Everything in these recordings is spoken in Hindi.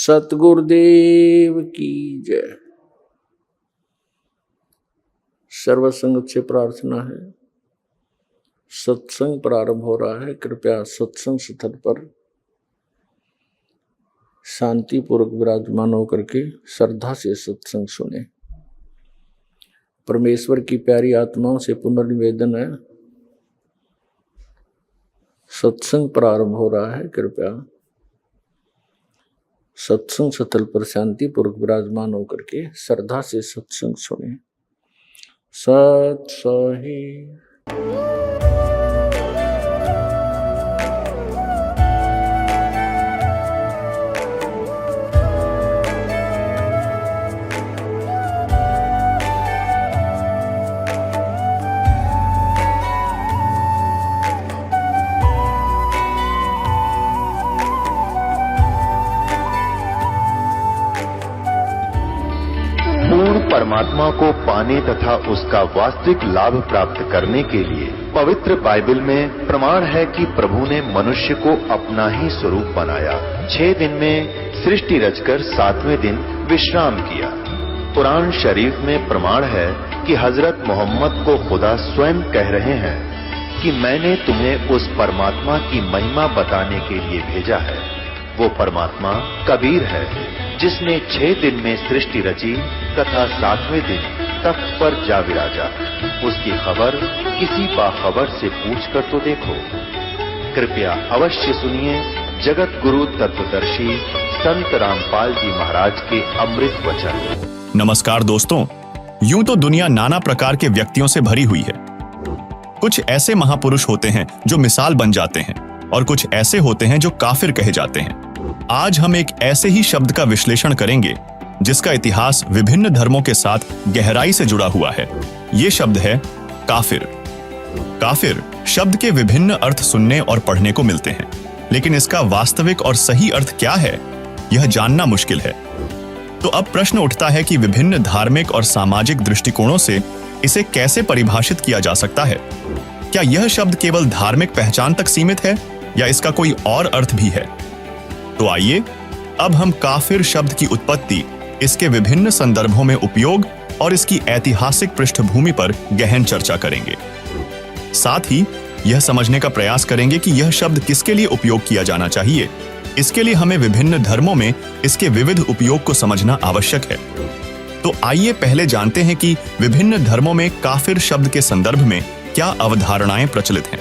सतगुरुदेव की जय। सर्वसंगत से प्रार्थना है, सत्संग प्रारंभ हो रहा है। कृपया सत्संग स्थल पर शांतिपूर्वक विराजमान होकर के श्रद्धा से सत्संग सुने। परमेश्वर की प्यारी आत्माओं से पुनर्निवेदन है, सत्संग प्रारंभ हो रहा है। कृपया सत्संग स्थल पर शांतिपूर्वक विराजमान होकर के श्रद्धा से सत्संग सुने। सत सही परमात्मा को पाने तथा उसका वास्तविक लाभ प्राप्त करने के लिए पवित्र बाइबल में प्रमाण है कि प्रभु ने मनुष्य को अपना ही स्वरूप बनाया। 6 दिन में सृष्टि रचकर 7वें दिन विश्राम किया। कुरान शरीफ में प्रमाण है कि हजरत मोहम्मद को खुदा स्वयं कह रहे हैं कि मैंने तुम्हें उस परमात्मा की महिमा बताने के लिए भेजा है। वो परमात्मा कबीर है जिसने 6 दिन में सृष्टि रची तथा 7वें दिन तख्त पर जा विराजा। उसकी खबर किसी बाखबर से पूछकर तो देखो। कृपया अवश्य सुनिए जगत गुरु तत्वदर्शी संत रामपाल जी महाराज के अमृत वचन। नमस्कार दोस्तों, यूं तो दुनिया नाना प्रकार के व्यक्तियों से भरी हुई है। कुछ ऐसे महापुरुष होते हैं जो मिसाल बन जाते हैं और कुछ ऐसे होते हैं जो काफिर कहे जाते हैं। आज हम एक ऐसे ही शब्द का विश्लेषण करेंगे जिसका इतिहास विभिन्न धर्मों के साथ गहराई से जुड़ा हुआ है। ये शब्द है काफिर। काफिर शब्द के विभिन्न अर्थ सुनने और पढ़ने को मिलते हैं, लेकिन इसका वास्तविक और सही अर्थ क्या है, यह जानना मुश्किल है। तो अब प्रश्न उठता है कि विभिन्न धार्मिक और सामाजिक दृष्टिकोणों से इसे कैसे परिभाषित किया जा सकता है। क्या यह शब्द केवल धार्मिक पहचान तक सीमित है या इसका कोई और अर्थ भी है? तो आइए अब हम काफिर शब्द की उत्पत्ति, इसके विभिन्न संदर्भों में उपयोग और इसकी ऐतिहासिक पृष्ठभूमि पर गहन चर्चा करेंगे। साथ ही यह समझने का प्रयास करेंगे कि यह शब्द किसके लिए उपयोग किया जाना चाहिए। इसके लिए हमें विभिन्न धर्मों में इसके विविध उपयोग को समझना आवश्यक है। तो आइए पहले जानते हैं कि विभिन्न धर्मों में काफिर शब्द के संदर्भ में क्या अवधारणाएं प्रचलित हैं।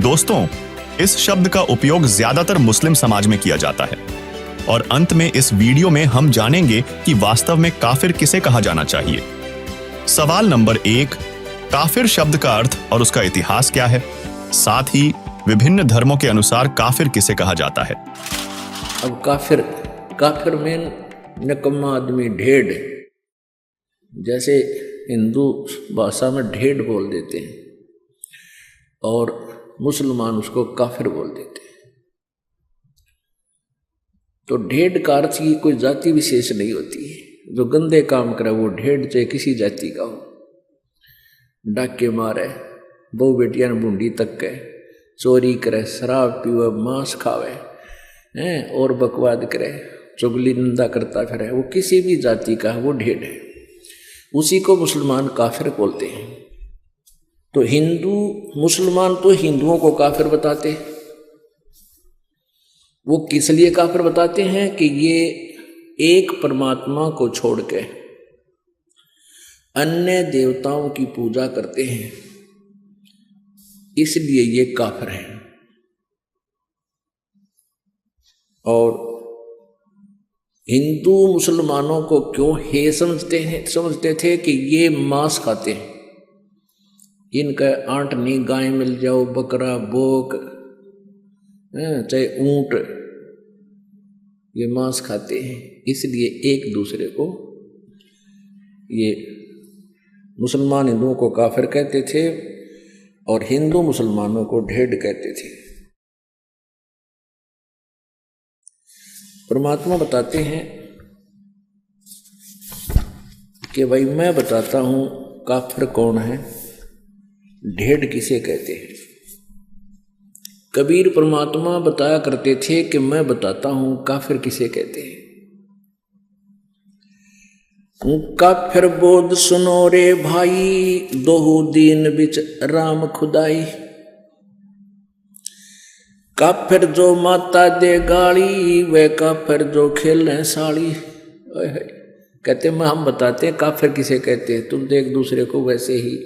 दोस्तों, इस शब्द का उपयोग ज्यादातर मुस्लिम समाज में किया जाता है और अंत में इस वीडियो में हम जानेंगे कि वास्तव में काफिर किसे कहा जाना चाहिए। सवाल नंबर 1, काफिर शब्द का अर्थ और उसका इतिहास क्या है? साथ ही विभिन्न धर्मों के अनुसार काफिर किसे कहा जाता है? अब काफिर में निकम्मा आदमी, ढेड़। जैसे हिंदू भाषा में ढेड़ बोल देते हैं और मुसलमान उसको काफिर बोल देते हैं। तो ढेड़ का अर्थ की कोई जाति विशेष नहीं होती है। जो गंदे काम करे वो ढेड़, चाहे किसी जाति का हो। डाके मारे, बहु बेटियां बूंदी तक के, चोरी करे, शराब पीवे, मांस खावे हैं और बकवाद करे, चुगली निंदा करता फिरे, वो किसी भी जाति का वो ढेड़ है। उसी को मुसलमान काफिर बोलते हैं। तो मुसलमान तो हिंदुओं को काफिर बताते। वो किस लिए काफिर बताते हैं कि ये एक परमात्मा को छोड़ के अन्य देवताओं की पूजा करते हैं, इसलिए ये काफिर हैं। और हिंदू मुसलमानों को क्यों हे समझते थे कि ये मांस खाते हैं। इनका आंट नहीं, गाय मिल जाओ, बकरा, बोक, चाहे ऊंट, ये मांस खाते हैं। इसलिए एक दूसरे को, ये मुसलमान हिंदुओं को काफिर कहते थे और हिंदू मुसलमानों को ढेड़ कहते थे। परमात्मा बताते हैं कि भाई मैं बताता हूं काफिर कौन है, ढेड़ किसे कहते हैं। कबीर परमात्मा बताया करते थे कि मैं बताता हूं काफिर किसे कहते हैं। काफिर बोध सुनो रे भाई, दोहू दीन बिच राम खुदाई। काफिर जो माता दे गाली, वे काफिर जो खेलें साड़ी। कहते हैं हम बताते हैं काफिर किसे कहते हैं, तुम तो एक दूसरे को वैसे ही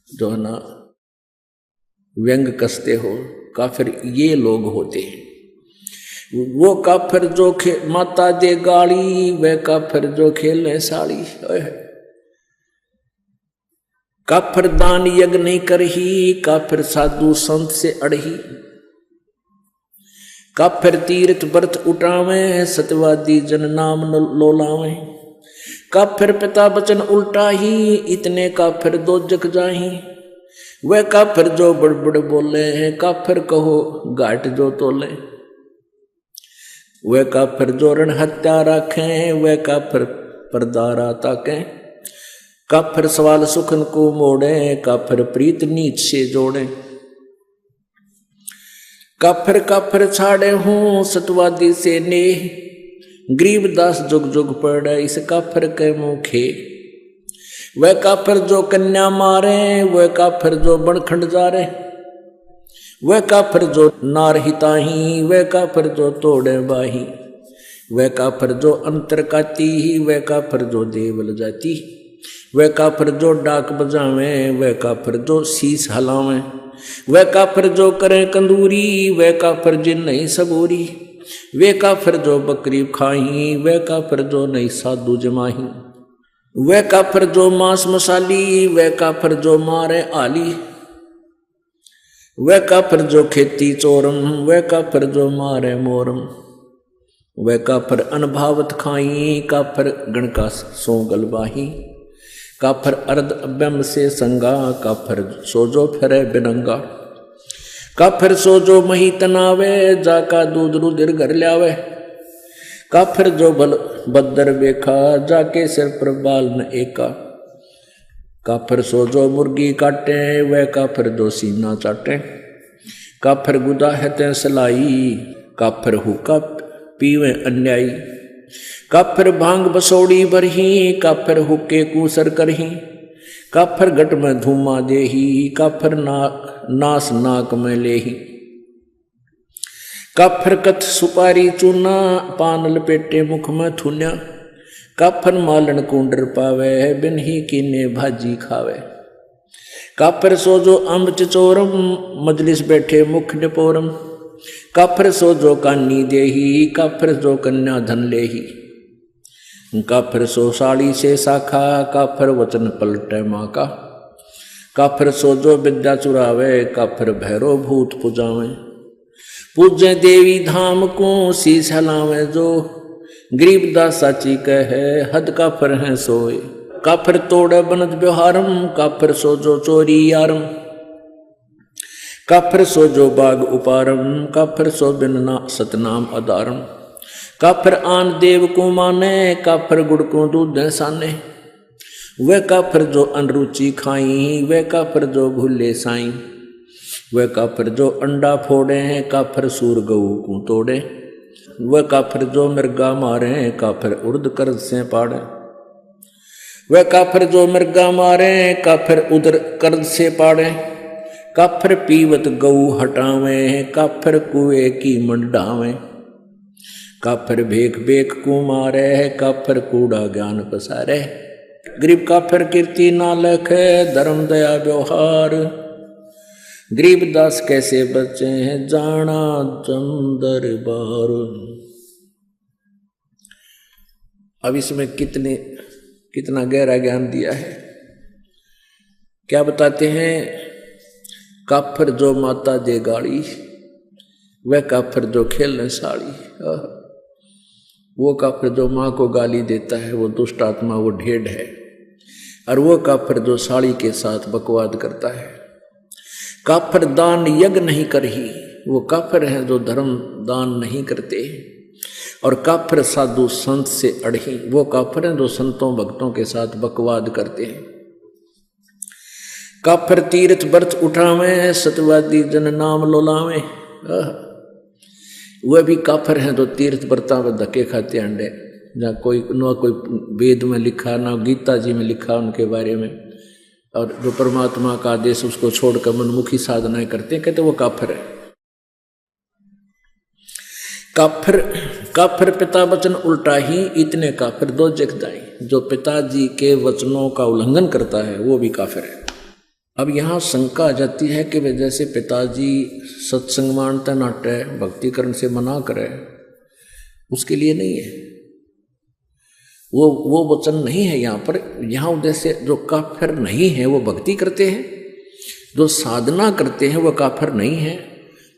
जो है ना व्यंग कसते हो। काफिर ये लोग होते हैं। वो काफिर जो माता दे गाली, वे काफिर जो खेले साड़ी। काफिर दान यज्ञ नहीं करही, काफिर साधु संत से अड़ही। काफिर तीर्थ व्रत उठावे, सत्यवादी जन नाम लोलावे। काफिर पिता वचन उल्टा ही, इतने काफिर दो जग जाही। वह काफिर जो बड़बड़ बोले हैं, काफिर कहो घाट जो तोले। वह काफिर जो रण हत्या रखें, वह काफिर परदारा ताकें। काफिर सवाल सुखन को मोड़े, काफिर प्रीत नीच से जोड़े। काफिर काफिर छाड़े हूँ, सतवादी से नेह। गरीबदास जुग जुग पड़े, इस काफिर के मुखे। वह काफिर जो कन्या मारे, वह काफिर जो बनखंड जारे। वह काफिर जो नार हिताही, वह काफिर जो तोड़े बाही। वह काफिर जो अंतर काती, वह काफिर जो देवल जाती। वह काफिर जो डाक बजावे, वह काफिर जो शीस हलावे। वह काफिर जो करे कंदूरी, वह काफिर जिन नहीं सबूरी। वे काफिर जो बकरी खाही, वह काफिर जो नहीं साधु जमाही। वह काफिर जो मांस मसाली, वह काफिर जो मारे आली। वह काफिर जो खेती चोरम, वह काफिर जो मारे मोरम। वह काफिर अनभावत खाई, काफिर गण का सो गलबाही। काफिर अर्ध अभ्यम से संगा, काफिर सोजो फिरे बिनंगा। काफिर सोजो मही तनावे, जाका दूध रुधिर घर ल्यावे। काफिर जो बल बदर बेखा, जाके सिर पर बाल न एका। काफिर सो जो मुर्गी काटे, वह काफिर जो सीना चाटे। काफिर गुदा है ते सलाई, काफिर हुक्का पीवे अन्यायी। काफिर भांग बसोड़ी बरही, काफिर हुक्के कूसर करही। काफिर गट में धूमा देही, काफिर नास नाक में लेही। काफिर कथ सुपारी चूना, पान लपेटे मुख में थुन्या। काफिर मालन कुंडर पावे, बिन ही कीने भाजी खावे। काफिर सो जो अम्ब चचोरम, मजलिस बैठे मुख निपोरम। काफिर सो जो कानी देही, काफिर जो कन्या धन लेही। काफिर सो साड़ी से शाखा, काफिर वचन पलटे माँ का। काफिर सो जो विद्या चुरावे, काफिर भैरो भूत पुजावे। पूजे देवी धाम को, शीश हलावे जो। गरीबदास साची कहे, हद काफिर है सोए। काफिर तोड़े बनत व्यवहारम, काफिर सो जो चोरी यारम। काफिर सो जो बाग उपारम, काफिर सो बिन सतनाम अदारम। काफिर आन देव को माने, काफिर गुड़ को दूध साने। वह काफिर जो अनरुचि खाई, वह काफिर जो भूले साई। वह काफिर जो अंडा फोड़े हैं, काफिर सूर गऊ को तोड़े। वह काफिर जो मृगा मारे, काफिर उर्द कर्ज से पाड़े। वह काफिर जो मृगा मारे, काफिर उदर कर्ज से पाड़े। काफिर पीवत गऊ हटावे, काफिर कुएं की मंडावे। काफिर भेख बेख को मारे, काफिर कूड़ा ज्ञान पसारे। गरीब काफिर कीर्ति ना लखे, धर्म दया व्यवहार। गरीबदास कैसे बचे हैं, जाना चंदर बार। अब इसमें कितना गहरा ज्ञान दिया है। क्या बताते हैं, काफिर जो माता दे गाड़ी, वह काफिर जो खेलने साड़ी। वो काफिर जो माँ को गाली देता है, वो दुष्ट आत्मा, वो ढेड है। और वो काफिर जो साड़ी के साथ बकवाद करता है। काफिर दान यज्ञ नहीं करही, वो काफिर हैं जो धर्म दान नहीं करते। और काफिर साधु संत से अड़ही, वो काफिर हैं जो संतों भक्तों के साथ बकवाद करते हैं। काफिर तीर्थ व्रत उठावे, सत्यवादी जन नाम लोलावे। वह भी काफिर हैं जो तीर्थ व्रता में धक्के खाते अंडे। जहाँ कोई न कोई वेद में लिखा ना गीता जी में लिखा उनके बारे में, और जो परमात्मा का आदेश उसको छोड़कर मनमुखी साधनाएं करते हैं, कहते वो काफिर है। काफिर पिता वचन उल्टा ही, इतने काफिर दो जग जाए। जो पिताजी के वचनों का उल्लंघन करता है वो भी काफिर है। अब यहाँ शंका आ जाती है कि वे जैसे पिताजी सत्संग मानते नाटे भक्तिकरण से मना करे, उसके लिए नहीं है, वो वचन नहीं है यहाँ पर। यहाँ उद्देश्य जो काफिर नहीं है वो भक्ति करते हैं, जो साधना करते हैं वो काफिर नहीं है।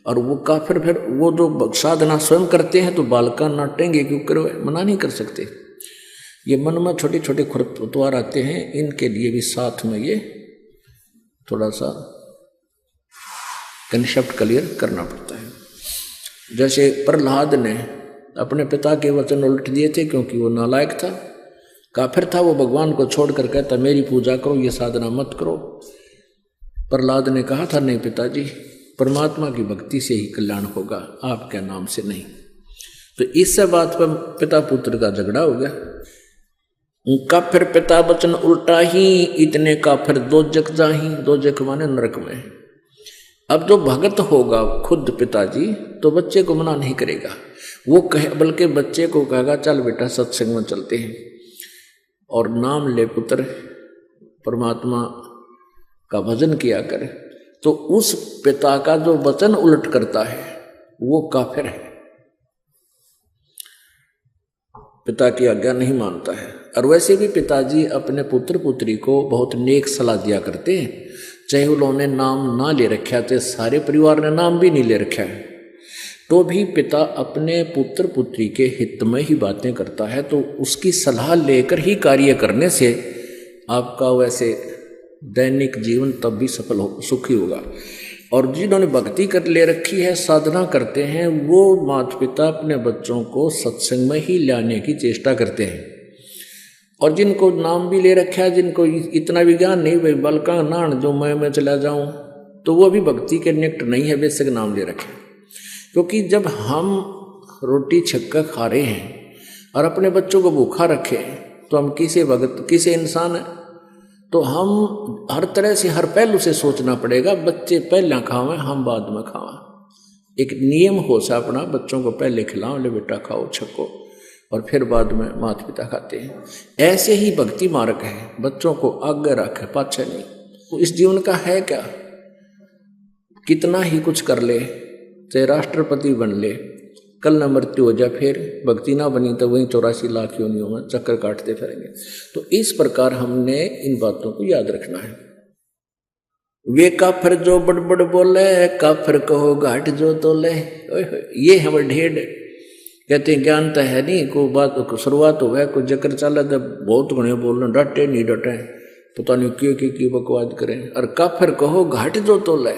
और वो काफिर फिर वो जो साधना स्वयं करते हैं तो बालका नाटेंगे, क्योंकि मना नहीं कर सकते। ये मन में छोटे छोटे खरपतवार आते हैं, इनके लिए भी साथ में ये थोड़ा सा कंसेप्ट क्लियर करना पड़ता है। जैसे प्रहलाद ने अपने पिता के वचन उल्ट दिए थे क्योंकि वो नालायक था, काफिर था। वो भगवान को छोड़कर कहता मेरी पूजा करो, ये साधना मत करो। प्रहलाद ने कहा था नहीं पिताजी, परमात्मा की भक्ति से ही कल्याण होगा, आपके नाम से नहीं। तो इस बात पर पिता पुत्र का झगड़ा हो गया। काफिर पिता वचन उल्टा ही, इतने काफिर दो जग जाही। दो जग माने नरक में। अब जो भगत होगा खुद पिताजी तो बच्चे को मना नहीं करेगा, वो कहे, बल्कि बच्चे को कहेगा चल बेटा सत्संग में चलते हैं और नाम ले पुत्र, परमात्मा का भजन किया करे। तो उस पिता का जो वचन उलट करता है वो काफिर है, पिता की आज्ञा नहीं मानता है। और वैसे भी पिताजी अपने पुत्र पुत्री को बहुत नेक सलाह दिया करते हैं, चाहे उन्होंने नाम ना ले रखा, चाहे सारे परिवार ने नाम भी नहीं ले रखा है, तो भी पिता अपने पुत्र पुत्री के हित में ही बातें करता है। तो उसकी सलाह लेकर ही कार्य करने से आपका वैसे दैनिक जीवन तब भी सफल हो, सुखी होगा। और जिन्होंने भक्ति कर ले रखी है, साधना करते हैं, वो माता पिता अपने बच्चों को सत्संग में ही लाने की चेष्टा करते हैं। और जिनको नाम भी ले रखा है, जिनको इतना विज्ञान नहीं, भाई बलका नान जो मैं चला जाऊं, तो वो भी भक्ति के निकट नहीं है, बेशक नाम ले रखे। क्योंकि जब हम रोटी छक्का खा रहे हैं और अपने बच्चों को भूखा रखे तो हम किसे भगत किसे इंसान है। तो हम हर तरह से हर पहलू से सोचना पड़ेगा, बच्चे पहले खावें हम बाद में खावें। एक नियम हो सा अपना, बच्चों को पहले खिलाओ, ले बेटा खाओ छको, और फिर बाद में माता पिता खाते हैं। ऐसे ही भक्ति मार्ग है, बच्चों को आगे रखे पाछे नहीं। तो इस जीवन का है क्या, कितना ही कुछ कर ले, चाहे राष्ट्रपति बन ले, कल न मृत्यु हो जाए, फिर भक्ति ना बनी तो वहीं 84 लाख योनियों में चक्कर काटते फिरेंगे। तो इस प्रकार हमने इन बातों को याद रखना है। वे काफिर जो बड़बड़ बोले, काफिर कहो घाट जो तोले। ये हमारे ढेड़ कहते हैं ज्ञान तो है नहीं, कोई बात को शुरुआत हो गया, कोई जकर चला जब बहुत घने बोलना, डटे नहीं डटे, पता नहीं क्यों बकवाद करें। और काफिर कहो घाट जो तोले,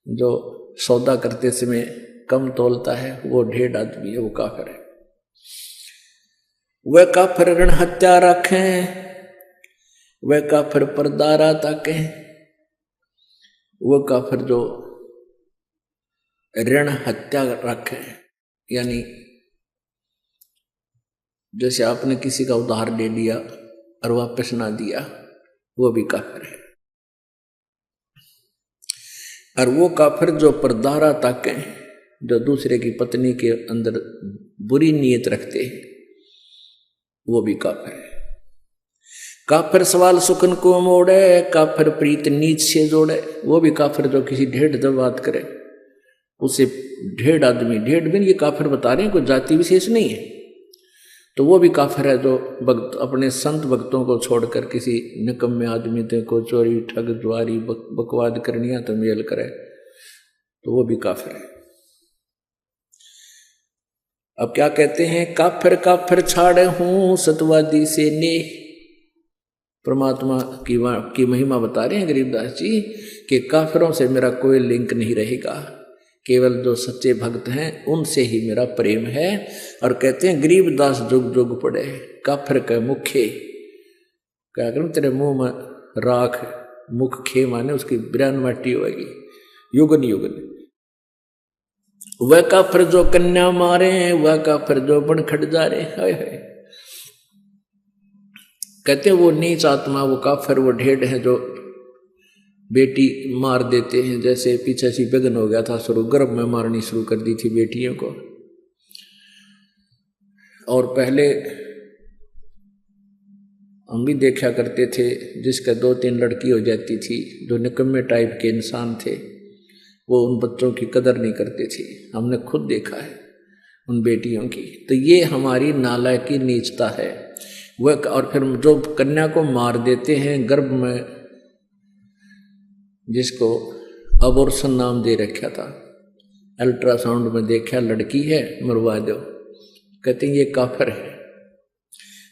जो सौदा करते समय कम तोलता है वो ढेड़ आदमी है, वो काफिर है। वह काफिर ऋण हत्या रखें, वह काफिर परदारा ताके। वो काफिर जो ऋण हत्या रखें, यानी जैसे आपने किसी का उधार ले लिया और वापस ना दिया, वो भी काफिर है। और वो काफिर जो परदारा ताके, जो दूसरे की पत्नी के अंदर बुरी नीयत रखते हैं, वो भी काफिर है। काफिर सवाल सुखन को मोड़े, काफिर प्रीत नीच से जोड़े। वो भी काफिर जो किसी ढेड़ जब बात करे उसे ढेड़ आदमी, ढेड़ भी ये काफिर बता रहे हैं, कोई जाति विशेष नहीं है। तो वो भी काफिर है जो भक्त अपने संत भक्तों को छोड़कर किसी निकम्मे आदमी को चोरी ठग जुआरी बकवाद करनिया तो मेल करे, तो वो भी काफिर है। अब क्या कहते हैं, काफिर काफिर छाड़े हूं सतवादी से ने। परमात्मा की महिमा बता रहे हैं गरीबदास जी कि काफिरों से मेरा कोई लिंक नहीं रहेगा, केवल जो सच्चे भक्त हैं उनसे ही मेरा प्रेम है। और कहते हैं गरीबदास जुग जुग पड़े, काफिर के मुखे, क्या करूं तेरे मुंह में राख, मुख खे माने उसकी बिरान माटी होगी, युगन युगन। वह काफिर जो कन्या मारे, वह काफिर जो बन खट जा रहे। हाय हाय। कहते वो नीच आत्मा, वो काफिर, वो ढेड है जो बेटी मार देते हैं। जैसे पीछे सी बेगन हो गया था शुरू, गर्भ में मारनी शुरू कर दी थी बेटियों को। और पहले हम भी देखा करते थे जिसका 2-3 लड़की हो जाती थी, जो निकम्मे टाइप के इंसान थे, वो उन बच्चों की कदर नहीं करते थे। हमने खुद देखा है उन बेटियों की। तो ये हमारी नालायकी, नीचता है वह। और फिर जो कन्या को मार देते हैं गर्भ में, जिसको अबॉर्शन नाम दे रखा था, अल्ट्रासाउंड में देखा लड़की है, मरवा दो। कहते हैं ये काफिर है।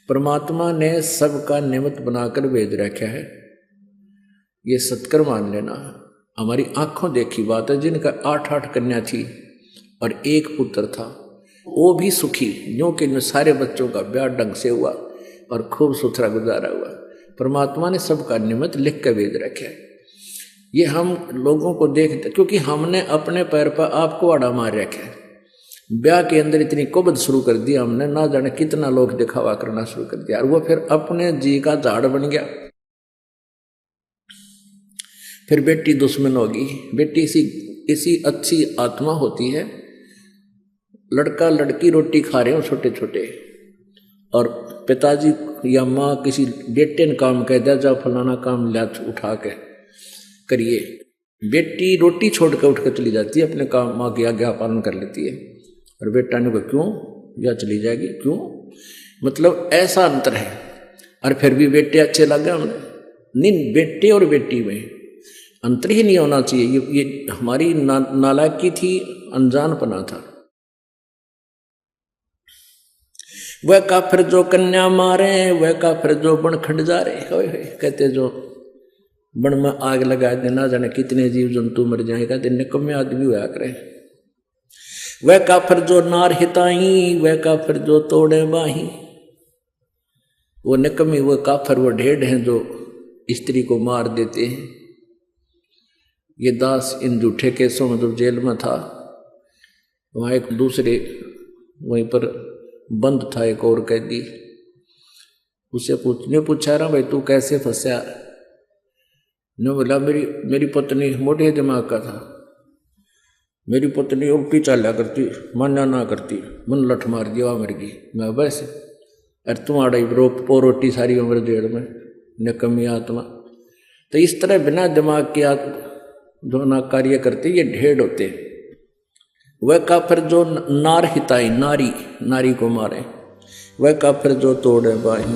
परमात्मा ने सबका निमित्त बनाकर भेज रखा है, ये सत्कर मान लेना। हमारी आंखों देखी बात है, जिनका 8-8 कन्या थी और 1 पुत्र था, वो भी सुखी, यूं कि सारे बच्चों का ब्याह ढंग से हुआ और खूब सुथरा गुजारा हुआ। परमात्मा ने सबका निमित्त लिख कर भेज रखा है। ये हम लोगों को देखते, क्योंकि हमने अपने पैर पर आपको आड़ा मार रखा है। ब्याह के अंदर इतनी कुबद शुरू कर दी हमने, ना जाने कितना लोग दिखावा करना शुरू कर दिया, और वो फिर अपने जी का झाड़ बन गया। फिर बेटी दुश्मन होगी। बेटी इसी अच्छी आत्मा होती है। लड़का लड़की रोटी खा रहे हो छोटे छोटे, और पिताजी या माँ किसी बेटे ने काम कह दिया, जाओ फलाना काम ला उठा के करिए। बेटी रोटी छोड़ कर उठ कर चली जाती है, अपने काम माँ की आज्ञा पालन कर लेती है, और बेटा ने कहा क्यों, या चली जाएगी क्यों। मतलब ऐसा अंतर है। और फिर भी बेटे अच्छे लग गए हमने। नहीं, बेटे और बेटी में अंतर ही नहीं होना चाहिए। ये हमारी नालायकी थी, अनजानपना था। वह काफिर जो कन्या मारे, वह काफिर जो बन खट जा रहे। कहते जो बन में आग लगा देना, जाने कितने जीव जंतु मर जाए। कहते निकम्मे आदमी हुआ करे। वह काफिर जो नार हिताई, वह काफिर जो तोड़े बाही। वो निकम्मी, वो काफिर, वो ढेड हैं जो स्त्री को मार देते हैं। ये दास इन झूठे केसों में जब जेल में था, वहाँ एक दूसरे वहीं पर बंद था, एक और कैदी। उससे पूछा रहा भाई तू कैसे फंसा। ने बोला मेरी पत्नी मोटे दिमाग का था, मेरी पत्नी उल्टी चाला करती, मान्या ना करती, मन लठ मार दिया मर गई। मैं बस अरे तुम्हारा रोटी सारी उम्र जेल में, निकम्मी आत्मा। तो इस तरह बिना दिमाग के जो ना कार्य करते, ये ढेड़ होते। वह काफिर जो नार हिताई, नारी को मारे, वह काफिर जो तोड़े बाही।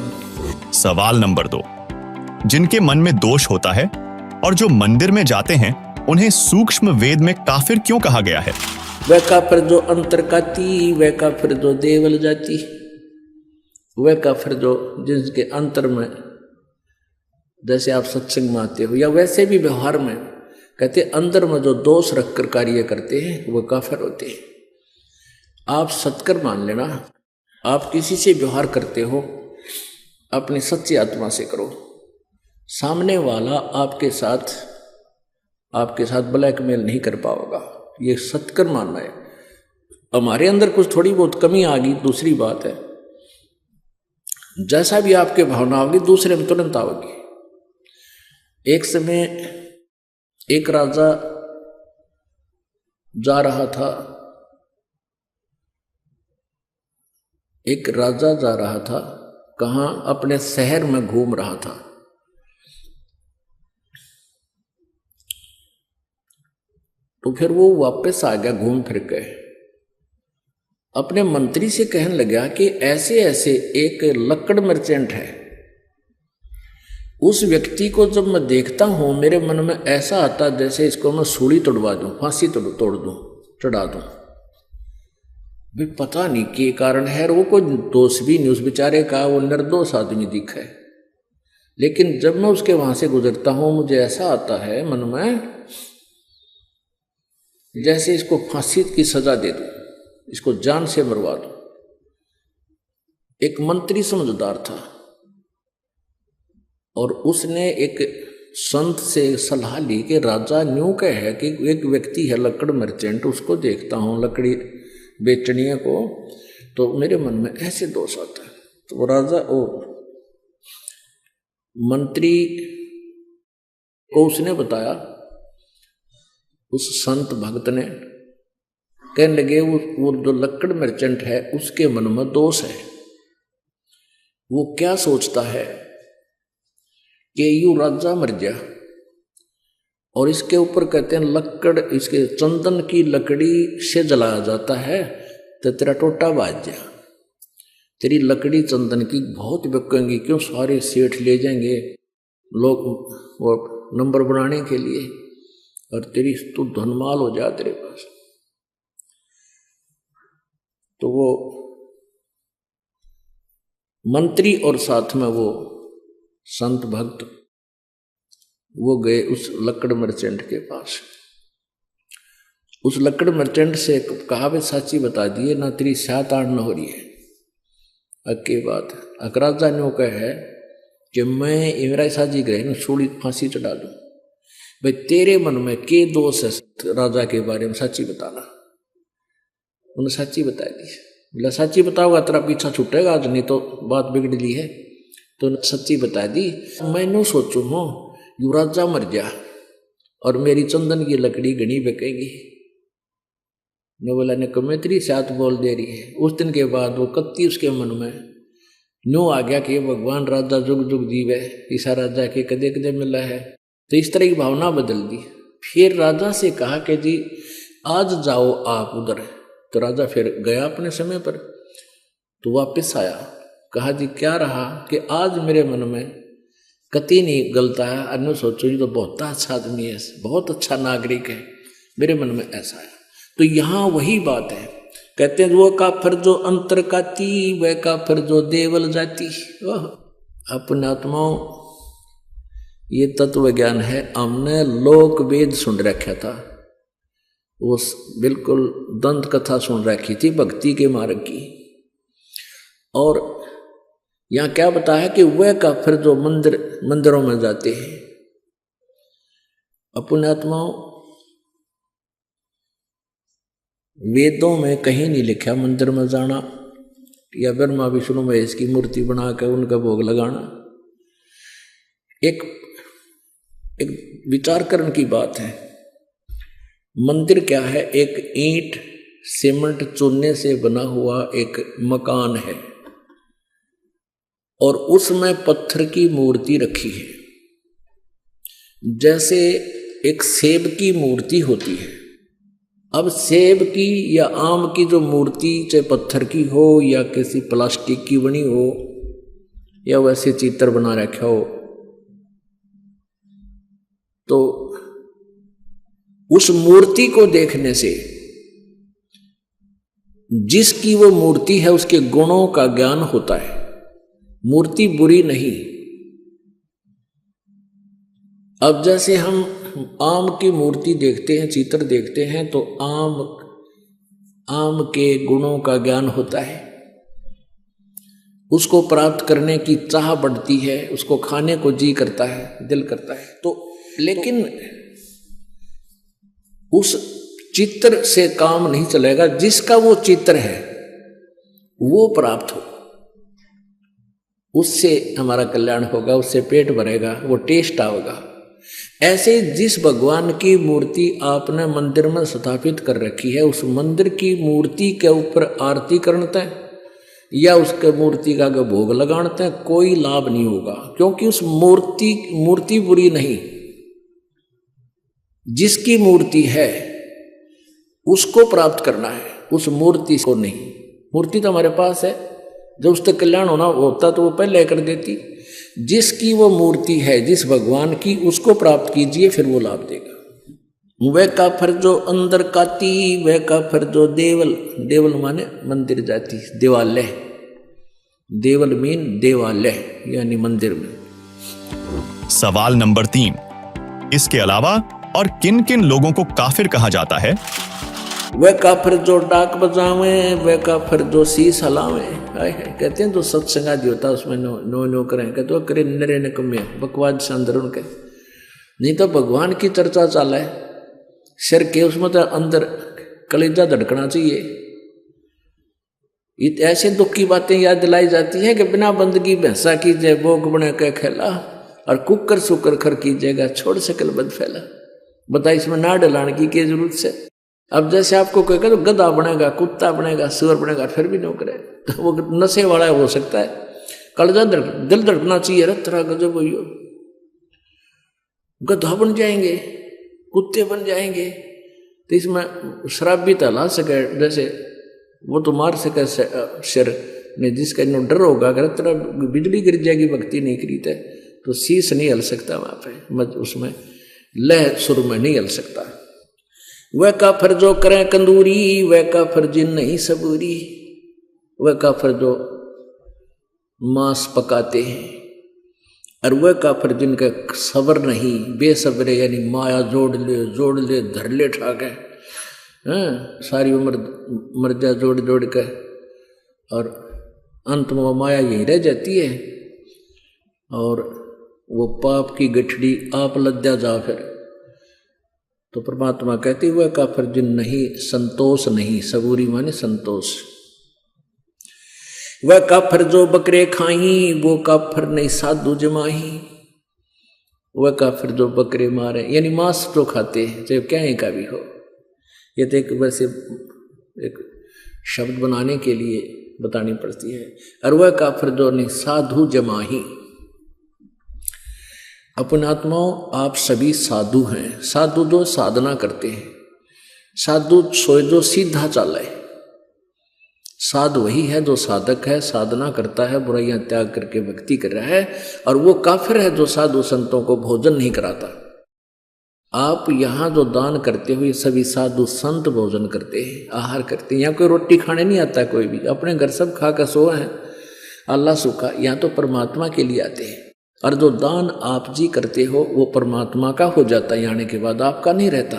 सवाल नंबर 2, जिनके मन में दोष होता है और जो मंदिर में जाते हैं, उन्हें सूक्ष्म वेद में काफिर क्यों कहा गया है? वह काफिर जो अंतर काती, वह काफिर जो देवल जाती। वह काफिर जो जिसके अंतर में, जैसे आप सत्संग में आते हो या वैसे भी व्यवहार में, कहते अंदर में जो दोष रखकर कार्य करते हैं वह काफिर होते हैं। आप सत्कर मान लेना। आप किसी से व्यवहार करते हो, अपनी सच्ची आत्मा से करो। सामने वाला आपके साथ ब्लैकमेल नहीं कर पाओगा। ये सत्कर मानना है। हमारे अंदर कुछ थोड़ी बहुत कमी आ गई, दूसरी बात है। जैसा भी आपके भावना होगी, दूसरे में तुरंत आओगी। एक समय एक राजा जा रहा था, कहाँ, अपने शहर में घूम रहा था। तो फिर वो वापस आ गया घूम फिर के, अपने मंत्री से कहने लगा कि ऐसे ऐसे एक लकड़ मर्चेंट है, उस व्यक्ति को जब मैं देखता हूं मेरे मन में ऐसा आता जैसे इसको मैं सूली तोड़वा दूं, फांसी तोड़ दूं, चढ़ा दूं। भी पता नहीं के कारण है, वो कोई दोष भी नहीं उस बेचारे का, वो निर्दोष आदमी दिखा है। लेकिन जब मैं उसके वहां से गुजरता हूं, मुझे ऐसा आता है मन में जैसे इसको फांसी की सजा दे दूं, इसको जान से मरवा दूं। एक मंत्री समझदार था और उसने एक संत से सलाह ली कि राजा न्यू कह है कि एक व्यक्ति है लकड़ मर्चेंट, उसको देखता हूँ लकड़ी बेचने को, तो मेरे मन में ऐसे दोष आता है। तो वो राजा वो मंत्री को उसने बताया, उस संत भक्त ने, कहने लगे वो जो लकड़ मर्चेंट है उसके मन में दोष है। वो क्या सोचता है कि यू राजा मर गया और इसके ऊपर कहते हैं लकड़, इसके चंदन की लकड़ी से जलाया जाता है तो तेरा टोटा बाज गया, तेरी लकड़ी चंदन की बहुत बिकेंगी, क्यों सारे सेठ ले जाएंगे लोग वो नंबर बनाने के लिए, और तेरी तू धनमाल हो जा तेरे पास। तो वो मंत्री और साथ में वो संत भक्त वो गए उस लकड़ मर्चेंट के पास। उस लकड़ मर्चेंट से कहा वे साची बता दिए ना, तेरी सात आड़ न हो रही है। अक्की बात अकराजा ने कहा है कि मैं इमराई साजी गए न छोड़ी फांसी चढ़ा दूं। भाई तेरे मन में के दोष है राजा के बारे में, सच्ची बताना। उन्हें सच्ची बता दी। बोला सच्ची बताओगा तेरा पीछा छूटेगा आज, नहीं तो बात बिगड़ ली है। तो सच्ची बता दी। मैंने सोचू हूँ यू राजा मर गया और मेरी चंदन की लकड़ी घनी बिकेगी। ने बोला ने कमेत्री साथ बोल दे रही है। उस दिन के बाद वो कत्ती उसके मन में न्यू आ गया कि भगवान राजा जुग जुग जीवे, ईसा राजा के कदे कदे मिला है। तो इस तरह की भावना बदल दी। फिर राजा से कहा कि जी आज जाओ आप उधर। तो राजा फिर गया अपने समय पर। तो वापस आया, कहा जी क्या रहा कि आज मेरे मन में कति नहीं गलता है। अन्य सोचो ये तो बहुत अच्छा आदमी है, बहुत अच्छा नागरिक है, मेरे मन में ऐसा है। तो यहाँ वही बात है, कहते हैं वो काफिर जो अंतर काती वह काफिर जो देवल जाती। अपने आत्माओं ये तत्व ज्ञान है। हमने लोक वेद सुन रखा था, वो बिल्कुल दंत कथा सुन रखी थी भक्ति के मार्ग की। और यहाँ क्या बताया कि वह काफिर जो मंदिरों में जाते हैं। अपने आत्माओं वेदों में कहीं नहीं लिखा मंदिर में जाना या ब्रह्मा विष्णु महेश की मूर्ति बनाकर उनका भोग लगाना। एक विचार करने की बात है। मंदिर क्या है? एक ईंट सीमेंट चूने से बना हुआ एक मकान है और उसमें पत्थर की मूर्ति रखी है। जैसे एक सेब की मूर्ति होती है। अब सेब की या आम की जो मूर्ति चाहे पत्थर की हो या किसी प्लास्टिक की बनी हो या वैसे चित्र बना रखा हो, तो उस मूर्ति को देखने से जिसकी वो मूर्ति है उसके गुणों का ज्ञान होता है। मूर्ति बुरी नहीं। अब जैसे हम आम की मूर्ति देखते हैं, चित्र देखते हैं, तो आम के गुणों का ज्ञान होता है। उसको प्राप्त करने की चाह बढ़ती है, उसको खाने को जी करता है, दिल करता है। तो लेकिन उस चित्र से काम नहीं चलेगा। जिसका वो चित्र है वो प्राप्त हो, उससे हमारा कल्याण होगा, उससे पेट भरेगा, वो टेस्ट आएगा। ऐसे जिस भगवान की मूर्ति आपने मंदिर में स्थापित कर रखी है, उस मंदिर की मूर्ति के ऊपर आरती करते हैं या उसके मूर्ति का भोग लगाते हैं, कोई लाभ नहीं होगा। क्योंकि उस मूर्ति बुरी नहीं। जिसकी मूर्ति है उसको प्राप्त करना है, उस मूर्ति को नहीं। मूर्ति तो हमारे पास है, जब उसका कल्याण होना होता तो वो पहले कर देती। जिसकी वो मूर्ति है, जिस भगवान की, उसको प्राप्त कीजिए, फिर वो लाभ देगा। वह काफिर जो अंदर काती वह काफिर जो देवल, देवल माने मंदिर जाती, देवालय, देवल मीन देवालय यानी मंदिर में। सवाल नंबर 3, इसके अलावा और किन किन लोगों को काफिर कहा जाता है? वह काफिर जो डाक बजावे, वह काफिर जो शीश हलावे। कहते हैं तो सत्संगा जो होता है उसमें नो करें, कहते वो करे नरे नकमे बकवाद से अंदर उनके। नहीं तो भगवान की चर्चा चाला है सिर के, उसमें तो अंदर कलेजा धड़कना चाहिए। ऐसे दुख की बातें याद दिलाई जाती है कि बिना बंदगी भैंसा कीजिए भोग बने के खेला, और कुकर सुकर खर कीजिएगा छोड़ सकल बद फैला। बता इसमें ना डलाने की क्या जरूरत से। अब जैसे आपको कोई कहे तो गधा बनेगा, कुत्ता बनेगा, सुअर बनेगा, फिर भी नहीं करे तो वो नशे वाला हो सकता है। कलेजा दिल धड़कना चाहिए, रत्रा गजब हो, गधा बन जाएंगे, कुत्ते बन जाएंगे, तो इसमें शराब भी तला सके, जैसे वो तो मार सके सिर ने, जिसका इन्हों डर होगा अगर तरह बिजली गिर जाएगी भक्ति नहीं करी तो शीश नहीं हल सकता वहां पे, उसमें लह सुर में नहीं हल सकता। वह काफर जो करें कंदूरी, वह काफर जिन नहीं सबूरी, वह काफर जो मांस पकाते हैं, और वह काफर जिनका सबर नहीं, बेसब्रे यानी माया जोड़ ले धर ले ठाके, सारी उम्र मर्जा जोड़ के, और अंत में वो माया यहीं रह जाती है, और वो पाप की गठड़ी आप लद्या जा फिर। तो परमात्मा कहती वह काफर जिन नहीं संतोष नहीं, सबूरी माने संतोष। वह काफर जो बकरे खाई, वो काफर नहीं साधु जमाही, वह काफर जो बकरे मारे यानी मांस जो खाते हैं चाहे क्या ही का भी हो। ये तो एक वैसे एक शब्द बनाने के लिए बतानी पड़ती है। और वह काफर जो नहीं साधु जमाही, अपने आत्माओं आप सभी साधु हैं। साधु जो साधना करते हैं, साधु सोए जो सीधा चाले, साधु वही है जो साधक है, साधना करता है, बुराइयां त्याग करके भक्ति कर रहा है। और वो काफिर है जो साधु संतों को भोजन नहीं कराता। आप यहाँ जो दान करते हो ये सभी साधु संत भोजन करते हैं, आहार करते हैं। यहाँ कोई रोटी खाने नहीं आता, कोई भी अपने घर सब खा कर सोए हैं, अल्लाह सुखा। यहाँ तो परमात्मा के लिए आते हैं। और जो दान आप जी करते हो वो परमात्मा का हो जाता है, आने के बाद आपका नहीं रहता।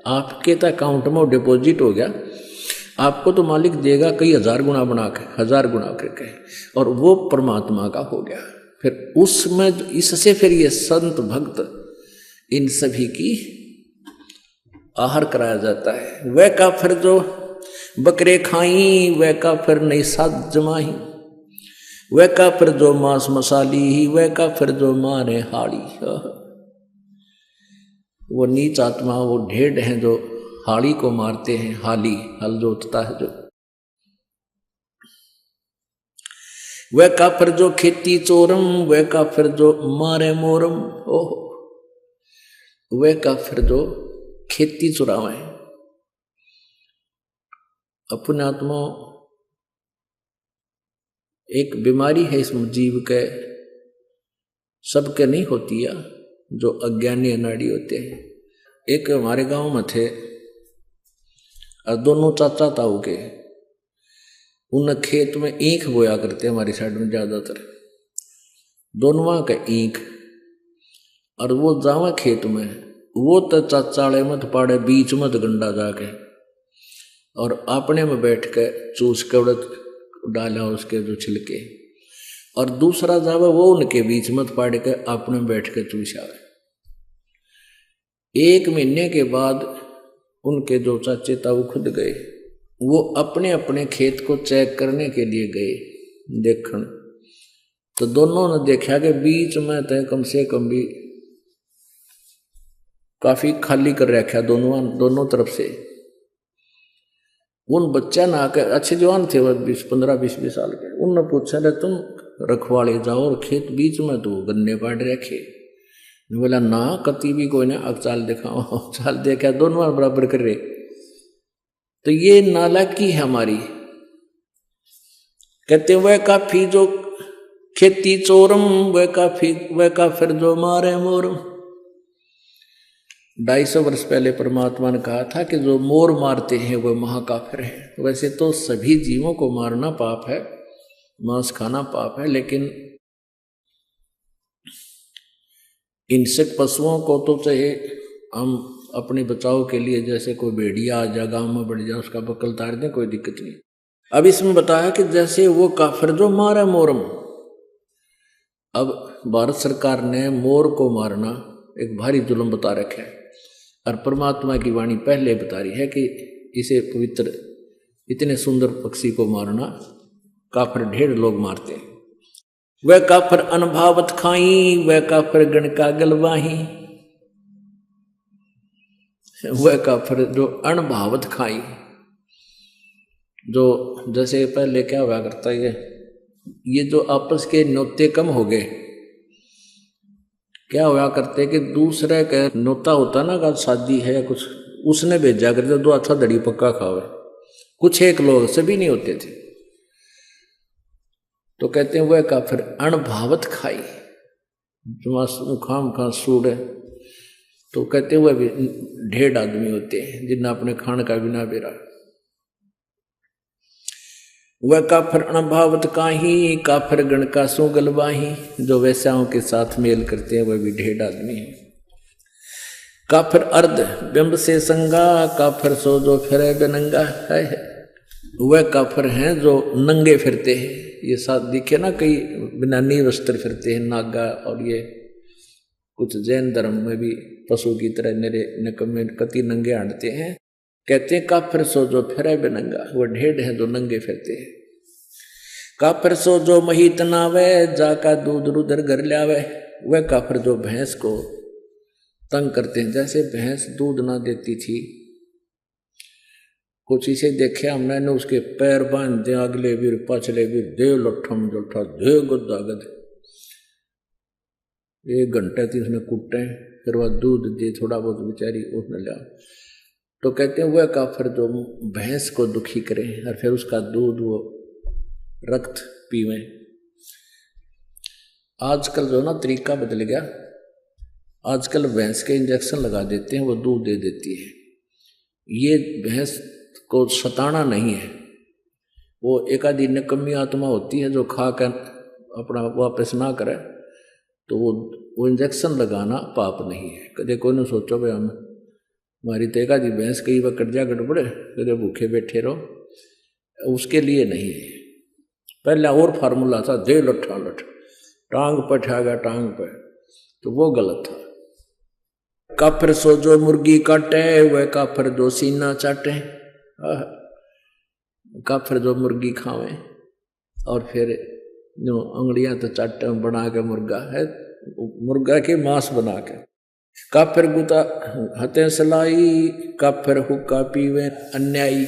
आपके तो अकाउंट में डिपॉजिट हो गया, आपको तो मालिक देगा कई हजार गुना बना के, 1000 गुना करके, और वो परमात्मा का हो गया। फिर उसमें इससे फिर ये संत भक्त इन सभी की आहार कराया जाता है। वह काफिर जो बकरे खाई, वह काफिर नहीं साध जमाही, वह काफिर जो मांस मसाली, वह काफिर जो मारे हाड़ी। वो नीच आत्मा, वो ढेड हैं जो हाड़ी को मारते हैं, हाली हल जोतता है जो। वह काफिर जो खेती चोरम, वह काफिर जो मारे मोरम। ओह, वह काफिर जो खेती चुरावे। अपने आत्मा एक बीमारी है इस जीव के, सबके नहीं होती है, जो अज्ञानी अनाड़ी होते हैं। एक हमारे गांव में थे और दोनों चाचा ताऊ के, उन खेत में ईख बोया करते हमारी साइड में ज्यादातर, दोनों का ईख। और वो जावा खेत में, वो तो चाचाड़े मत पाड़े बीच मत गंडा जाके, और अपने में बैठ के चूस के उड़द डाला उसके जो छिलके, और दूसरा जावा वो उनके बीच मत पाड़ के अपने बैठ के चूसावे। 1 महीने के बाद उनके जो चाचे ताऊ खुद गए, वो अपने अपने खेत को चेक करने के लिए गए देखने। तो दोनों ने देखा कि बीच में तो कम से कम भी काफी खाली कर रखा दोनों तरफ से। उन बच्चा ना आकर, अच्छे जवान थे वो 15-20 साल के, उनने पूछा रे तुम रखवाले जाओ और खेत बीच में तो गन्ने पाड़ रखे। बोला ना कति भी कोई ना, अब चाल दिखाओ। चाल देखा दोनों बराबर कर रहे। तो ये नालायकी है हमारी। कहते वह काफी जो खेती चोरम, वह काफिर जो मारे मोरम। 250 वर्ष पहले परमात्मा ने कहा था कि जो मोर मारते हैं वह महाकाफिर है। वैसे तो सभी जीवों को मारना पाप है, मांस खाना पाप है, लेकिन इंसेक्ट पशुओं को तो चाहे हम अपने बचाव के लिए, जैसे कोई भेड़िया आ जा गाँव में बढ़ जाए उसका बकल तार दें, कोई दिक्कत नहीं। अब इसमें बताया कि जैसे वो काफिर जो मारा मोरम। अब भारत सरकार ने मोर को मारना एक भारी जुल्म बता रखे है। और परमात्मा की वाणी पहले बता रही है कि इसे पवित्र इतने सुंदर पक्षी को मारना काफर ढेर लोग मारते हैं। वह काफर अनभावत खाई, वह काफर गण का गलवाही, वह काफर जो अनभावत खाई, जो जैसे पहले क्या हुआ करता है, ये जो आपस के न्योते कम हो गए, क्या हुआ करते कि दूसरे का न्योता होता ना का शादी है या कुछ, उसने भेजा करते दो अच्छा दड़ी पक्का खावे, कुछ एक लोग सभी नहीं होते थे। तो कहते हैं वह काफिर अणभावत खाई, जो खाम खा सूड़, तो कहते हैं वह भी ढेर आदमी होते हैं जिन्हें अपने खान का बिना बेरा। वह काफिर अणभावत काही, काफिर गण का सो गलवाही, जो वैश्याओं के साथ मेल करते हैं वह भी ढेर आदमी है। काफिर अर्ध बिंब से संगा, काफिर सो जो फिरे बेनंगा है, वह काफिर हैं जो नंगे फिरते हैं। ये साथ दिखे ना कई बिना नी वस्त्र फिरते हैं नागा, और ये कुछ जैन धर्म में भी पशु की तरह निरे निकम्मे कति नंगे हांडते हैं। कहते हैं काफिर सो जो फिरे बेनंगा, वह ढेर है जो नंगे फिरते हैं। काफिर सो जो मही तनावे, जाका दूध रुदर घर लावे, वह काफिर जो भैंस को तंग करते हैं। जैसे भैंस दूध ना देती थी, कुछ इसे देखे हमने न, उसके पैर बांध दे अगले भी पछले भी, दे लठम जोठा दे गुदागद, 1 घंटे थी उसने कुटे, फिर वह दूध दे थोड़ा बहुत बेचारी उसने लिया। तो कहते हैं वह काफिर जो भैंस को दुखी करे और फिर उसका दूध वो रक्त पीवे। आजकल जो ना तरीका बदल गया, आजकल भैंस के इंजेक्शन लगा देते हैं, वो दूध दे देती है। ये भैंस को सताना नहीं है, वो एक आधी निकम्मी आत्मा होती है जो खा कर अपना वापस ना करे, तो वो इंजेक्शन लगाना पाप नहीं है। कदे कोई ने सोचो भाई हम हमारी तो एक आधी भैंस कई बार कट जा गड़बड़े, कदे भूखे बैठे रहो, उसके लिए नहीं है। पहले और फार्मूला था दे लठा लठ, टांग पर ठागा टांग पर, तो वो गलत था। काफिर सो जो मुर्गी काटे, वह काफिर जो सीना चाटे, काफिर जो मुर्गी खावे और फिर जो अंगड़ियां तो चाटे बना के मुर्गा है, मुर्गा के मांस बना के। काफिर गुता हते सलाई, काफिर हुक्का पीवे अन्यायी।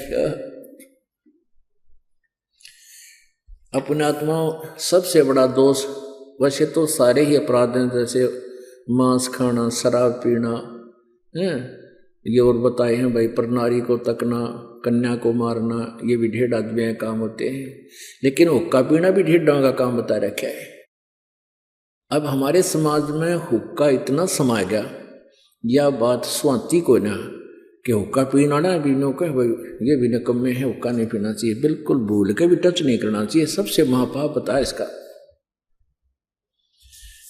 अपने आत्मा सबसे बड़ा दोष, वैसे तो सारे ही अपराध हैं, जैसे मांस खाना, शराब पीना है, ये और बताए हैं भाई, प्रनारी को तकना, कन्या को मारना, ये भी ढेर आदमी के काम होते हैं। लेकिन हुक्का पीना भी ढेर का काम बता रखा है। अब हमारे समाज में हुक्का इतना समा गया, यह बात स्वाति को ना कि हुक्का पीना ना पीनो के भाई ये भी निकम्मे है, हुक्का नहीं पीना चाहिए, बिल्कुल भूल के भी टच नहीं करना चाहिए, सबसे महापाप बता इसका।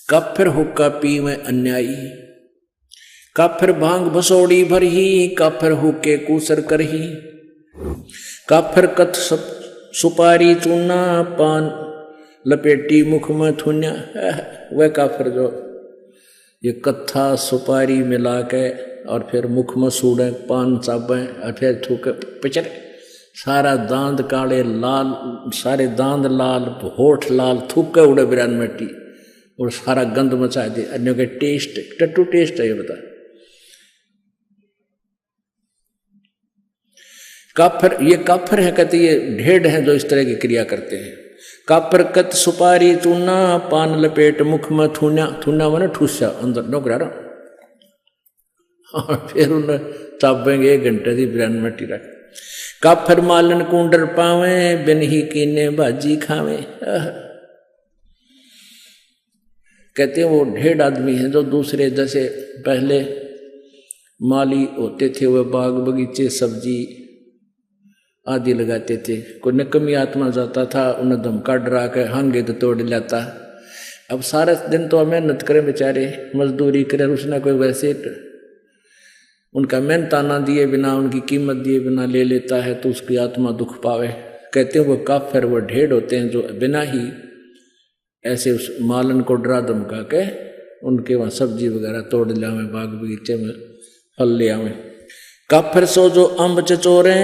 काफिर हुक्का पी में अन्यायी, काफिर भांग भसोड़ी भरही, काफिर हुक्के कूसर करही, काफिर कथ सुपारी चूना, पान लपेटी मुख में थुन्या। वह काफिर जो ये कत्था सुपारी मिला के और फिर मुख में सूड़े, पान चाबे और फिर थूके पिचरे, सारा दांत काले लाल, सारे दांत लाल, होठ लाल, थूके उड़े बिरान मिट्टी और सारा गंद मचा दे। अन्यों के टेस्ट टट्टू टेस्ट है ये बता। काफिर, ये काफिर है कहते ये ढेर हैं जो इस तरह की क्रिया करते हैं। काफिर कत सुपारी चूना, पान लपेट मुख में थूना, थूना माने ठूसा अंदर नौकरा रहा, और फिर उन्हें चाबेंगे 1 घंटे की बिरान मिट्टी रख। काफिर मालन कुंडर पावे, बिन ही कीने भाजी खावे। कहते हैं वो ढेर आदमी हैं जो दूसरे, जैसे पहले माली होते थे वह बाग बगीचे सब्जी आदि लगाते थे, कोई निकम्मी आत्मा जाता था उन्हें धमका डरा के हांगे तो तोड़ लाता। अब सारा दिन तो मेहनत करें बेचारे, मजदूरी करें, उसने कोई वैसे उनका मेहनताना दिए बिना, उनकी कीमत दिए बिना ले लेता है, तो उसकी आत्मा दुख पावे। कहते हैं वो काफिर वो ढेर होते हैं जो बिना ही ऐसे उस मालन को डरा धमका के उनके वहाँ सब्जी वगैरह तोड़ लिया में, बाग बगीचे में फल लिया में। काफिर सो जो अम्ब चचोरे,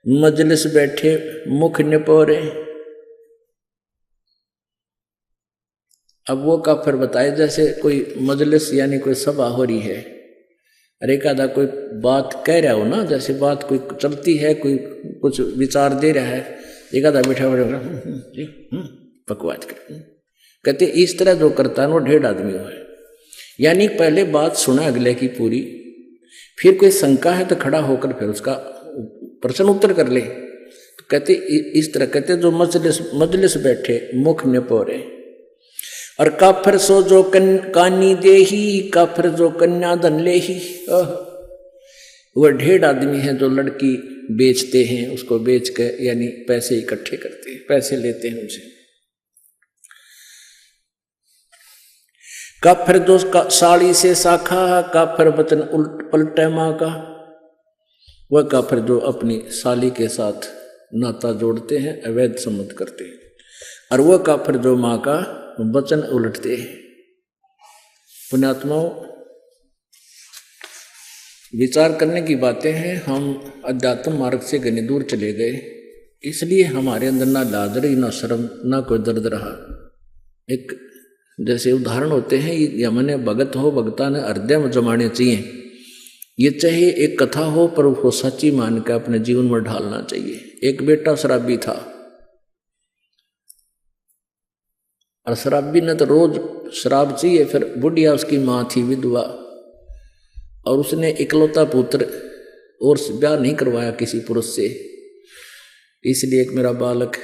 मजलिस बैठे मुख निपोरे। अब वो काफिर बताए जैसे कोई मजलिस यानी कोई सभा हो रही है, अरे एकादा कोई बात कह रहा हो ना, जैसे बात कोई चलती है, कोई कुछ विचार दे रहा है, एकादा बैठा बैठा बकवास कर। कहते इस तरह जो करता है वो 1.5 आदमी हो है, यानी पहले बात सुना अगले की पूरी, फिर कोई शंका है तो खड़ा होकर फिर उसका प्रश्न उत्तर कर ले। तो कहते इस तरह कहते जो मजलिस बैठे मुख निपोरे। और काफिर सो जो कानी दे ही, काफिर जो कन्या धन ले ही। वह 1.5 आदमी है जो लड़की बेचते हैं, उसको बेच के यानी पैसे इकट्ठे करते हैं, पैसे लेते हैं उनसे। काफिर जो साड़ी से शाखा, काफिर वचन उल्ट पलटे माँ का। वह काफिर जो अपनी साली के साथ नाता जोड़ते हैं, अवैध संबंध करते हैं। और वह काफिर जो माँ का वचन उलटते हैं। पुण्यात्माओं, विचार करने की बातें हैं। हम अध्यात्म मार्ग से घनी दूर चले गए, इसलिए हमारे अंदर ना लाज रही, ना शर्म, ना कोई दर्द रहा। एक जैसे उदाहरण होते हैं, ये हमने भगत हो, भगता ने हृदय में जमाने चाहिए। ये चाहे एक कथा हो पर उसको सच्ची मान कर अपने जीवन में ढालना चाहिए। एक बेटा शराबी था, और शराबी ने तो रोज शराब चाहिए। फिर बुढ़िया उसकी माँ थी विधवा, और उसने इकलौता पुत्र और ब्याह नहीं करवाया किसी पुरुष से, इसलिए एक मेरा बालक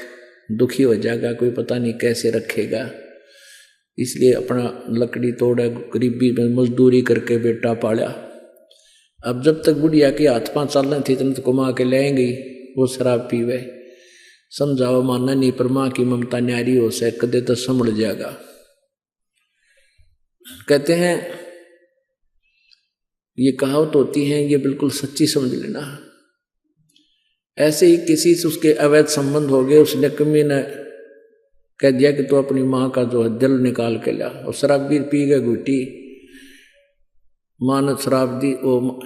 दुखी हो जाएगा, कोई पता नहीं कैसे रखेगा, इसलिए अपना लकड़ी तोड़ा, गरीबी में मजदूरी करके बेटा पाला। अब जब तक बुढ़िया की हाथ 5 साल थी तब तक कमा के लाएंगी, वो शराब पीवे, समझाओ मानना नहीं, पर माँ की ममता न्यारी हो से कदे तो संभल जाएगा। कहते हैं ये कहावत होती है, ये बिल्कुल सच्ची समझ लेना। ऐसे ही किसी से उसके अवैध संबंध हो गए, उसने कमी ने कह दिया कि तो अपनी माँ का जो है दिल निकाल के ला, और शराब भी पी गए घुटी, माँ ने शराब दी, वो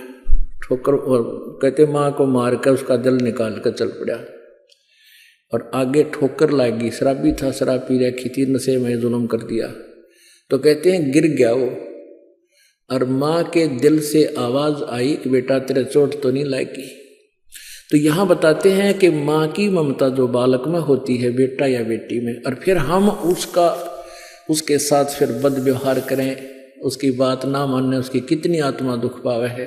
ठोकर, और कहते माँ को मार कर उसका दिल निकाल कर चल पड़ा, और आगे ठोकर लागी। शराबी था, शराब पी रखी थी, नशे में जुल्म कर दिया। तो कहते हैं गिर गया वो, और माँ के दिल से आवाज आई कि बेटा तेरे चोट तो नहीं लागी। तो यहाँ बताते हैं कि माँ की ममता जो बालक में होती है, बेटा या बेटी में, और फिर हम उसके साथ फिर बद व्यवहार करें, उसकी बात ना मानने, उसकी कितनी आत्मा दुख पावे है।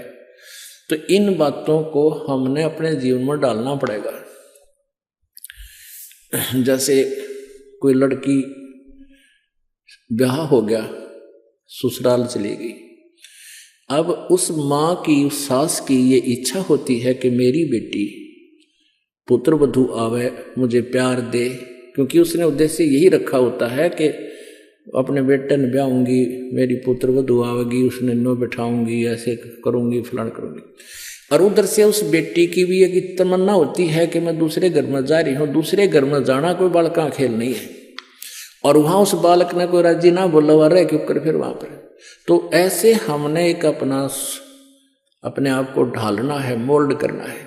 तो इन बातों को हमने अपने जीवन में डालना पड़ेगा। जैसे कोई लड़की ब्याह हो गया, ससुराल चली गई, अब उस माँ की, उस सास की ये इच्छा होती है कि मेरी बेटी पुत्र वधू आवे, मुझे प्यार दे, क्योंकि उसने उद्देश्य यही रखा होता है कि अपने बेटे ने ब्याहूंगी, मेरी पुत्र वधू आवेगी, उसने नो बैठाऊंगी, ऐसे करूंगी, फलान करूंगी। और उधर से उस बेटी की भी एक तमन्ना होती है कि मैं दूसरे घर में जा रही हूँ। दूसरे घर में जाना कोई बालक का खेल नहीं है, और वहां उस बालक ने कोई राजी ना बोला हुआ रहे क्यों कर फिर वहां पर। तो ऐसे हमने एक अपने आप को ढालना है, मोल्ड करना है।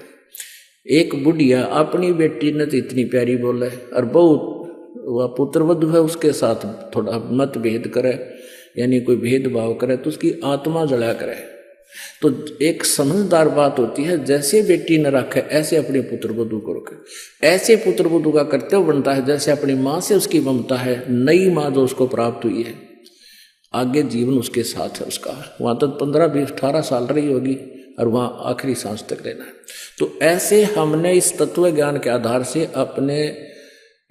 एक बुढ़िया अपनी बेटी ने तो इतनी प्यारी बोले, और बहुत वह पुत्र वधू है उसके साथ थोड़ा मतभेद करे, यानी कोई भेदभाव करे, तो उसकी आत्मा जला करे। तो एक समझदार बात होती है, जैसे बेटी न रखे ऐसे अपने पुत्र वधू को रखे। ऐसे पुत्र वधू का कर्तव्य बनता है जैसे अपनी माँ से उसकी ममता है, नई माँ जो उसको प्राप्त हुई है, आगे जीवन उसके साथ है उसका। वहाँ तक 15, 20, 18 साल रही होगी, और वहाँ आखिरी सांस तक रहना है। तो ऐसे हमने इस तत्व ज्ञान के आधार से अपने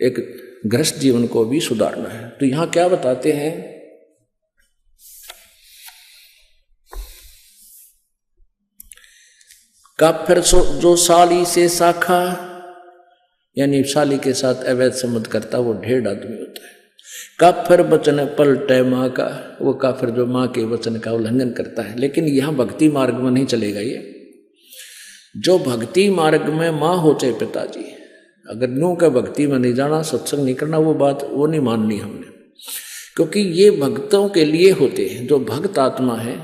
एक गृहस्थ जीवन को भी सुधारना है। तो यहाँ क्या बताते हैं, काफिर जो साली से शाखा, यानी साली के साथ अवैध संबंध करता, वो 1.5 आदमी होता है। काफिर वचन पलटे माँ का, वो काफिर जो माँ के वचन का उल्लंघन करता है। लेकिन यहाँ भक्ति मार्ग में नहीं चलेगा। ये जो भक्ति मार्ग में माँ हो चाहे पिताजी, अगर न्यू का भक्ति में नहीं जाना, सत्संग नहीं करना, वो बात वो नहीं माननी हमने। क्योंकि ये भक्तों के लिए होते हैं, जो भक्त आत्मा है।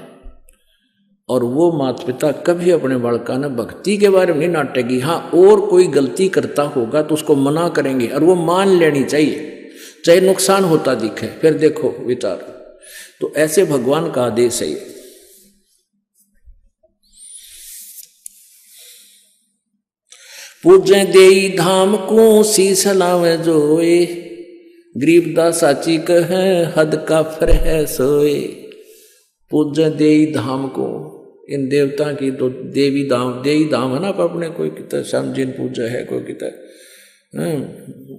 और वो माता पिता कभी अपने बालका ने भक्ति के बारे में नहीं नाटेगी। हाँ, और कोई गलती करता होगा तो उसको मना करेंगे और वो मान लेनी चाहिए, चाहे नुकसान होता दिखे, फिर देखो विचार। तो ऐसे भगवान का आदेश है ये। पूजे देई धाम को शीस लावे जोए, गरीबदास साची कहे हद काफर है सोए। पूजे देई धाम को, इन देवता की तो देवी धाम है ना, अपने कोई किता श्याम जी पूजा है, कोई किता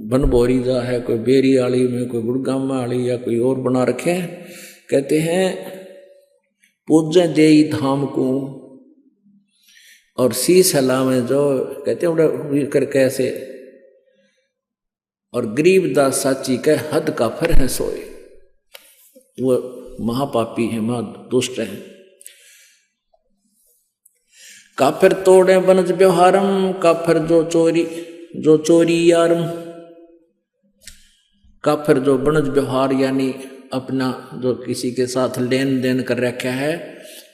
बनभोरी जा है, कोई बेरी आली में, कोई गुड़गामा आली या कोई और बना रखे हैं। कहते हैं पूजे देई धाम को और शीस हलावे जो, कहते हैं कर कैसे, और गरीबदास साची कह हद काफर है सोए। वो महापापी है, महादुष्ट है। काफिर तोड़े बनज व्यवहारम, काफिर जो चोरी यारम। काफिर जो बनज व्यवहार यानी अपना जो किसी के साथ लेन देन कर रखा है,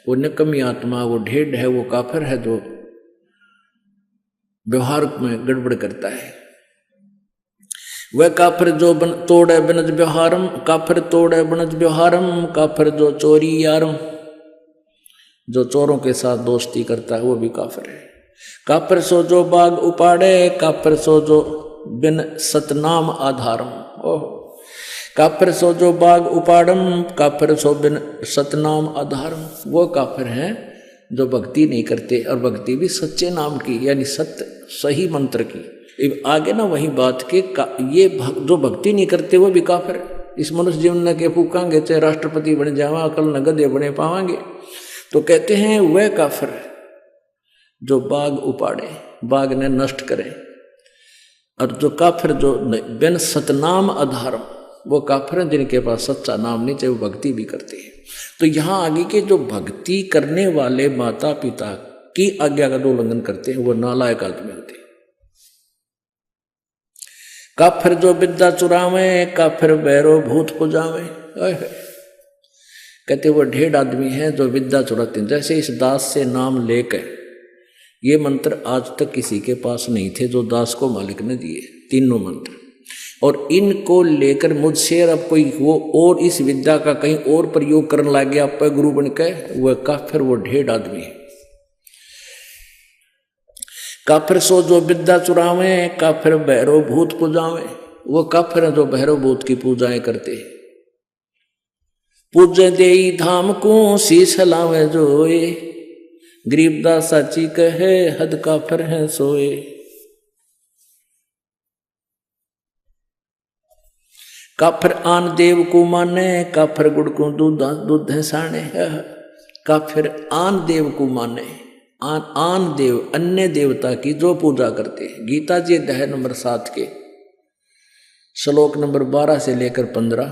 वो निकम्मी आत्मा, वो ढेड है, वो काफिर है जो व्यवहार में गड़बड़ करता है। वह काफिर जो तोड़े बनज व्यवहारम, काफिर तोड़े बनज व्यवहारम, काफिर जो चोरी यारम। जो चोरों के साथ दोस्ती करता है वो भी काफिर है। काफिर सो जो बाग उपाड़े, काफिर सो जो बिन सतनाम आधारम। ओह, काफिर सो जो बाग उपाड़म, काफिर सो बिन सतनाम आधारम। वो काफिर हैं जो भक्ति नहीं करते, और भक्ति भी सच्चे नाम की यानी सत्य सही मंत्र की। आगे ना वही बात के ये जो भक्ति नहीं करते वो भी काफिर है। इस मनुष्य जीवन के फूकांगे, चाहे राष्ट्रपति बन जावा, कल न गधे बने पावांगे। तो कहते हैं वह काफिर जो बाग उपाड़े, बाग ने नष्ट करे। और जो काफिर जो बिन सतनाम आधारम, वो काफिर हैं जिनके पास सच्चा नाम नहीं, चाहे वो भक्ति भी करते हैं। तो यहाँ आगे के जो भक्ति करने वाले माता पिता की आज्ञा का उल्लंघन करते हैं वो नालायक आदमी होते हैं। काफिर जो विद्या चुरावे, काफिर बैरो भूत पुजावे। कहते वो ढेर आदमी है जो विद्या चुराते हैं। जैसे इस दास से नाम लेकर, ये मंत्र आज तक किसी के पास नहीं थे जो दास को मालिक ने दिए, तीनों मंत्र। और इनको लेकर मुझसे अब कोई वो और इस विद्या का कहीं और प्रयोग करने लग गया पर गुरु बन के, वह काफिर, वो ढेर आदमी है। काफिर सो जो विद्या चुरावे, काफिर भैरव भूत पूजावे। वो काफिर है जो भैरव भूत की पूजाएं करते हैं। पूजे देई धाम को शीश लावे जोए, गरीबदास साची कहे हद काफिर है सोए। काफिर आन देव को माने, काफिर गुड़ को दूध है साने। काफिर आन देव को माने, आन देव अन्य देवता की जो पूजा करते हैं। गीता जी अध्याय नंबर 7 के श्लोक नंबर 12 से लेकर 15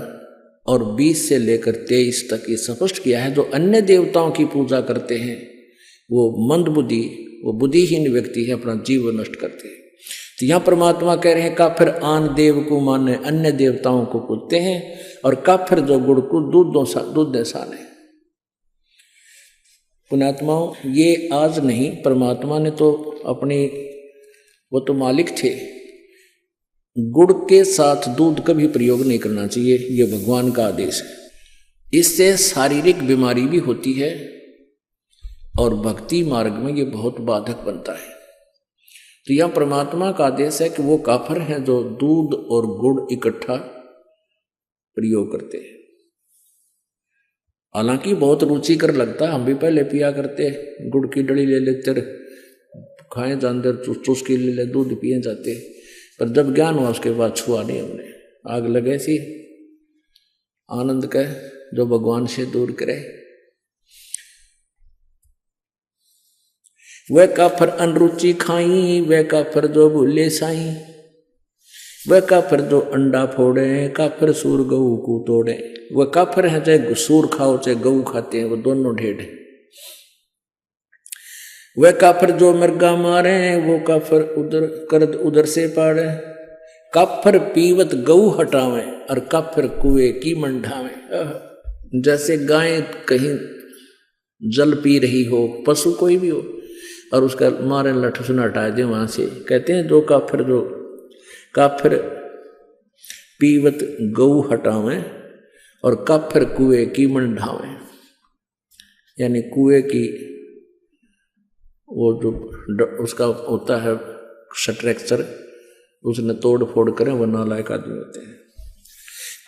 और 20 से लेकर 23 तक ये स्पष्ट किया है। जो अन्य देवताओं की पूजा करते हैं वो मंदबुद्धि, वो बुद्धिहीन व्यक्ति है, अपना जीवन नष्ट करते हैं। तो यहाँ परमात्मा कह रहे हैं काफिर आन देव को माने, अन्य देवताओं को पूजते हैं। और काफिर जो गुड़ को दूध दे साने। पुण्यात्माओं, ये आज नहीं, परमात्मा ने तो अपनी, वो तो मालिक थे। गुड़ के साथ दूध कभी प्रयोग नहीं करना चाहिए, ये भगवान का आदेश है। इससे शारीरिक बीमारी भी होती है और भक्ति मार्ग में ये बहुत बाधक बनता है। तो यह परमात्मा का आदेश है कि वो काफिर हैं जो दूध और गुड़ इकट्ठा प्रयोग करते हैं। हालांकि बहुत रुचिकर लगता है, हम भी पहले पिया करते, गुड़ की डली ले लेते, खाए जानते, चुस्की ले ले, दूध पिए जाते। पर जब ज्ञान हुआ उसके बाद छुआ नहीं हमने। आग लगे सी आनंद का जो भगवान से दूर करे। वह काफिर अनरुचि खाई, वह काफिर जो भूले साई। वह काफिर जो अंडा फोड़े, काफिर सूर गऊ को तोड़े। वह काफिर है चाहे सूर खाओ चाहे गऊ खाते हैं, वो दोनों ढेड है। वह काफिर जो मृगा मारे, वो काफिर उधर से पाड़े। काफर पीवत गऊ हटावे और काफर कुएं की मंडावे। जैसे गाय कहीं जल पी रही हो, पशु कोई भी हो, और उसका मारे लठ सुना हटा दे वहां से, कहते हैं जो काफिर पीवत गऊ हटावे और काफिर कुएं की मंडावे, यानी कुएं की वो जो उसका होता है स्ट्रक्चर, उसने तोड़ फोड़ करें, वो नालायक आदमी होते हैं।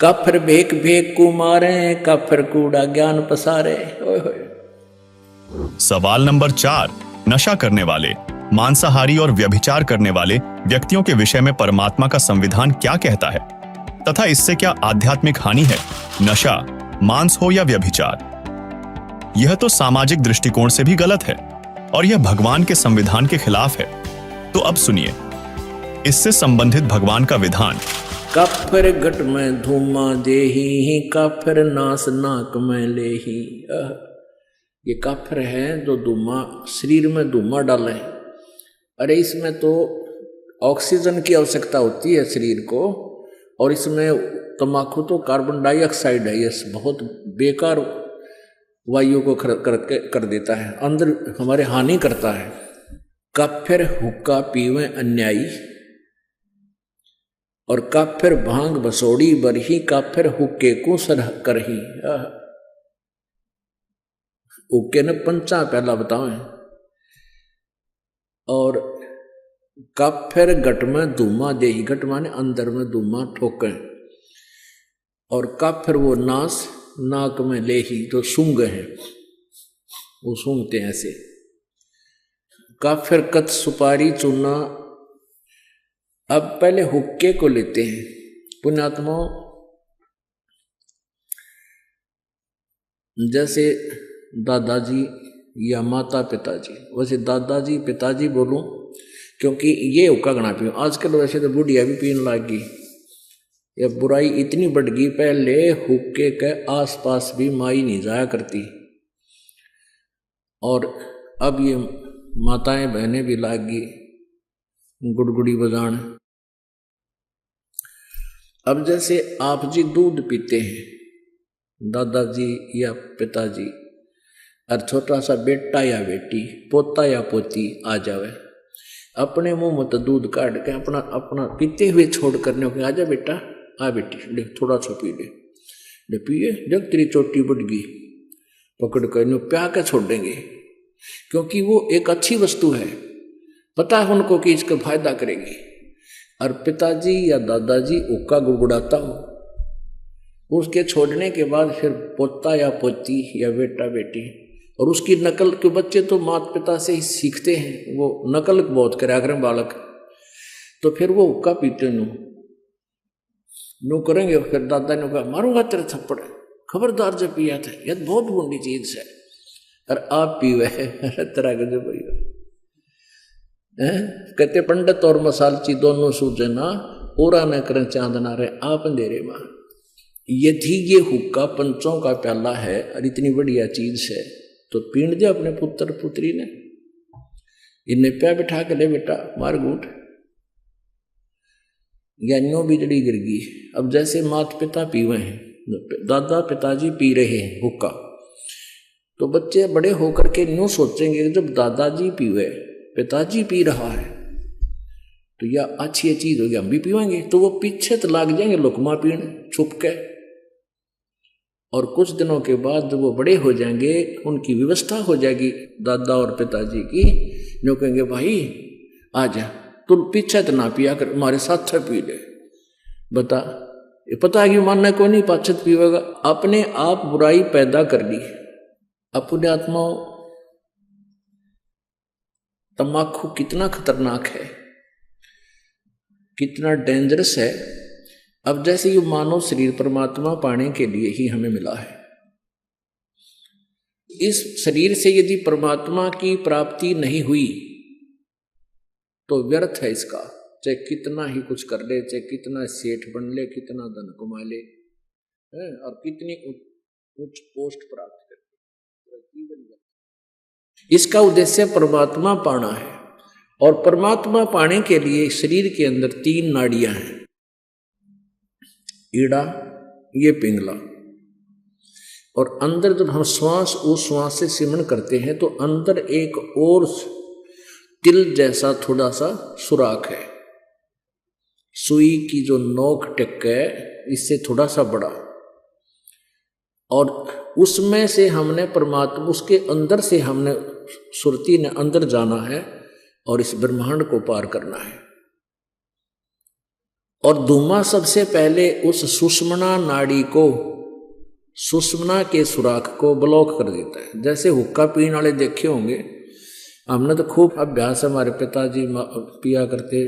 काफिर भेक भेक को मारे, काफिर कूड़ा ज्ञान पसारे। सवाल नंबर 4, नशा करने वाले, मांसाहारी और व्यभिचार करने वाले व्यक्तियों के विषय में परमात्मा का संविधान क्या कहता है तथा इससे क्या आध्यात्मिक हानि है, नशा, मांस हो या व्यभिचार? यह तो सामाजिक दृष्टिकोण से भी गलत है और यह भगवान के संविधान के खिलाफ है। तो अब सुनिए इससे संबंधित भगवान का विधान। काफिर घट में धूमा देही, काफिर नास नाक में लेही। ये काफिर है जो धूमा शरीर में धूमा डाले। अरे इसमें तो ऑक्सीजन की आवश्यकता होती है शरीर को, और इसमें तम्बाकू तो कार्बन डाइऑक्साइड है, ये बहुत बेकार वायु को कर देता है, अंदर हमारे हानि करता है। काफिर हुक्का पीवे अन्यायी और काफिर भांग बसोड़ी बरही, काफिर हुक्के को सरह करही। हुक्के ने पंचा पहला बतावे। और काफिर घट में धूमा देही, घट माने अंदर में धूमा ठोके, और काफिर वो नास नाक में लेही, तो सूंघ है, वो सूंघते हैं ऐसे। काफिर कत सुपारी चूना। अब पहले हुक्के को लेते हैं पुण्यात्मा। जैसे दादाजी या माता पिताजी, वैसे दादाजी पिताजी बोलूं क्योंकि ये हुक्का गणा पियो। आजकल वैसे तो बुढ़िया भी पीने लग गई, या बुराई इतनी बढ़ गई, पहले हुक्के के आसपास भी माई नहीं जाया करती, और अब ये माताएं बहनें भी लाग गई गुड़गुड़ी बजान। अब जैसे आप जी दूध पीते हैं, दादाजी या पिताजी, और छोटा सा बेटा या बेटी, पोता या पोती आ जावे, अपने मुंह में तो दूध काट के अपना पीते हुए छोड़ करने के, आजा बेटा, आ बेटी, ले थोड़ा सा पी ले पिए, जब तेरी चोटी बढ़ गई पकड़ कर प्या के छोड़ देंगे, क्योंकि वो एक अच्छी वस्तु है, पता है उनको कि इसका फायदा करेगी। और पिताजी या दादाजी हुक्का गुड़गुड़ाता हो, उसके छोड़ने के बाद फिर पोता या पोती या बेटा बेटी, और उसकी नकल के बच्चे तो माता पिता से ही सीखते हैं, वो नकल बहुत करे अगर बालक, तो फिर वो हुक्का पीते नो करेंगे। फिर दादा ने कहा मारूंगा तेरे थप्पड़, खबरदार जब पिया था, यह बहुत बुरी चीज है, और आप पीवे तरह के जो भैया कहते पंडित और मसालची दोनों सूझे ना, पूरा न करें चांदना रहे आप अंधेरे में। यदि ये हुक्का पंचों का प्याला है और इतनी बढ़िया चीज है, तो पीण दे अपने पुत्र पुत्री ने, इन्हें प्या बिठा के ले बेटा मार गूठ, ज्ञानियों बिजली गिर गई। अब जैसे माता पिता पीवे हैं, दादा पिताजी पी रहे हैं हुक्का, तो बच्चे बड़े होकर के न्यू सोचेंगे जब दादाजी पीवे, पिताजी पी रहा है, तो यह अच्छी चीज होगी, हम भी पीवेंगे, तो वो पीछे तो लाग जाएंगे लुकमा पीने छुप के। और कुछ दिनों के बाद जब वो बड़े हो जाएंगे, उनकी व्यवस्था हो जाएगी दादा और पिताजी की, जो कहेंगे भाई आजा तू पीछे तो ना पिया कर, हमारे साथ पी ले। बता ये पता है कि मानना को नहीं, पाछत पीवेगा, अपने आप बुराई पैदा कर ली। अपने आत्मा तम्बाकू कितना खतरनाक है, कितना डेंजरस है। अब जैसे ये मानव शरीर परमात्मा पाने के लिए ही हमें मिला है, इस शरीर से यदि परमात्मा की प्राप्ति नहीं हुई तो व्यर्थ है इसका, चाहे कितना ही कुछ कर ले, चाहे कितना सेठ बन ले, कितना धन कमा ले, और कितनी उच्च पोस्ट प्राप्त कर ले, इसका उद्देश्य परमात्मा पाना है। और परमात्मा पाने के लिए शरीर के अंदर 3 नाड़ियां हैं, ईड़ा, ये पिंगला। और अंदर जब हम श्वास उस श्वास से सिमरण करते हैं तो अंदर एक और तिल जैसा थोड़ा सा सुराख है, सुई की जो नोक टिक है इससे थोड़ा सा बड़ा, और उसमें से हमने परमात्मा, उसके अंदर से हमने सुरती ने अंदर जाना है और इस ब्रह्मांड को पार करना है। और धुआं सबसे पहले उस सुषुम्ना नाड़ी को, सुषुम्ना के सुराख को ब्लॉक कर देता है। जैसे हुक्का पीने वाले देखे होंगे, हमने तो खूब अभ्यास, हमारे पिताजी पिया करते,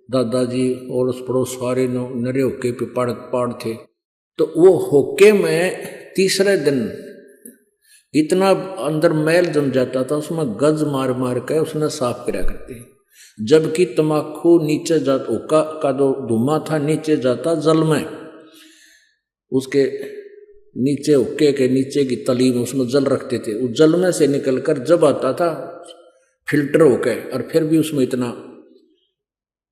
दादाजी और उस पड़ोस सारे नरे हुक्के पे पाड़ थे। तो वो हुक्के में तीसरे दिन इतना अंदर मैल जम जाता था, उसमें गज मार मार के उसने साफ किया करते। जबकि तमाकू नीचे जाता, हुक्का का जो धुआं था नीचे जाता जल में, उसके नीचे हुक्के के नीचे की तली में उसमें जल रखते थे, उस जल में से निकलकर जब आता था फिल्टर होके, और फिर भी उसमें इतना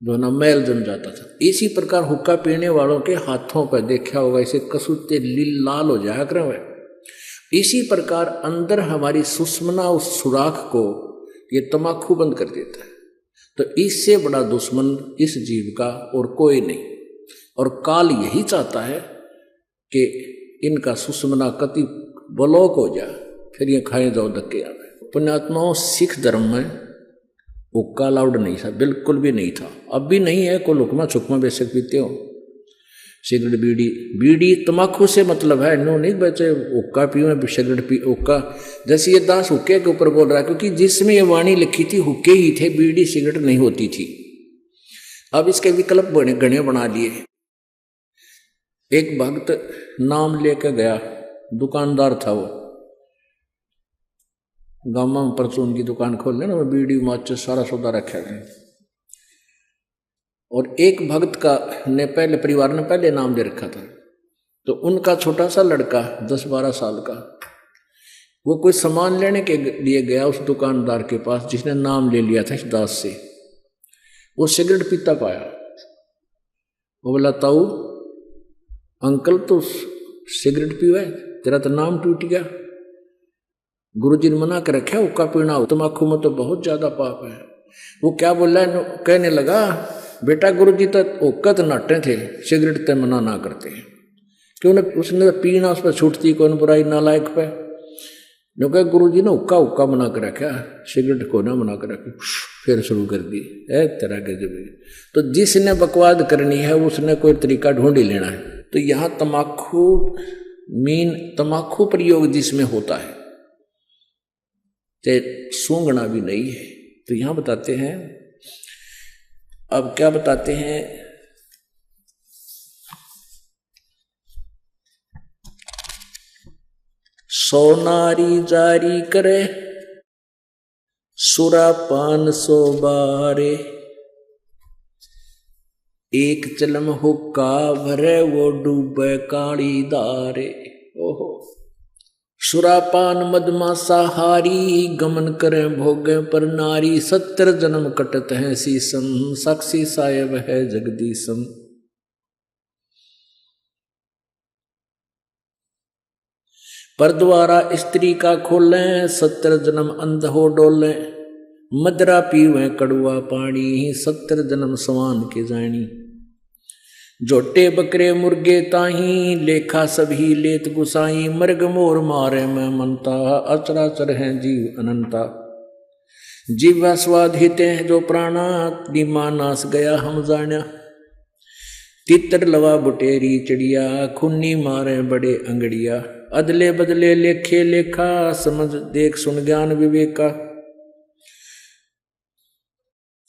जो ना मैल जम जाता था। इसी प्रकार हुक्का पीने वालों के हाथों पर देखा होगा, इसे कसूते लाल हो जाया करें। इसी प्रकार अंदर हमारी सुषुम्ना उस सुराख को ये तमाकू बंद कर देता है। तो इससे बड़ा दुश्मन इस जीव का और कोई नहीं। और काल यही चाहता है कि इनका सुषुम्ना कति ब्लॉक हो जाए, फिर ये खाए जाओ धक्के आवे। पुण्यात्माओं, सिख धर्म में हुक्का अलाउड नहीं था, बिल्कुल भी नहीं था, अब भी नहीं है। कोई लुकमा छुकमा बेशक पीते हो, सिगरेट बीड़ी तमाकू से मतलब है, नो नहीं बचे हुक्का पियो सिगरेट पी हुक्का। जैसे ये दास हुक्के के ऊपर बोल रहा है, क्योंकि जिसमें ये वाणी लिखी थी हुक्के ही थे, बीड़ी सिगरेट नहीं होती थी। अब इसके विकल्प गणे बना लिए। एक भक्त नाम लेकर गया, दुकानदार था वो, गाँव में परचून की दुकान खोल लेना, वो बीड़ी माचिस सारा सौदा रखा गया। और एक भक्त का ने पहले परिवार ने पहले नाम दे रखा था, तो उनका छोटा सा लड़का 10-12 साल का, वो कोई सामान लेने के लिए गया उस दुकानदार के पास जिसने नाम ले लिया था इस दास से। वो सिगरेट पीता पाया, वो बोला, ताऊ अंकल तो सिगरेट पीवे, तेरा तो नाम टूट गया, गुरुजी ने मना कर रखा हुक्का पीना, तम्बाकू में तो बहुत ज्यादा पाप है। वो क्या बोला, कहने लगा, बेटा गुरुजी तो हुक्का तो नाटे थे, सिगरेट तो मना ना करते, क्यों न उसने पीना, उस पर छूटती कौन बुराई नालायक पे। जो कह गुरुजी ने हुक्का मना कर रखा, सिगरेट को ना मना कर रखी, फिर शुरू कर दी है तरह के जब। तो जिसने बकवाद करनी है उसने कोई तरीका ढूंढ ही लेना है। तो यहाँ तमाकू प्रयोग जिसमें होता है, चाहे सूंघना भी नहीं है। तो यहां बताते हैं, अब क्या बताते हैं, सोनारी जारी करे सुरापान 100 बारे, एक चलम हुक्का भरे वो डूबे काली दारे। ओहो, सुरापान मदमासा हारी, गमन करें भोगे पर नारी, 70 जन्म कटत है सीसम, साक्षी सायब है जगदीशम। पर द्वारा स्त्री का खोले, 70 जन्म अंध हो डोले, मदरा पीवे कड़ुआ पानी, 70 जन्म सवान के जानी। जोटे बकरे मुर्गे ताही, लेखा सभी लेत गुसाई, मर्ग मोर मारे में मनता, अचराचर है जीव अनंता। जीवा स्वाद हिते हैं जो प्राणा, दीमा नास गया हम जाना। तितर लवा बुटेरी चिड़िया, खुन्नी मारे बड़े अंगड़िया, अदले बदले लेखे लेखा, समझ देख सुन ज्ञान विवेका।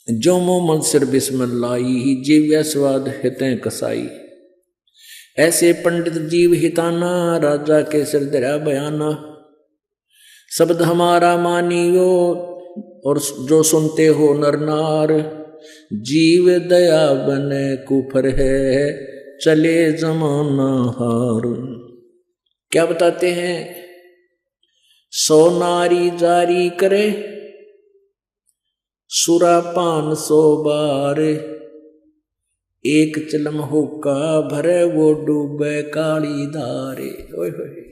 जो मुँह मन सिर बिस्मिल्लाही, जीव्या स्वाद हितें कसाई। ऐसे पंडित जीव हिताना, राजा के सिर दरा बयाना। शब्द हमारा मानियो और जो सुनते हो नर नार, जीव दया बने कुफर है, चले जमाना हार। क्या बताते हैं, सोनारी जारी करे सुरापान 100 बार, एक चिलम हुक्का भरे वो डूबे काली धारे। ओए होए,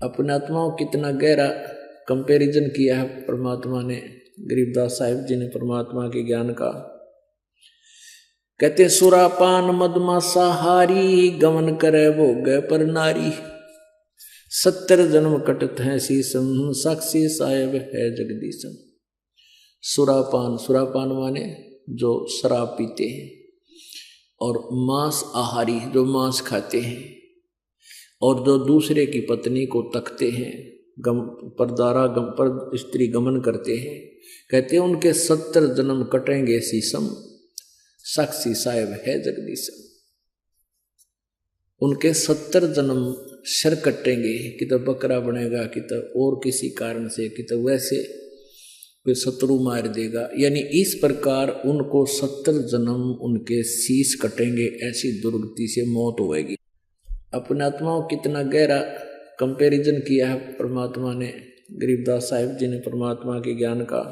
अपने आत्माओं कितना गहरा कंपैरिजन किया है परमात्मा ने, गरीबदास साहिब जी ने परमात्मा के ज्ञान का। कहते सुरापान मदमासा हारी गमन करे भोग पर नारी। 70 जन्म कटत है शीसम साक्षी साहेब है जगदीशम। सुरापान, सुरापान माने जो शराब पीते हैं, और मांस आहारी जो मांस खाते हैं, और जो दूसरे की पत्नी को तकते हैं, पर स्त्री गमन करते हैं। कहते हैं उनके 70 जन्म कटेंगे शीसम साक्षी साहेब है जगदीशम। उनके 70 जन्म शर कटेंगे, कि तो बकरा बनेगा, कि तो और किसी कारण से, कि तो वैसे कोई शत्रु मार देगा। यानी इस प्रकार उनको 70 जन्म उनके शीश कटेंगे, ऐसी दुर्गति से मौत होएगी। अपने आत्माओं कितना गहरा कंपैरिजन किया है परमात्मा ने, गरीबदास साहिब जी ने परमात्मा के ज्ञान का।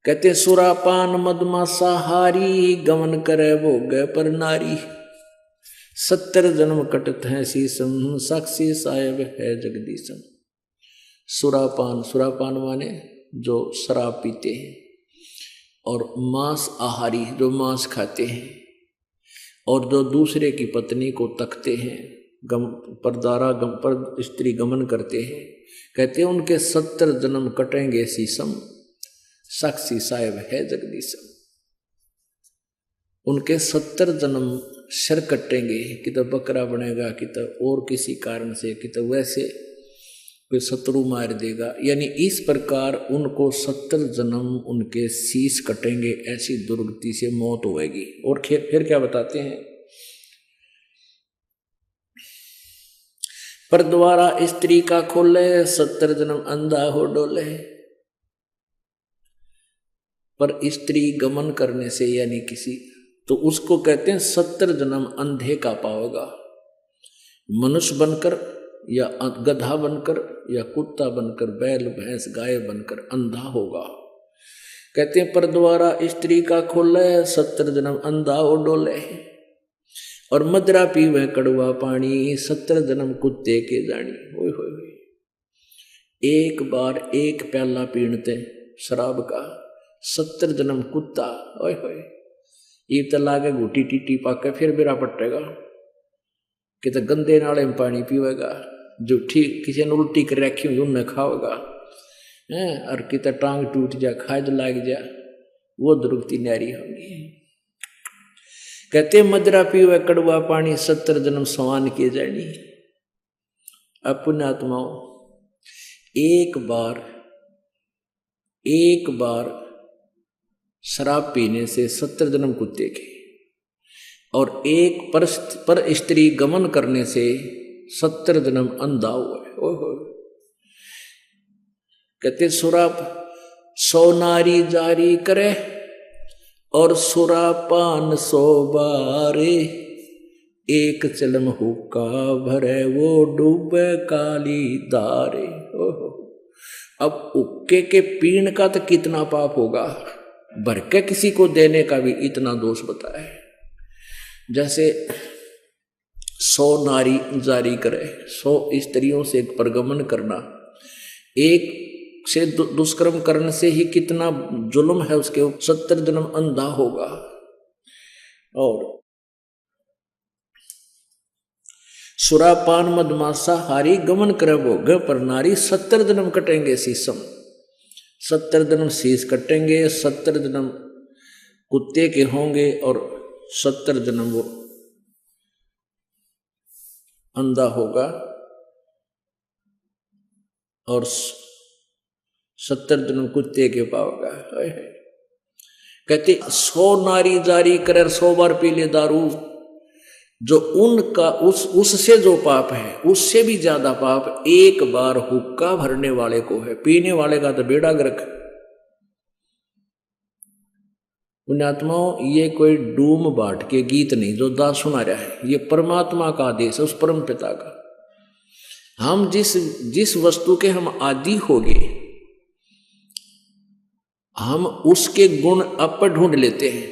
कहते सुरापान मदमासा हारी गमन करे भोग पर नारी। 70 जन्म कटत है शीसम साक्षी साहेब है जगदीशम। सुरापान, सुरापान माने जो शराब पीते हैं, और मांस आहारी जो मांस खाते हैं, और जो दूसरे की पत्नी को तकते हैं, पर स्त्री गमन करते हैं। कहते हैं उनके 70 जन्म कटेंगे शीसम साक्षी साहेब है जगदीशम। उनके 70 जन्म शर कटेंगे, कि तो बकरा बनेगा, कि तो और किसी कारण से, कि तो वैसे कोई शत्रु मार देगा। यानी इस प्रकार उनको 70 जन्म उनके शीश कटेंगे, ऐसी दुर्गति से मौत होएगी। और फिर क्या बताते हैं, पर द्वारा स्त्री का खोले 70 जन्म अंधा हो डोले। पर स्त्री गमन करने से यानी किसी, तो उसको कहते हैं 70 जन्म अंधे का पाओगा। मनुष्य बनकर या गधा बनकर या कुत्ता बनकर, बैल भैंस गाय बनकर अंधा होगा। कहते हैं पर द्वारा स्त्री का खोले 70 जन्म अंधा हो डोले। और मदरा पीवे कड़वा पानी 70 जन्म कुत्ते के जानी। ओए होए होए, एक बार एक प्याला पीणते शराब का 70 जन्म कुत्ता। ओए होए, ये तो लागे घूटी टीटी पाके फिर बेरा पटेगा, कि तो गंदे नाले में पानी पीवेगा, जो ठीक किसी ने उल्टी कर रखी हुई उन्हें खाओगा, और कि तो टांग टूट जा, खाज लाग जा, वो दुर्गति न्यारी होगी। कहते मदरा पीवे कड़वा पानी 70 जन्म सवान किए जानी। अपने आत्माओं एक बार शराब पीने से 70 जन्म कुत्ते के, और एक पर स्त्री गमन करने से 70 जन्म अंधा हुआ है। ओहो, कहते सुराप 100 नारी जारी करे, और सुरापान 100 बारे। एक चिलम हुक्का भरे वो डूबे काली धारे। ओहो, अब हुक्के के पीण का तो कितना पाप होगा, भर के किसी को देने का भी इतना दोष बताया है। जैसे 100 नारी जारी करे, 100 स्त्रियों से परगमन करना, एक से दुष्कर्म करने से ही कितना जुल्म है उसके, 70 जन्म अंधा होगा। और सुरापान मदमासा हारी गमन करे भोग पर नारी 70 जन्म कटेंगे शीशम। 70 जन्म शीश कटेंगे, 70 जन्म कुत्ते के होंगे, और 70 जन्म वो अंधा होगा, और 70 जन्म कुत्ते के पाओगा। कहते 100 नारी जारी करे, 100 बार पी ले दारू, जो उनका उससे जो पाप है उससे भी ज्यादा पाप एक बार हुक्का भरने वाले को है। पीने वाले का तो बेड़ा गर्क। पुण्यात्माओं, ये कोई डूम बाट के गीत नहीं जो दास सुना रहा है, ये परमात्मा का आदेश है, उस परम पिता का। हम जिस वस्तु के हम आदि हो गए, हम उसके गुण अप ढूंढ लेते हैं।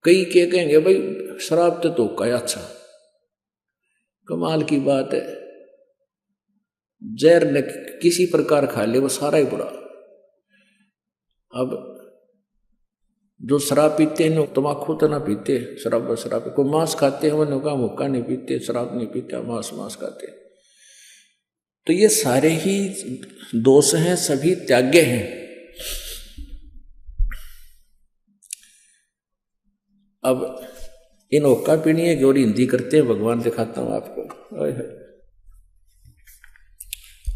कई के कहेंगे भाई शराब तो हुक्का है अच्छा, कमाल की बात है। जहर न किसी प्रकार खा ले वो सारा ही बुरा। अब जो शराब पीते हैं तम्बाकू तो ना पीते, शराब को मांस खाते हैं, वो का हुक्का नहीं पीते, शराब नहीं पीते, मांस खाते। तो ये सारे ही दोष हैं, सभी त्याग्य हैं। अब इन हुक्का पीनी है और हिंदी करते हैं, भगवान दिखाता हूं आपको।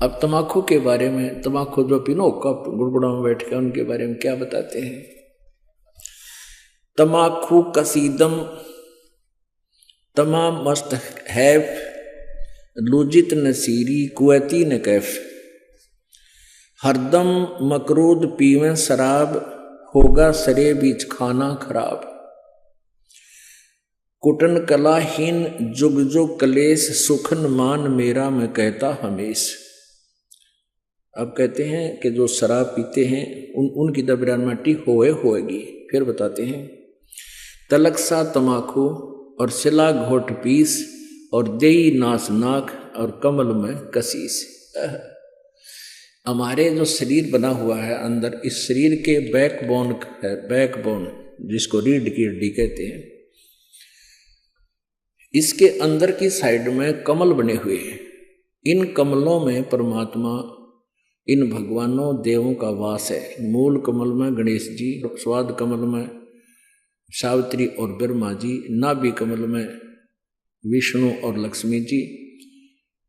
अब तम्बाकू के बारे में, तम्बाकू जो पीनो हुक्का गुड़गुड़ा में बैठ के, उनके बारे में क्या बताते हैं। तम्बाकू कसीदम तमाम मस्त हैफ लुजित नसीरी कुवैती न कैफ, हरदम मकरूद पीवें शराब, होगा सरे बीच खाना खराब। कुटन कलाहीन जुग जुग कलेश, सुखन मान मेरा मैं कहता हमेश। अब कहते हैं कि जो शराब पीते हैं उनकी दबरानमाटी होएगी। फिर बताते हैं तलक सा तमाकू और सिला घोट पीस, और देई नास नाक और कमल में कसीस। हमारे जो शरीर बना हुआ है अंदर, इस शरीर के बैकबोन है, बैकबोन जिसको रीढ़ की हड्डी कहते हैं, इसके अंदर की साइड में कमल बने हुए हैं। इन कमलों में परमात्मा, इन भगवानों देवों का वास है। मूल कमल में गणेश जी, स्वाद कमल में सावित्री और ब्रह्मा जी, नाभि कमल में विष्णु और लक्ष्मी जी,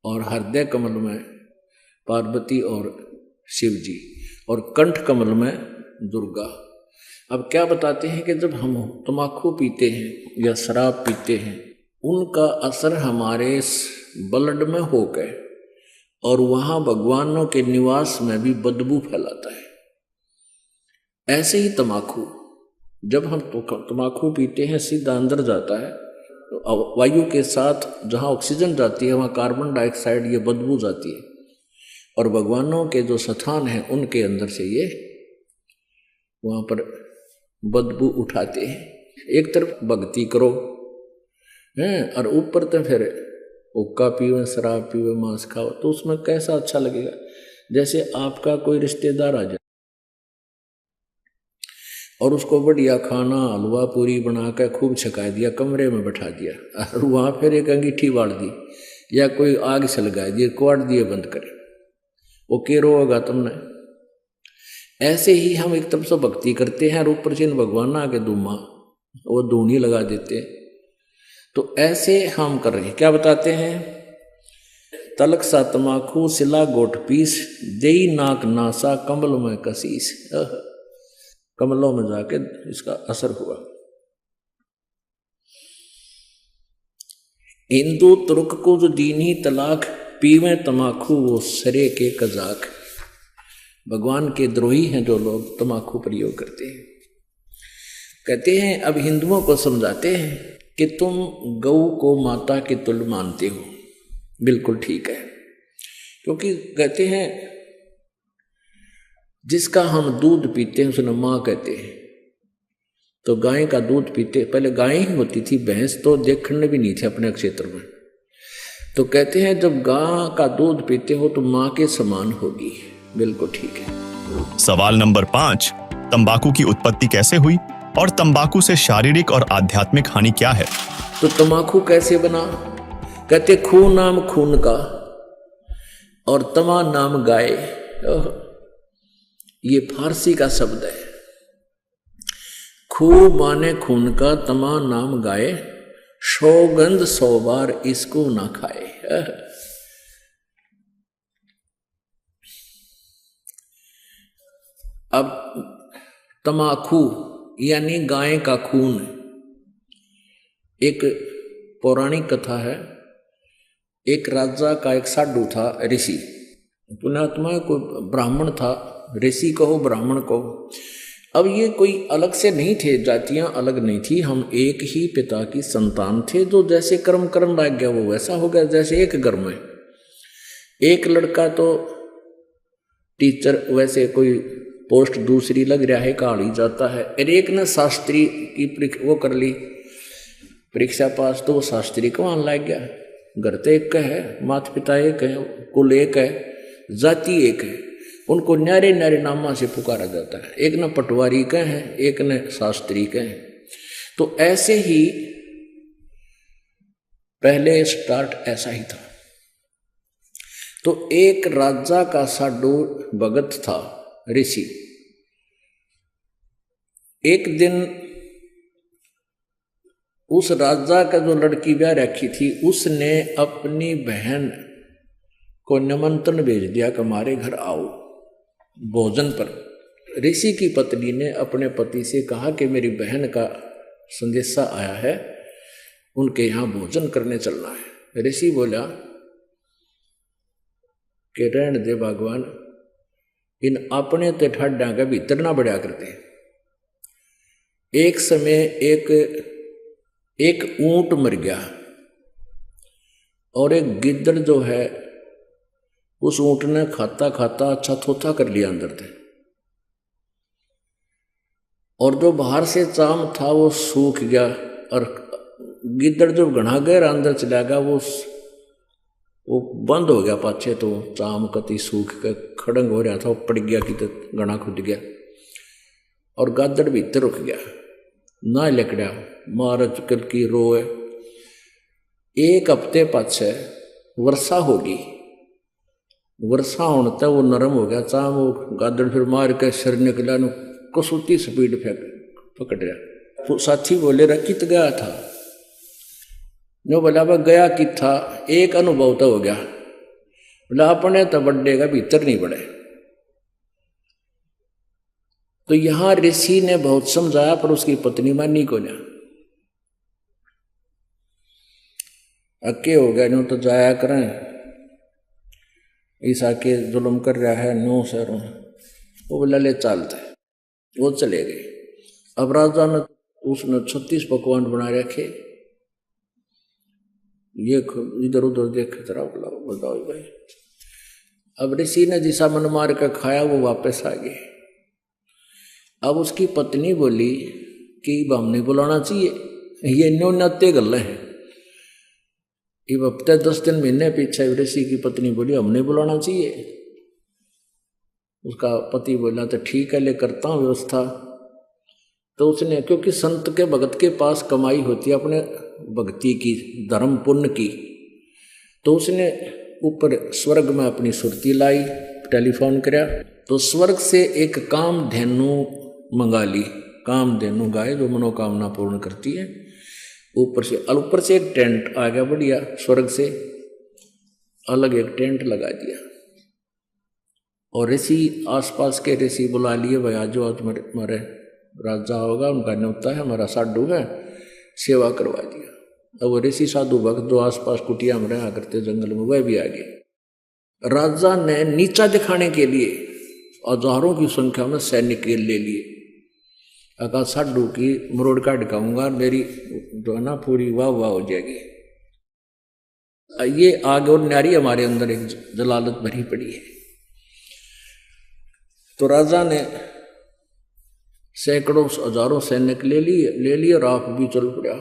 और हृदय कमल में पार्वती और शिव जी, और कंठ कमल में दुर्गा। अब क्या बताते हैं कि जब हम तम्बाकू पीते हैं या शराब पीते हैं, उनका असर हमारे ब्लड में होकर और वहाँ भगवानों के निवास में भी बदबू फैलाता है। ऐसे ही तम्बाकू, जब हम तम्बाकू पीते हैं सीधा अंदर जाता है, तो वायु के साथ जहाँ ऑक्सीजन जाती है वहाँ कार्बन डाइऑक्साइड ये बदबू जाती है, और भगवानों के जो स्थान हैं उनके अंदर से ये वहाँ पर बदबू उठाते हैं। एक तरफ भक्ति करो हैं, और ऊपर तो फिर हुक्का पीवे, शराब पीवे, मांस खाओ, तो उसमें कैसा अच्छा लगेगा। जैसे आपका कोई रिश्तेदार आ जाए और उसको बढ़िया खाना हलवा पूरी बना कर खूब छका दिया, कमरे में बैठा दिया, और वहाँ फिर एक अंगीठी बाढ़ दी या कोई आग से लगा दिए, क्वाट दिए बंद करे, वो के रोगा तुमने। ऐसे ही हम एक तरफ से भक्ति करते हैं और ऊपर से इन भगवान आके धूमा वो धूनी लगा देते हैं। तो ऐसे हम कर रहे हैं। क्या बताते हैं, तलक सा तमाकू सिला गोट पीस, देई नाक नासा कमल में कसीस। कमलों में जाके इसका असर हुआ। हिंदू तुर्क को जो दीनी तलाक, पीवे तमाकू वो सरे के कजाक। भगवान के द्रोही हैं जो लोग तमाकू प्रयोग करते हैं। कहते हैं अब हिंदुओं को समझाते हैं कि तुम गौ को माता के तुल्य मानते हो, बिल्कुल ठीक है, क्योंकि कहते हैं जिसका हम दूध पीते हैं उसे माँ कहते हैं। तो गाय का दूध पीते, पहले गाय ही होती थी, भैंस तो देखने भी नहीं थे अपने क्षेत्र में। तो कहते हैं जब गाय का दूध पीते हो तो माँ के समान होगी, बिल्कुल ठीक है। सवाल नंबर 5, तंबाकू की उत्पत्ति कैसे हुई और तंबाकू से शारीरिक और आध्यात्मिक हानि क्या है? तो तंबाकू कैसे बना? कहते खून नाम खून का और तमा नाम गाय। ये फारसी का शब्द है। खू माने खून का, तमा नाम गाय, सौगंध 100 बार इसको ना खाए। अब तमाकू यानी गाय का खून। एक पौराणिक कथा है, एक राजा का एक साधु था, ऋषि, पुण्यात्मा, कोई ब्राह्मण था, ऋषि कहो ब्राह्मण कहो। अब ये कोई अलग से नहीं थे, जातियां अलग नहीं थी, हम एक ही पिता की संतान थे। जो जैसे कर्म लग गया वो वैसा हो गया। जैसे एक घर में एक लड़का तो टीचर, वैसे कोई पोस्ट दूसरी लग रहा है, काल ही जाता है। और एक ने शास्त्री की वो कर ली परीक्षा पास, तो वो शास्त्री को मान लग गया। घर तो एक है, माता पिता एक है, कुल एक है, जाति एक है, उनको न्यारे न्यारे नामा से पुकारा जाता है। एक न पटवारी का है, एक न शास्त्री का है। तो ऐसे ही पहले स्टार्ट ऐसा ही था। तो एक राजा का साडू भगत था, ऋषि। एक दिन उस राजा का जो लड़की ब्याह रखी थी, उसने अपनी बहन को निमंत्रण भेज दिया कि हमारे घर आओ भोजन पर। ऋषि की पत्नी ने अपने पति से कहा कि मेरी बहन का संदेशा आया है, उनके यहाँ भोजन करने चलना है। ऋषि बोला कि रहने दे भगवान, इन अपने ते ठाड्डा का भीतर ना बढ़िया करते। एक समय एक ऊंट मर गया और एक गिद्दड़ जो है उस ऊंट ने खाता खाता अच्छा थोथा कर लिया अंदर से, और जो बाहर से चाम था वो सूख गया। और गिद्दड़ जो घना गहरा अंदर चला गया वो बंद हो गया पाछे, तो चाम कति सूख के खड़ंग हो रहा था, वो पड़ गया कि तो घना खुद गया और गादड़ भीतर रुक गया ना लकड़ा मार चुकल की रोए। एक हफ्ते पाछे वर्षा होगी, वर्षा होने तक वो नरम हो गया चाम, वो गादड़ फिर मार के सिर निकला, कसौती स्पीड फेंक पकड़ रहा। तो साथी बोले रहा कित गया था, जो बोला वह गया कि था, एक अनुभव तो हो गया, बोला अपने तो बड्डे का भीतर नहीं बढ़े। तो यहां ऋषि ने बहुत समझाया पर उसकी पत्नी मानी को ना, अक्के हो गया नो तो जाया करें, ईसा के जुल्म कर रहा है नो सर। वो बोला ले चलते, वो चले गए। अब राजा ने उसने 36 पकवान बना रखे, ये इधर उधर देख तरह बताओ भाई। अब ऋषि ने जिसा मन मार कर खाया वो वापस आ गए। अब उसकी पत्नी बोली कि हम नहीं बुलाना चाहिए, ये न्यो नत्ते गल है। अब हफ्ते 10 दिन महीने पीछे ऋषि की पत्नी बोली हम नहीं बुलाना चाहिए। उसका पति बोला तो ठीक है ले करता हूँ व्यवस्था। तो उसने, क्योंकि संत के भगत के पास कमाई होती है अपने भक्ति की, धर्म पुण्य की, तो उसने ऊपर स्वर्ग में अपनी सुरती लाई, टेलीफोन कराया, तो स्वर्ग से एक कामधेनु मंगा ली। कामधेनु गाय जो मनोकामना पूर्ण करती है। ऊपर से एक टेंट आ गया बढ़िया, स्वर्ग से अलग एक टेंट लगा दिया। और ऋषि आसपास के ऋषि बुला लिए, भाई आज जो आज हमारे राजा होगा, उनका न्योता है, हमारा साधु है, सेवा करवा दिया। अब वो ऋषि साधु भक्त जो आसपास कुटिया में रहा करते जंगल में, वह भी आ गए। राजा ने नीचा दिखाने के लिए हजारों की संख्या में सैनिक ले लिए। अगर साधु की मरोड़ का ढकाऊंगा, मेरी जो है ना पूरी वाह वाह हो जाएगी। ये आग और न्यारी हमारे अंदर एक जलालत भरी पड़ी है। तो राजा ने सैकड़ों हजारों सैनिक ले लिए और आप भी चल पड़ा।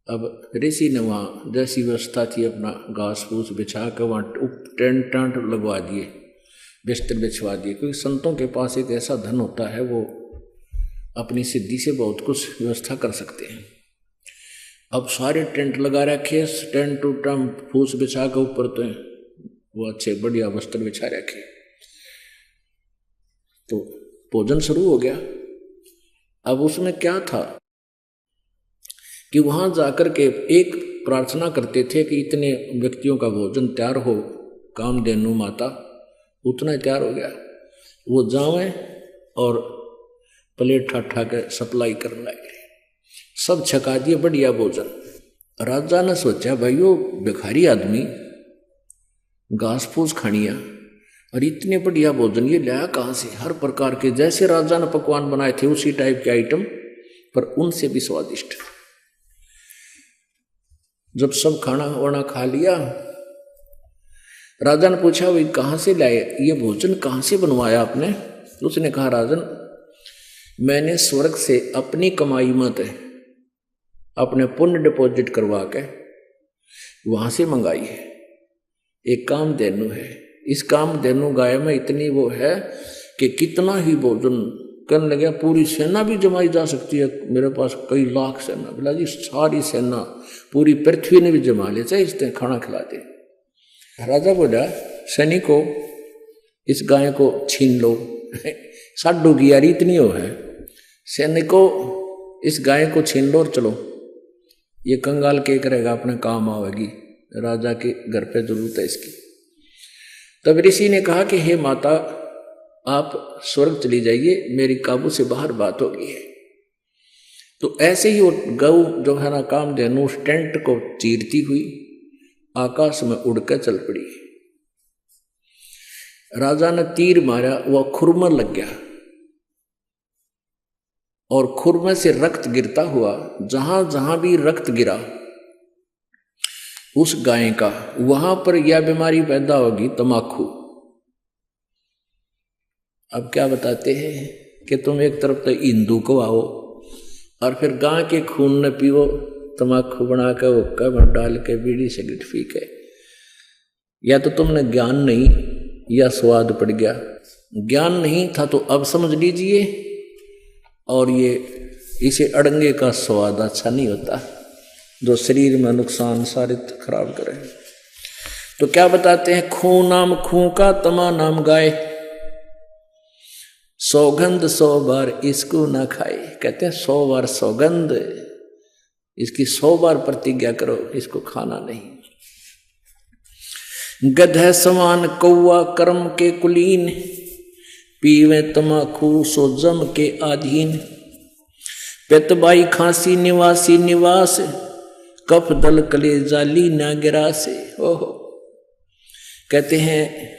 अब ऋषि ने वहाँ जैसी व्यवस्था थी अपना घास फूस बिछा कर वहाँ टेंट लगवा दिए, बिस्तर बिछवा दिए, क्योंकि संतों के पास एक ऐसा धन होता है वो अपनी सिद्धि से बहुत कुछ व्यवस्था कर सकते हैं। अब सारे टेंट लगा रखे, टेंट फूस बिछा के ऊपर तो वो अच्छे बढ़िया वस्त्र बिछा रखे। तो भोजन शुरू हो गया। अब उसमें क्या था कि वहां जाकर के एक प्रार्थना करते थे कि इतने व्यक्तियों का भोजन तैयार हो, कामधेनु माता उतना तैयार हो गया, वो जावे और प्लेट ठाठा के सप्लाई करने लगे। सब छका दिए बढ़िया भोजन। राजा ने सोचा भाई वो भिखारी आदमी घास फूस खानिया और इतने बढ़िया भोजन ये लाया कहाँ से? हर प्रकार के जैसे राजा ने पकवान बनाए थे उसी टाइप के आइटम, पर उनसे भी स्वादिष्ट। जब सब खाना वाना खा लिया, राजा ने पूछा भाई कहाँ से लाए ये भोजन, कहाँ से बनवाया आपने? उसने कहा राजन, मैंने स्वर्ग से अपनी कमाई मत अपने पुण्य डिपॉजिट करवा के वहां से मंगाई है। एक कामधेनु है, इस कामधेनु गाय में इतनी वो है कि कितना ही भोजन करने लगे, पूरी सेना भी जमाई जा सकती है। मेरे पास कई लाख सेना, बोला जी सारी सेना पूरी पृथ्वी ने भी जमा ले, चाहे इसने खाना खिला दे। राजा बोला सैनिकों, इस गाय को छीन लो। साडू की यारी इतनी हो है, सैनिकों इस गाय को छीन लो और चलो, ये कंगाल के करेगा, अपने काम आवेगी, राजा के घर पे जरूरत है इसकी। तब ऋषि ने कहा कि हे माता, आप स्वर्ग चली जाइए, मेरी काबू से बाहर बात हो गई है। तो ऐसे ही वो गऊ जो है ना कामधेनु उस टेंट को चीरती हुई आकाश में उड़कर चल पड़ी। राजा ने तीर मारा, वह खुर में लग गया और खुर में से रक्त गिरता हुआ, जहां जहां भी रक्त गिरा उस गाय का, वहां पर यह बीमारी पैदा होगी, तमाकू। अब क्या बताते हैं कि तुम एक तरफ तो हिंदू को आओ और फिर गाय के खून न पियो, तमाकू बना कर हुक्का में डाल के बीड़ी सिगरेट पी के। या तो तुमने ज्ञान नहीं या स्वाद पड़ गया। ज्ञान नहीं था तो अब समझ लीजिए, और ये इसे अड़ंगे का स्वाद अच्छा नहीं होता जो शरीर में नुकसान सारे खराब करे। तो क्या बताते हैं, खून नाम खूं का, तमा नाम गाय, सौगंध 100 बार इसको ना खाए। कहते हैं 100 बार सौगंध, इसकी 100 बार प्रतिज्ञा करो, इसको खाना नहीं। गधे समान कौआ कर्म के कुलीन, पीवे तमाकू सो जम के आधीन। पेतबाई खांसी निवासी निवास, कफ दल कले जाली ना गिरा से। ओहो, कहते हैं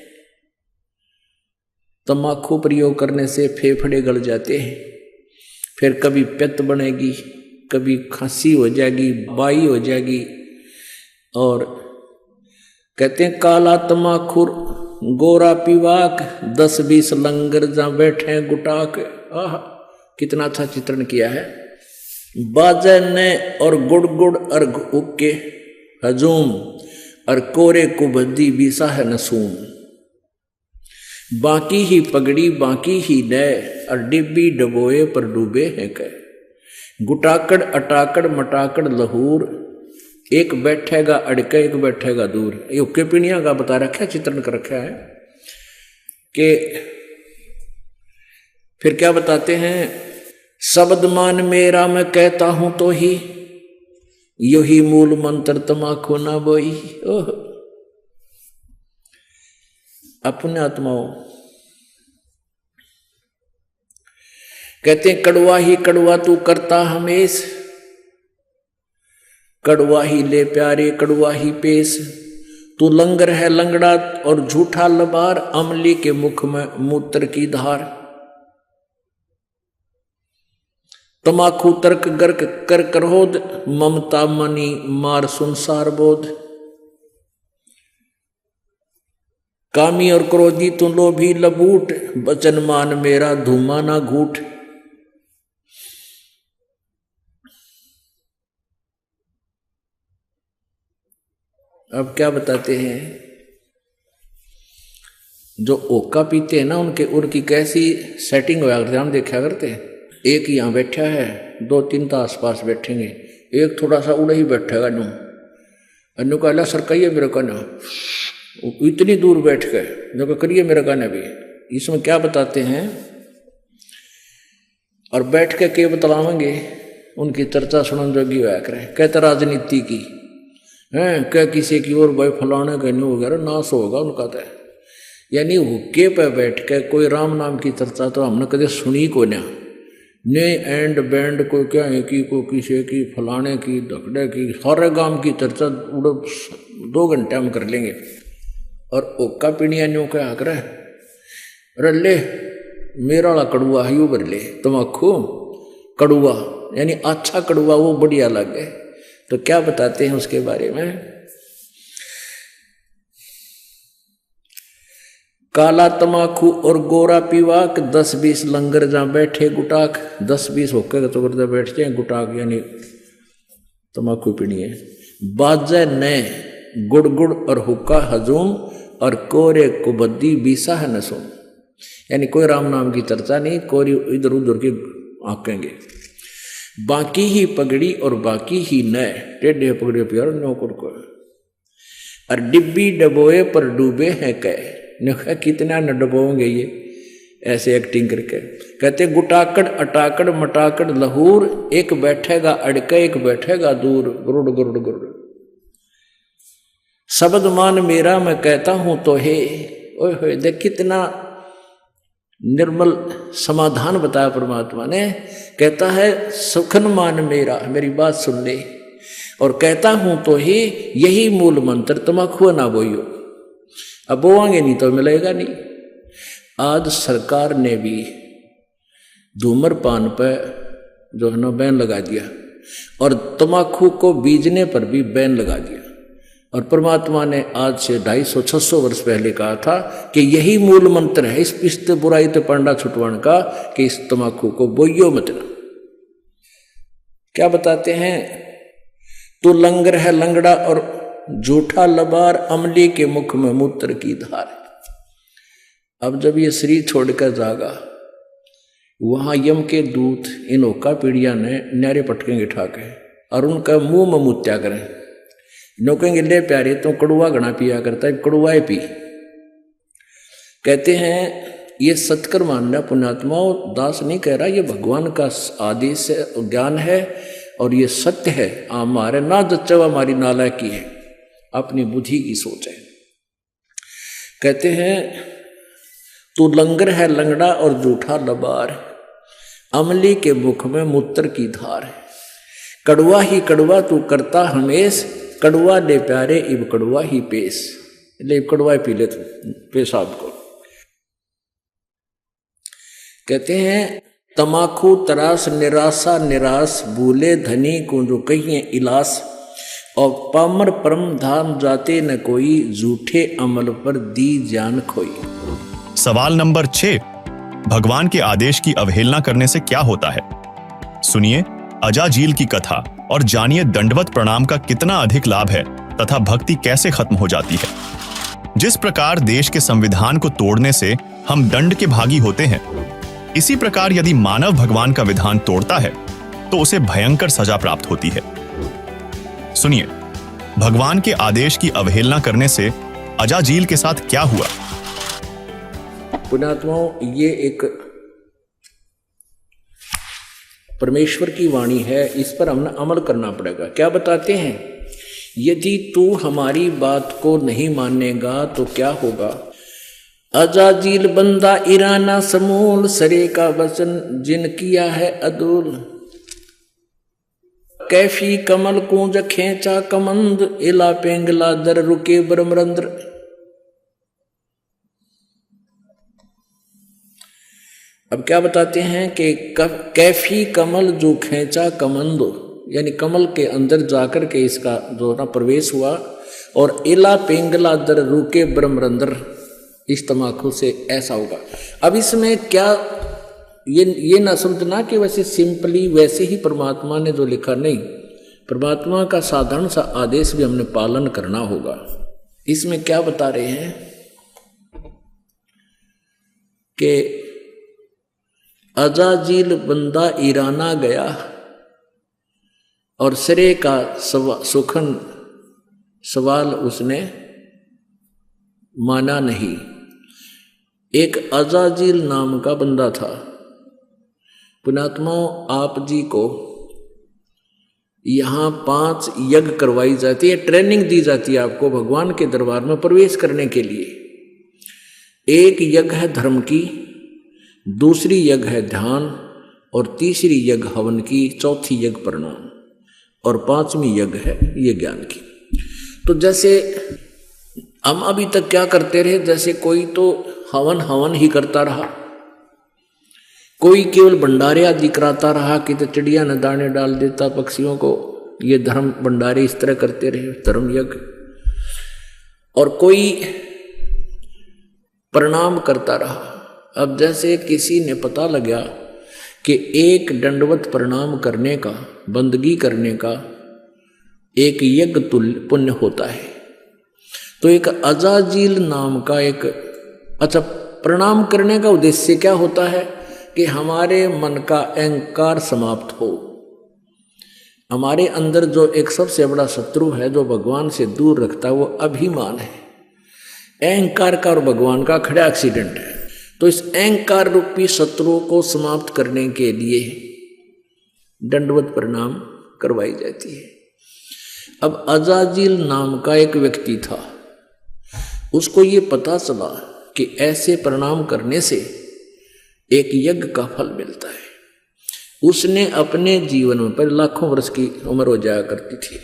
तमाकू प्रयोग करने से फेफड़े गल जाते हैं, फिर कभी पित्त बनेगी, कभी खांसी हो जाएगी, बाई हो जाएगी। और कहते हैं काला तमाखुर गोरा पीवाक, 10-20 लंगर जहां बैठे गुटाक। आह, कितना अच्छा चित्रण किया है। बाजे ने और गुड़ गुड़ और उक्के हजूम, और कोरे कुबद्दी बीसा है नसूम। बाकी ही पगड़ी बाकी ही नय, और डिब्बी डबोए पर डूबे हैं कह। गुटाकड़ अटाकड़ मटाकड़ लहूर, एक बैठेगा अड़के एक बैठेगा दूर। ये उक्के पीणिया का बता रखा है, चित्रण कर रखा है। कि फिर क्या बताते हैं, शब्द मान मेरा मैं कहता हूं तो ही, यो ही मूल मंत्र तमाकू ना बोई। ओह, अपने आत्माओं कहते हैं कड़वा ही कड़वा तू करता हमेश, कड़वा ही ले प्यारे कड़वा ही पेश। तू लंगर है लंगड़ा और झूठा लबार, अमली के मुख में मूत्र की धार। तमाकू तर्क गर्क कर करोध, ममता मनी मार संसार बोध। कामी और क्रोधी तू लोभी लबूट, बचन मान मेरा धूमा ना घूट। अब क्या बताते हैं, जो ओका पीते हैं ना उनकी कैसी सेटिंग होया करते, हम देखा करते हैं। एक यहाँ बैठा है, 2-3 तो आसपास बैठेंगे, एक थोड़ा सा उड़ा ही बैठेगा नू, अन्नू कहला सरकाइए मेरे कहना, इतनी दूर बैठ गए जो करिए मेरे कहना भी। इसमें क्या बताते हैं, और बैठ के के बतलावेंगे, उनकी चर्चा सुनन जोगी होया करें। कहते राजनीति की हैं, क्या किसी की और भाई फलाने का नहीं वगैरह नाश होगा उनका। तो यानी हुक्के पे बैठ के कोई राम नाम की चर्चा तो हमने कभी सुनी को ना, ने एंड बैंड को क्या है कि को किसी की फलाने की धकड़े की, सारे गांव की चर्चा 2 घंटे हम कर लेंगे। और ओका पीणिया न्यू क्या कर अरे ले मेरा वाला कड़ुआ है यू भर ले, तमाकू कड़ुआ यानी अच्छा कड़ुआ वो बढ़िया लगे। तो क्या बताते हैं उसके बारे में, काला तमाकू और गोरा पीवाक 10-20 लंगर जहाँ बैठे गुटाक 10-20 होकर तो करते बैठ जाए गुटाक यानी तमाकू पीनी है। बाजे ने गुड़ गुड़ और हुक्का हजूम और कोरे कुबद्दी बीसा है नसूम, यानी कोई राम नाम की चर्चा नहीं, कोई इधर उधर की आंकेंगे। बाकी ही पगड़ी और बाकी ही न टेढ़े पगड़ी प्यार नौकर को और डिब्बी डबोए पर डूबे हैं कह ने कितना न डबोंगे ये ऐसे एक्टिंग करके। कहते गुटाकड़ अटाकड़ मटाकड़ लहूर, एक बैठेगा अड़के एक बैठेगा दूर, गुरुड़ गुरुड़ गुरुड़। शब्द मान मेरा मैं कहता हूं तो हे, ओए होए देख कितना निर्मल समाधान बताया परमात्मा ने। कहता है सुखन मान मेरा, मेरी बात सुन ले, और कहता हूं तो ही यही मूल मंत्र, तमाकू ना बोइयो। अब बोआंगे नहीं तो मिलेगा नहीं। आज सरकार ने भी धूम्रपान पर जो है ना बैन लगा दिया और तमाकू को बीजने पर भी बैन लगा दिया। और परमात्मा ने आज से 250-600 वर्ष पहले कहा था कि यही मूल मंत्र है इस पिस्ते बुराई ते पंडा छुटवाण का, कि इस तमाकू को बोइयो मत ना। क्या बताते हैं, तो लंगर है लंगड़ा और झूठा लबार, अमली के मुख में मूत्र की धार। अब जब ये शरीर छोड़कर जागा, वहां यम के दूत इन ओका पीड़िया ने न्यारे पटकेंगे ठाके और उनका मुंह में मुत्या करें। नो कहेंगे ले प्यारे तो कड़ुआ घना पिया करता है, कड़ुआ पी। कहते हैं ये सत्कर मानना पुण्यात्माओं, दास नहीं कह रहा, ये भगवान का आदेश है, ज्ञान है और ये सत्य है। हमारे ना जच्चवा हमारी नालायकी है, अपनी बुद्धि की सोच है। कहते हैं तू लंगर है लंगड़ा और झूठा लबार, अमली के मुख में मूत्र की धार। कड़वा ही कड़वा तू करता हमेश, कड़वा ले प्यारे इब कड़वा ही पेश। ले कड़वा पी ले तू पेशाब को। कहते हैं तमाकू तरास निराशा निराश, भूले धनी को जो कहिए इलास, और पामर परम धाम जाते न कोई, झूठे अमल पर दी जान खोई। सवाल नंबर 6, भगवान के आदेश की अवहेलना करने से क्या होता है? सुनिए अजाजील की कथा और जानिए दंडवत प्रणाम का कितना अधिक लाभ है तथा भक्ति कैसे खत्म हो जाती है। जिस प्रकार देश के संविधान को तोड़ने से हम दंड के भागी होते हैं, इसी प्रकार यदि मानव भगवान का विधान तोड़ता है तो उसे भयंकर सजा प्राप्त होती है। सुनिए भगवान के आदेश की अवहेलना करने से अजाजील के साथ क्या हुआ। पुण्यात्माओं, ये एक परमेश्वर की वाणी है, इस पर हमने अमल करना पड़ेगा। क्या बताते हैं, यदि तू हमारी बात को नहीं मानेगा तो क्या होगा। अजाजील बंदा ईराना समूल, सरे का वचन जिन किया है अदूल। कैफी कमल कूंज खेचा कमंद, इला पेंगला दर रुके ब्रह्मरंद्र। अब क्या बताते हैं कि कैफी कमल जो खेचा कमंदो, यानी कमल के अंदर जाकर के इसका जो ना प्रवेश हुआ, और इला पेंगला दर रुके ब्रह्मरंद्र, इस तमाकू से ऐसा होगा। अब इसमें क्या ये ना समझना कि वैसे सिंपली वैसे ही परमात्मा ने जो लिखा, नहीं, परमात्मा का साधारण सा आदेश भी हमने पालन करना होगा। इसमें क्या बता रहे हैं कि अजाजील बंदा ईराना गया और सिरे का सुखन सवाल उसने माना नहीं। एक अजाजील नाम का बंदा था। पुण्यात्माओं, आप जी को यहाँ 5 यज्ञ करवाई जाती है, ट्रेनिंग दी जाती है आपको भगवान के दरबार में प्रवेश करने के लिए। एक यज्ञ है धर्म की, दूसरी यज्ञ है ध्यान, और तीसरी यज्ञ हवन की, चौथी यज्ञ प्रणाम, और 5वीं यज्ञ है ये ज्ञान की। तो जैसे हम अभी तक क्या करते रहे, जैसे कोई तो हवन ही करता रहा, कोई केवल भंडारे आदि कराता रहा कि तो चिड़िया न दाने डाल देता पक्षियों को, ये धर्म भंडारे इस तरह करते रहे, धर्म यज्ञ। और कोई प्रणाम करता रहा। अब जैसे किसी ने पता लगा कि एक दंडवत प्रणाम करने का, बंदगी करने का एक यज्ञ तुल्य पुण्य होता है, तो एक अजाजील नाम का एक, अच्छा, प्रणाम करने का उद्देश्य क्या होता है कि हमारे मन का अहंकार समाप्त हो। हमारे अंदर जो एक सबसे बड़ा शत्रु है जो भगवान से दूर रखता है वो अभिमान है। अहंकार का और भगवान का खड़ा एक्सीडेंट है। तो इस अहंकार रूपी शत्रु को समाप्त करने के लिए दंडवत प्रणाम करवाई जाती है। अब अजाजिल नाम का एक व्यक्ति था, उसको ये पता चला कि ऐसे प्रणाम करने से एक यज्ञ का फल मिलता है। उसने अपने जीवन में, पर लाखों वर्ष की उम्र हो जाया करती थी,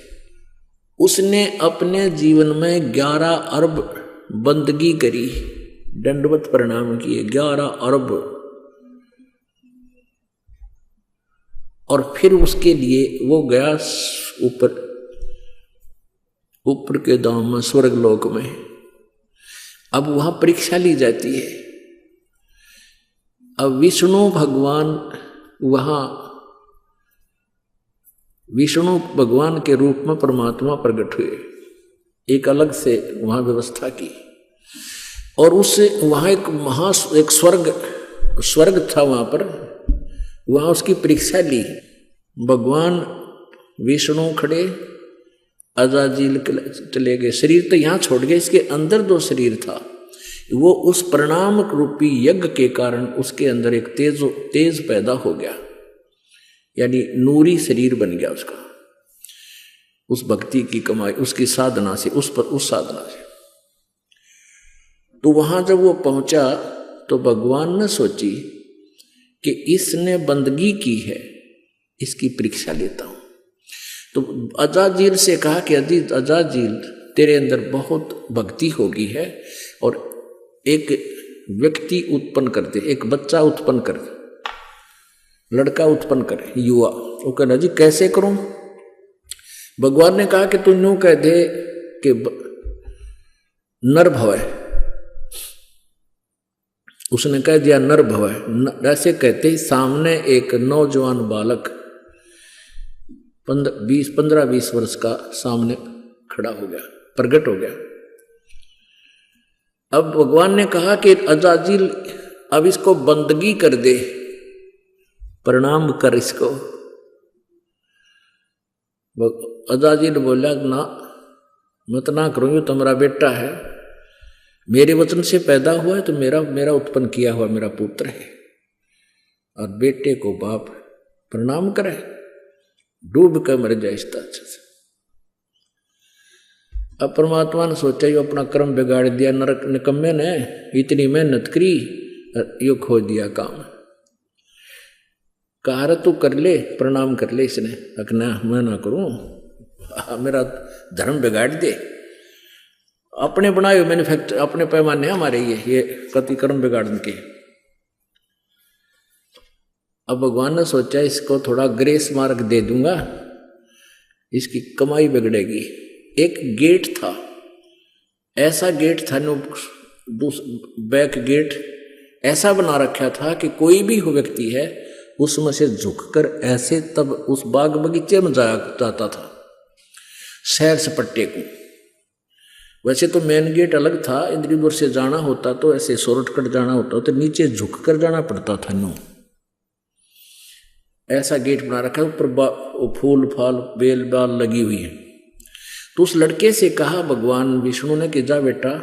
उसने अपने जीवन में 11 अरब बंदगी करी, दंडवत प्रणाम किए 11 अरब। और फिर उसके लिए वो गया ऊपर के धाम में, स्वर्ग लोक में। अब वहां परीक्षा ली जाती है। अब विष्णु भगवान वहां, विष्णु भगवान के रूप में परमात्मा प्रकट हुए, एक अलग से वहां व्यवस्था की। और उससे वहां एक स्वर्ग था वहां पर, वहां उसकी परीक्षा ली। भगवान विष्णु खड़े, अजाजील चले गए, शरीर तो यहां छोड़ गए, इसके अंदर जो शरीर था वो उस प्रणाम रूपी यज्ञ के कारण उसके अंदर एक तेज पैदा हो गया, यानी नूरी शरीर बन गया उसका, उस भक्ति की कमाई, उसकी साधना से, उस साधना से। तो वहां जब वो पहुंचा तो भगवान ने सोची कि इसने बंदगी की है, इसकी परीक्षा लेता हूं। तो अजाजील से कहा कि अजाजील, तेरे अंदर बहुत भक्ति होगी है, और एक व्यक्ति उत्पन्न कर दे, एक बच्चा उत्पन्न कर, लड़का उत्पन्न कर, युवा। वो कहना जी कैसे करूं? भगवान ने कहा कि तू यूं कह दे कि नर भवै। उसने कह दिया नर भवै। ऐसे कहते ही सामने एक नौजवान बालक 15-20 वर्ष का सामने खड़ा हो गया, प्रकट हो गया। अब भगवान ने कहा कि अजाजिल अब इसको बंदगी कर दे, प्रणाम कर इसको। अजाजिल बोला ना, मत ना करो, ये तुम्हारा बेटा है, मेरे वचन से पैदा हुआ है, तो मेरा उत्पन्न किया हुआ मेरा पुत्र है, और बेटे को बाप प्रणाम करे, डूब कर मर जाए इसका अच्छा से। अब परमात्मा ने सोचा यो अपना कर्म बिगाड़ दिया, नरक निकम्मे ने इतनी मेहनत करी, यो खो दिया काम। कहा तू कर ले, प्रणाम कर ले। इसने अकना मैं ना करूं, मेरा धर्म बिगाड़ दे। अपने बनाए मैन्युफैक्चर, अपने पैमाने हमारे ये कति कर्म बिगाड़ने के। अब भगवान ने सोचा इसको थोड़ा ग्रेस मार्क दे दूंगा, इसकी कमाई बिगड़ेगी। एक गेट था, ऐसा गेट था, बैक गेट ऐसा बना रखा था कि कोई भी व्यक्ति है उसमें से झुककर ऐसे तब उस बाग बगीचे में जाता था, सैर सपट्टे को। वैसे तो मेन गेट अलग था, इंद्रपुर से जाना होता तो ऐसे शॉर्टकट जाना होता तो नीचे झुककर जाना पड़ता था। नो ऐसा गेट बना रखा, ऊपर फूल फाल बेल बाल लगी हुई है। तो उस लड़के से कहा भगवान विष्णु ने कि जा बेटा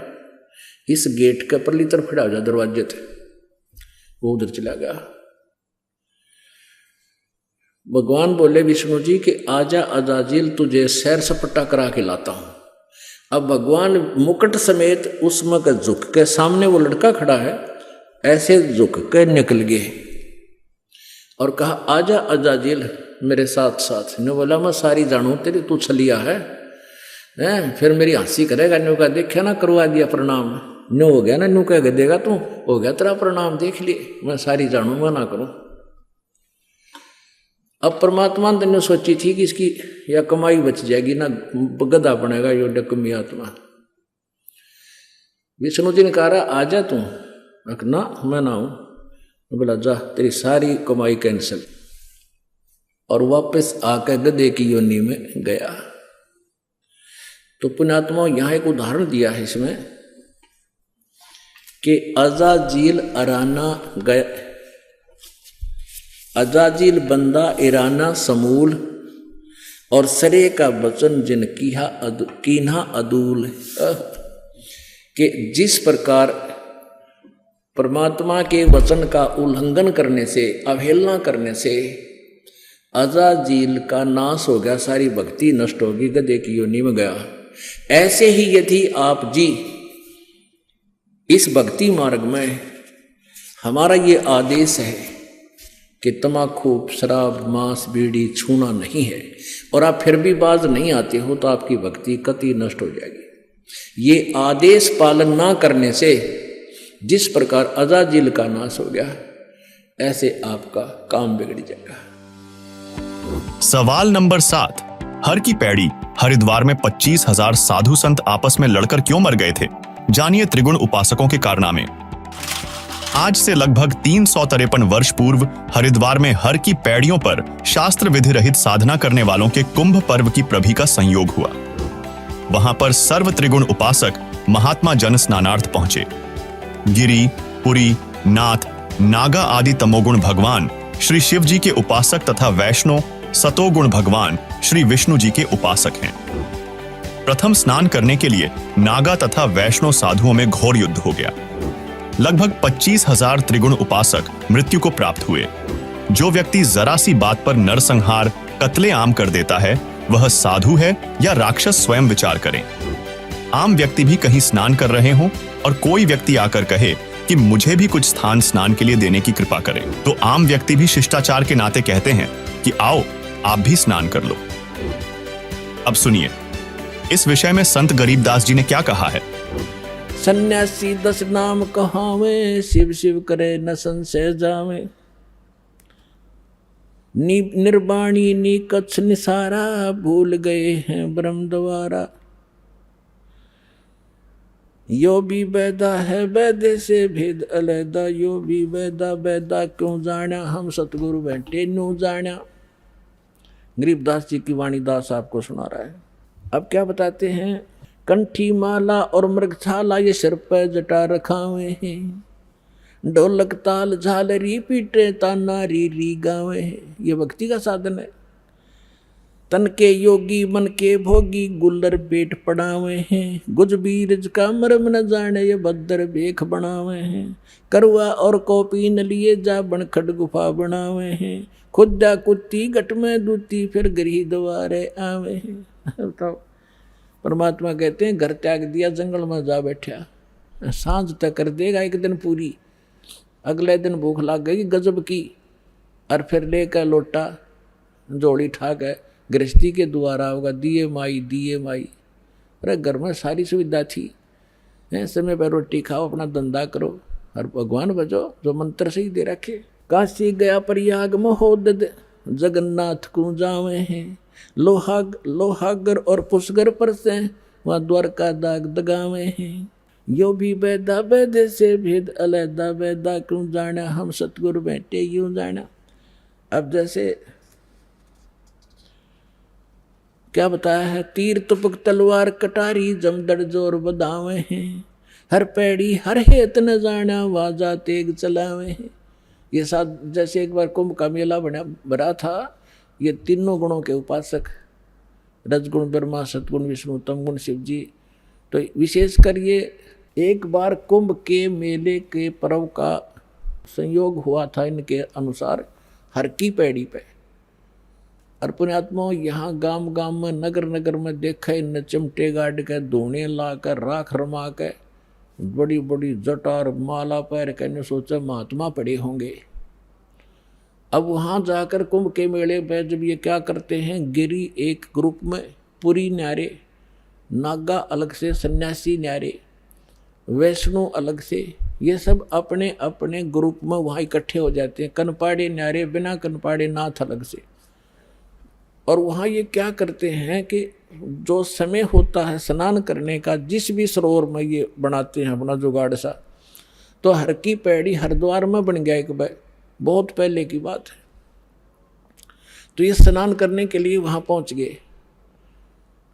इस गेट के परली तरफ खड़ा हो जा, दरवाजे थे। वो उधर चला गया। भगवान बोले विष्णु जी कि आजा अजाजिल, तुझे सैर सपट्टा करा के लाता हूं। अब भगवान मुकुट समेत उसमें का झुक के, सामने वो लड़का खड़ा है, ऐसे झुक के निकल गए और कहा आजा अजाजिल मेरे साथ साथ। ने बोला मैं सारी जानू तेरी, तू छलिया है, फिर मेरी हंसी करेगा। न्यू का देखा ना, करवा दिया प्रणाम, न्यू हो गया ना, न्यू कह देगा तू, हो गया तेरा प्रणाम, देख लिए, मैं सारी जानू, मैं ना करूं। अब परमात्मा ने सोची थी कि इसकी या कमाई बच जाएगी ना, गधा बनेगा यो डकमी आत्मा। विष्णु जी ने कहा आ जा तू, ना मैं ना हूं। तो बोला जा तेरी सारी कमाई कैंसिल, और वापस आकर गधे की योनि में गया। तो पुण्यात्मा यहां एक उदाहरण दिया है इसमें कि अजाजील अराना गया, अजाजील बंदा इराना समूल, और सरे का वचन जिन कीन्हा अदूल। कि जिस प्रकार परमात्मा के वचन का उल्लंघन करने से, अवहेलना करने से अजाजील का नाश हो गया, सारी भक्ति नष्ट होगी, गधे की योनि में गया। ऐसे ही यदि आप जी इस भक्ति मार्ग में, हमारा ये आदेश है कि तम्बाकू, शराब, मांस, बीड़ी छूना नहीं है, और आप फिर भी बाज नहीं आते हो, तो आपकी भक्ति कतई नष्ट हो जाएगी। ये आदेश पालन ना करने से जिस प्रकार अजाजिल का नाश हो गया, ऐसे आपका काम बिगड़ जाएगा। सवाल नंबर 7, हर की पैड़ी हरिद्वार में 25,000 साधु संत आपस में लड़कर क्यों मर गए थे? जानिए त्रिगुण उपासकों के कारनामे। आज से लगभग 353 वर्ष पूर्व हरिद्वार में हर की पैड़ियों पर शास्त्र विधि रहित साधना करने वालों के कुंभ पर्व की प्रभि का संयोग हुआ। वहां पर सर्व त्रिगुण उपासक महात्मा जन स्नानार्थ पहुंचे। गिरि, पुरी, नाथ, नागा आदि तमोगुण भगवान श्री शिव जी के उपासक तथा वैष्णो सतोगुण भगवान श्री विष्णु जी के उपासक हैं। प्रथम स्नान करने के लिए नागा तथा वैष्णो साधुओं में घोर युद्ध हो गया। लगभग 25,000 त्रिगुण उपासक मृत्यु को प्राप्त हुए। जो व्यक्ति जरा सी बात पर नरसंहार, कत्लेआम कर देता है, वह साधु है या राक्षस, स्वयं विचार करें। आम व्यक्ति भी कहीं स्नान कर रहे हों और कोई व्यक्ति आकर कहे कि मुझे भी कुछ स्थान स्नान के लिए देने की कृपा करें, तो आम व्यक्ति भी शिष्टाचार के नाते कहते हैं कि आओ आप भी स्नान कर लो। अब सुनिए इस विषय में संत गरीबदास जी ने क्या कहा है। सन्यासी 10 नाम कहावे, शिव शिव करे न संशय जावे। निर्वाणी नी कच्छ निसारा, भूल गए हैं ब्रह्म द्वारा। यो भी वैदा है वैदे से भेद अलैदा, यो भी वैदा वैदा क्यों जाना, हम सतगुरु बैठे न्यू जाना। गरीबदास जी की वाणी दास आपको सुना रहा है। अब क्या बताते हैं, कंठी माला और मृगछाला ये सिर पर जटा रखावे हैं। ढोलक ताल झालरी पीटे ताना री री गावे हैं। ये भक्ति का साधन है। तन के योगी मन के भोगी, गुल्लर पेट पड़ावे हैं। गुज बीरज का मरम न जाने, ये भद्र बेख बनावे हैं। करुआ और कॉपी न लिए, जा बनखड़ गुफा बनावे हैं। खुदा कुत्ती गट में दूती, फिर गृह द्वारे आवे हैं। बताओ, परमात्मा कहते हैं घर त्याग दिया, जंगल में जा बैठा, सांझ तक कर देगा एक दिन पूरी। अगले दिन भूख लग गई गजब की, और फिर लेकर लोटा जोड़ी ठाक है गृहस्थी के द्वारा होगा, दिए माई दिए माई। अरे घर में सारी सुविधा थी, समय पर रोटी खाओ, अपना धंधा करो और भगवान बजो जो मंत्र से ही दे रखे। काशी गया प्रयाग महोदय, जगन्नाथ को जावे हैं। लोहागर और पुष्कर पर से वहाँ द्वारका दाग दगावे हैं। यो भी वैदा वैदे से भेद अलैदा, वैदा क्यों जाना, हम सतगुरु बैठे यूं जाना। अब जैसे क्या बताया है, तीर तुपक तलवार कटारी, जमदड़ जोर बदावे हैं। हर पैड़ी हर हेत न जाना, वाजा तेग चलावे हैं। ये साथ जैसे एक बार कुंभ का मेला भरा था। ये तीनों गुणों के उपासक, रजगुण ब्रह्मा, सतगुण विष्णु, तमगुण शिव जी। तो विशेषकर ये एक बार कुंभ के मेले के पर्व का संयोग हुआ था इनके अनुसार हर की पैड़ी पे। और पुण्यात्मा यहाँ गांव गांव में, नगर नगर में देखा इन चिमटे गाड़ के, धोने ला कर, राख रमा के, बड़ी बड़ी जटा और माला पैर के, सोचा महात्मा पड़े होंगे। अब वहाँ जाकर कुंभ के मेले पे जब ये क्या करते हैं, गिरी एक ग्रुप में, पुरी न्यारे, नागा अलग से, सन्यासी न्यारे, वैष्णो अलग से, ये सब अपने अपने ग्रुप में वहाँ इकट्ठे हो जाते हैं। कनपाड़े न्यारे, बिना कनपाड़े नाथ अलग से। और वहाँ ये क्या करते हैं कि जो समय होता है स्नान करने का, जिस भी सरोवर में ये बनाते हैं अपना जुगाड़ सा, तो हर की पैड़ी हरिद्वार में बन गया एक बार, बहुत पहले की बात है। तो ये स्नान करने के लिए वहाँ पहुँच गए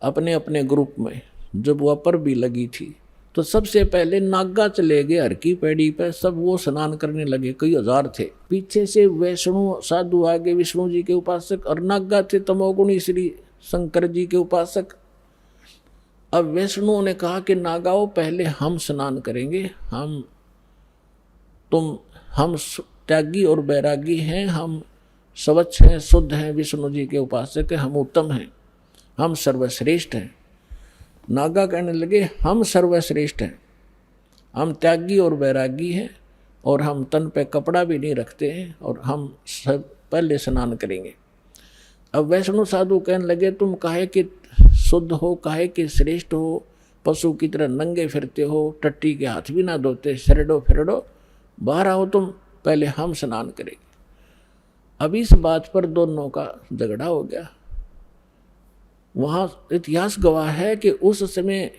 अपने अपने ग्रुप में। जब वह पर भी लगी थी तो सबसे पहले नागा चले गए हर की पैड़ी पे, सब वो स्नान करने लगे, कई हजार थे। पीछे से वैष्णु साधु आगे विष्णु जी के उपासक, और नागा थे तमोगुणी श्री शंकर जी के उपासक। अब वैष्णु ने कहा कि नागाओं पहले हम स्नान करेंगे, हम त्यागी और बैरागी हैं, हम स्वच्छ हैं, शुद्ध हैं, विष्णु जी के उपासक हैं, हम उत्तम हैं, हम सर्वश्रेष्ठ हैं। नागा कहने लगे हम सर्वश्रेष्ठ हैं, हम त्यागी और बैरागी हैं, और हम तन पे कपड़ा भी नहीं रखते हैं, और हम सब पहले स्नान करेंगे। अब वैष्णु साधु कहने लगे तुम काहे कि शुद्ध हो, काहे कि श्रेष्ठ हो, पशु की तरह नंगे फिरते हो, टट्टी के हाथ भी ना धोते, शरडो फिरडो, बाहर आओ तुम, पहले हम स्नान करेंगे। अब इस बात पर दोनों का झगड़ा हो गया। वहाँ इतिहास गवाह है कि उस समय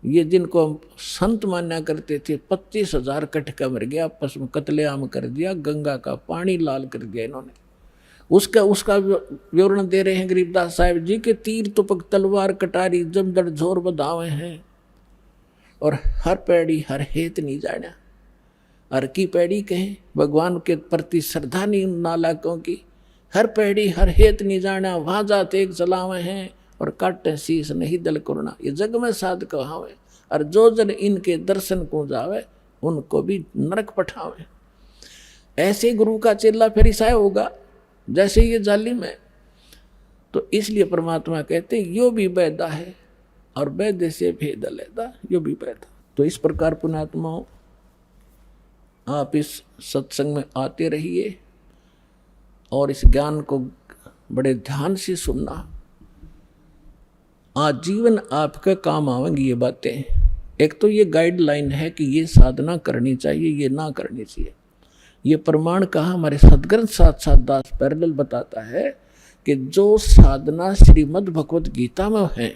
ये जिनको हम संत माना करते थे 25,000 कटका मर गया, आपस में कत्लेआम कर दिया, गंगा का पानी लाल कर दिया इन्होंने। उसका विवरण दे रहे हैं गरीबदास साहिब जी के तीर तुपक तलवार कटारी जमदड़ जोर बधावे हैं, और हर पैड़ी हर हेत नहीं जाना। हर की पैड़ी कहें भगवान के प्रति श्रद्धा नहीं उन नालाकों की, हर पैड़ी हर हेत नहीं जाना, वहाँ जाते एक जलावे हैं और काटे शीस नहीं दल करुणा, ये जग में साध कहावे, और जो जन इनके दर्शन को जावे उनको भी नरक पठावे। ऐसे गुरु का चेला फिर ईसाई होगा जैसे ये जालिम है। तो इसलिए परमात्मा कहते यो भी वैदा है और वैद्य से भेद लेदा, यो भी वैदा। तो इस प्रकार पुण्यात्माओं आप इस सत्संग में आते रहिए और इस ज्ञान को बड़े ध्यान से सुनना, आजीवन आपके काम आवेंगी ये बातें। एक तो ये गाइडलाइन है कि ये साधना करनी चाहिए, ये ना करनी चाहिए। ये प्रमाण कहा हमारे सदग्रंथ साक्षात दास पैरेलल बताता है कि जो साधना श्रीमद् भगवत गीता में है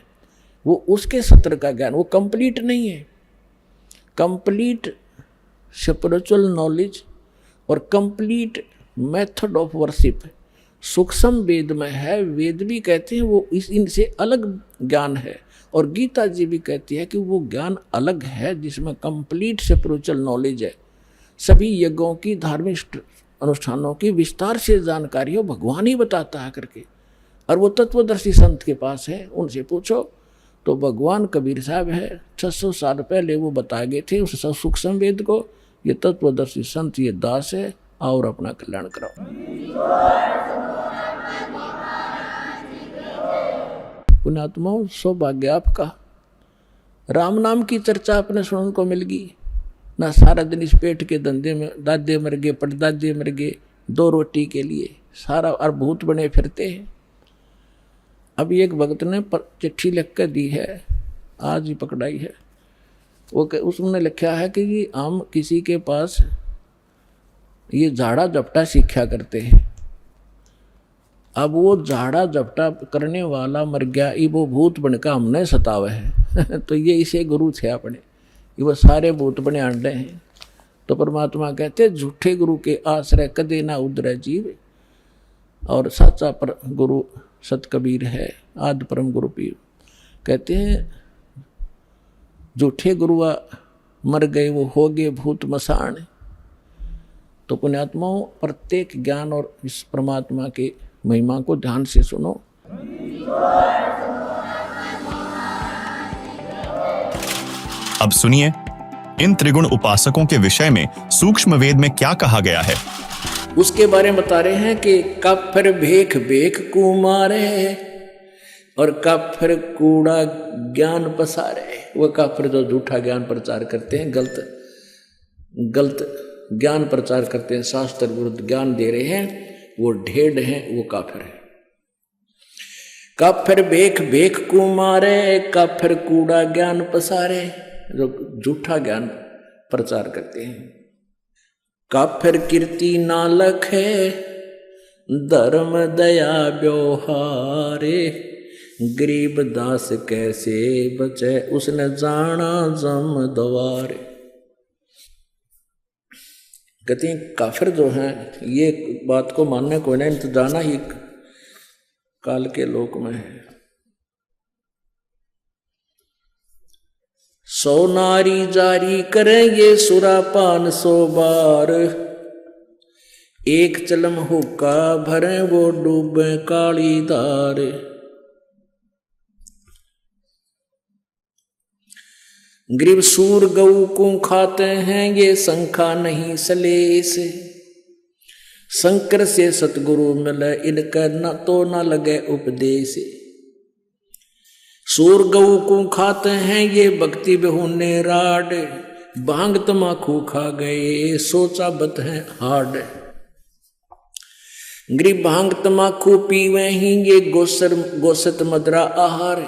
वो उसके सत्र का ज्ञान, वो कंप्लीट नहीं है। कंप्लीट स्पिरिचुअल नॉलेज और कंप्लीट मेथड ऑफ वर्शिप सूक्ष्म वेद में है। वेद भी कहते हैं वो इनसे अलग ज्ञान है, और गीता जी भी कहती है कि वो ज्ञान अलग है जिसमें कंप्लीट स्पिरिचुअल नॉलेज है। सभी यज्ञों की, धार्मिक अनुष्ठानों की विस्तार से जानकारी हो भगवान ही बताता है करके, और वो तत्वदर्शी संत के पास है, उनसे पूछो। तो भगवान कबीर साहब है, 600 साल पहले वो बताए गए थे उस सूक्ष्म वेद को। ये तत्वदर्शी संत ये दास है, और अपना कल्याण कराओ। पुण्यात्माओं सौभाग्य आपका, राम नाम की चर्चा अपने सुनने को मिल गई ना। सारा दिन इस पेट के धंधे में दादे मर गए, पड़दादे मर गए, 2 रोटी के लिए सारा और भूत बने फिरते हैं। अभी एक भक्त ने चिट्ठी लिख कर दी है, आज ही पकड़ाई है। वो उसने लिखा है कि ये हम किसी के पास ये झाड़ा झपटा सीखा करते हैं। अब वो झाड़ा झपटा करने वाला मर गया, ये वो भूत बनकर हमने सतावे है तो ये इसे गुरु थे अपने, ये वो सारे भूत बने अंडे हैं। तो परमात्मा कहते झूठे गुरु के आश्रय कदे ना उदरे जीव, और सच्चा पर गुरु सत कबीर है, आदि परम गुरु पीर। कहते हैं झूठे गुरुआ मर गए, वो हो गए भूत मसान। तो पुण्यात्माओं प्रत्येक ज्ञान और इस परमात्मा के महिमा को ध्यान से सुनो। अब सुनिए इन त्रिगुण उपासकों के विषय में सूक्ष्म वेद में क्या कहा गया है। उसके बारे में बता रहे हैं कि काफिर भेख भेख कुमारे और काफिर कूड़ा ज्ञान पसारे। वो काफिर जो झूठा ज्ञान प्रचार करते हैं, गलत ज्ञान प्रचार करते हैं, शास्त्र विरुद्ध ज्ञान दे रहे हैं, वो ढेड़ हैं, वो काफिर है। काफिर भेख भेख कुमारे, काफिर कूड़ा ज्ञान पसारे, जो झूठा ज्ञान प्रचार करते हैं। काफिर कीर्ति ना लखे, धर्म दया व्यवहारे, गरीब दास कैसे बचे उसने जाना जम द्वारे। कहते हैं काफिर जो हैं ये बात को मानने को नहीं तो जाना ही काल के लोक में है। 100 नारी जारी करेंगे सुरापान 100 बार, एक चलम हुक्का भरे वो डूबे काली धार। गरीब सूर गऊ को खाते हैं ये शंखा नहीं सलेस, शंकर से सतगुरु मिले इनका न तो न लगे उपदेश। सूर गऊ को खाते हैं ये भक्ति बेहुने राड, भांग तमाकू खा गए सोचा बत है हाड। गरीब भांग तमाकू पीवे ही ये गोसत मदरा आहार,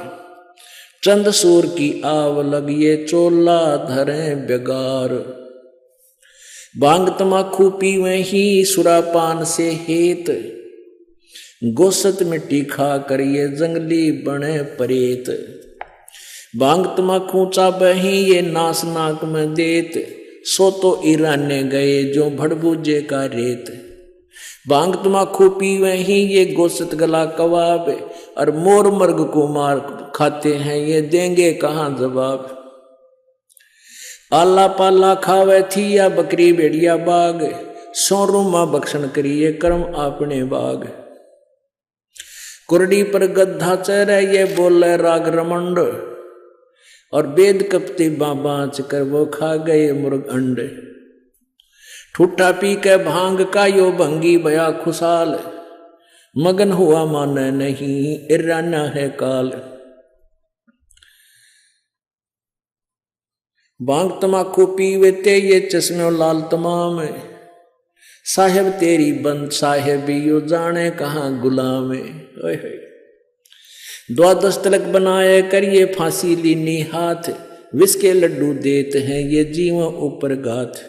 चंद सूर की आव लगिए चोला धरे बेगार। भांग तमाकू पीवे ही सुरापान से हेत, गोसत मिट्टी खा कर ये जंगली बने परेत। भांग तमाकू चाबे ही ये नास नाक में देत, सो तो ईराने गए जो भड़बूजे का रेत। भांग तमाकू पीवे ही ये गोसत गला कबाब, और मोर मर्ग को मार खाते हैं ये देंगे कहाँ जवाब। आला पाला खावे थी या बकरी भेड़िया बाग, सोरू माँ बख्शन करिए कर्म आपने बाग। कुरडी पर गद्धा चरे ये बोले राग रमंड, और वेद कपते बाँच कर वो खा गए मुर्ग अंड। ठुट्ठा पी के भांग का यो भंगी भया खुशाल, मगन हुआ माने नहीं इराना है काल। भांग तमाकू पीवे ते ये चश्मे लाल तमाम, साहेब तेरी बंद साहेब यो जाने कहाँ गुलाम। 12 तिलक बनाए करिए फांसी लीनी हाथ, विष के लड्डू देते हैं ये जीवों ऊपर गाथ।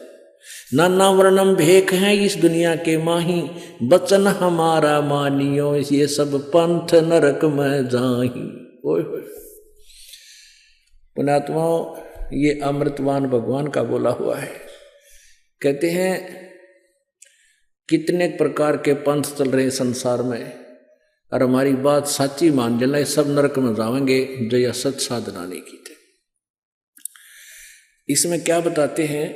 नाना वर्णम भेख हैं इस दुनिया के माही, बचन हमारा मानियो ये सब पंथ नरक में जाही। ओए होए पुण्यात्माओं, ये अमृतवान भगवान का बोला हुआ है। कहते हैं कितने प्रकार के पंथ चल रहे संसार में, और हमारी बात सच्ची मान लेना सब नरक में जाएंगे जो यह सच साधना नहीं की थे। इसमें क्या बताते हैं,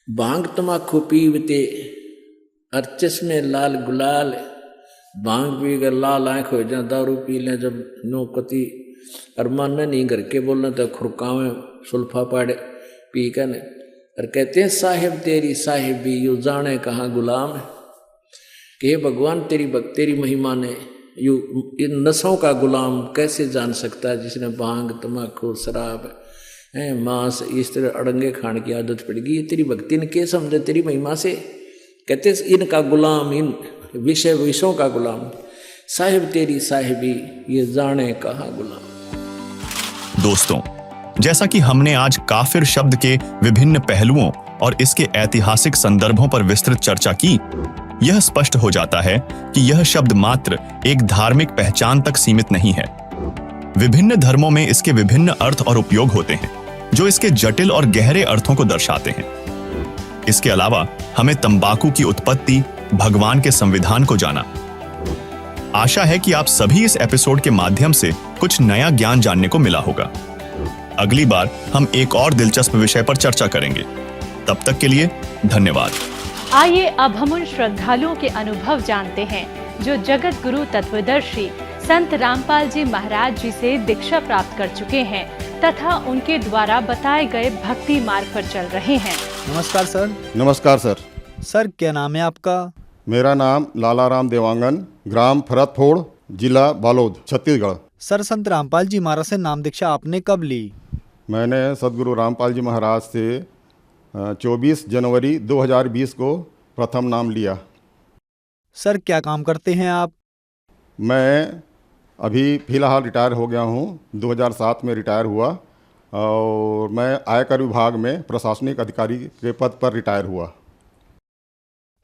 भांग तमाकू पीवते और चश्मे लाल गुलाल, भांग पी कर लाल आंख हो जाए, दारू पी लें जब नौकती और मानना नहीं घर के बोलना तो खुरकावे सुल्फा पाड़ पी कर। और कहते हैं साहेब तेरी साहेबी यू जाने कहाँ गुलाम, कि भगवान तेरी महिमा ने यू इन नशों का गुलाम कैसे जान सकता है जिसने भांग तमाकू शराब मांस इस तरह अड़ंगे खाने की आदत पड़ गई। तेरी भक्ति ने क्या समझे तेरी महिमा से। कहते इनका गुलाम, इन विषयों का गुलाम, साहिब तेरी साहिबी ये जाने कहाँ गुलाम। दोस्तों, जैसा कि हमने आज काफिर शब्द के विभिन्न पहलुओं और इसके ऐतिहासिक संदर्भों पर विस्तृत चर्चा की, यह स्पष्ट हो जाता है कि यह शब्द मात्र एक धार्मिक पहचान तक सीमित नहीं है। विभिन्न धर्मों में इसके विभिन्न अर्थ और उपयोग होते हैं जो इसके जटिल और गहरे अर्थों को दर्शाते हैं। इसके अलावा हमें तंबाकू की उत्पत्ति, भगवान के संविधान को जाना। आशा है कि आप सभी इस एपिसोड के माध्यम से कुछ नया ज्ञान जानने को मिला होगा। अगली बार हम एक और दिलचस्प विषय पर चर्चा करेंगे। तब तक के लिए धन्यवाद। आइए अब हम उन श्रद्धालुओं के अनुभव जानते हैं जो जगत गुरु तत्वदर्शी संत रामपाल जी महाराज जी से दीक्षा प्राप्त कर चुके हैं तथा उनके द्वारा बताए गए भक्ति मार्ग पर चल रहे हैं। नमस्कार सर। नमस्कार सर। सर क्या नाम है आपका? मेरा नाम लालाराम देवांगन, ग्राम फरतफोड़, जिला बालोद, छत्तीसगढ़। सर संत रामपाल जी महाराज से नाम दीक्षा आपने कब ली? मैंने सदगुरु रामपाल जी महाराज से 24 जनवरी 2020 को प्रथम नाम लिया। सर क्या काम करते हैं आप? मैं अभी फ़िलहाल रिटायर हो गया हूँ। 2007 में रिटायर हुआ। और मैं आयकर विभाग में प्रशासनिक अधिकारी के पद पर रिटायर हुआ।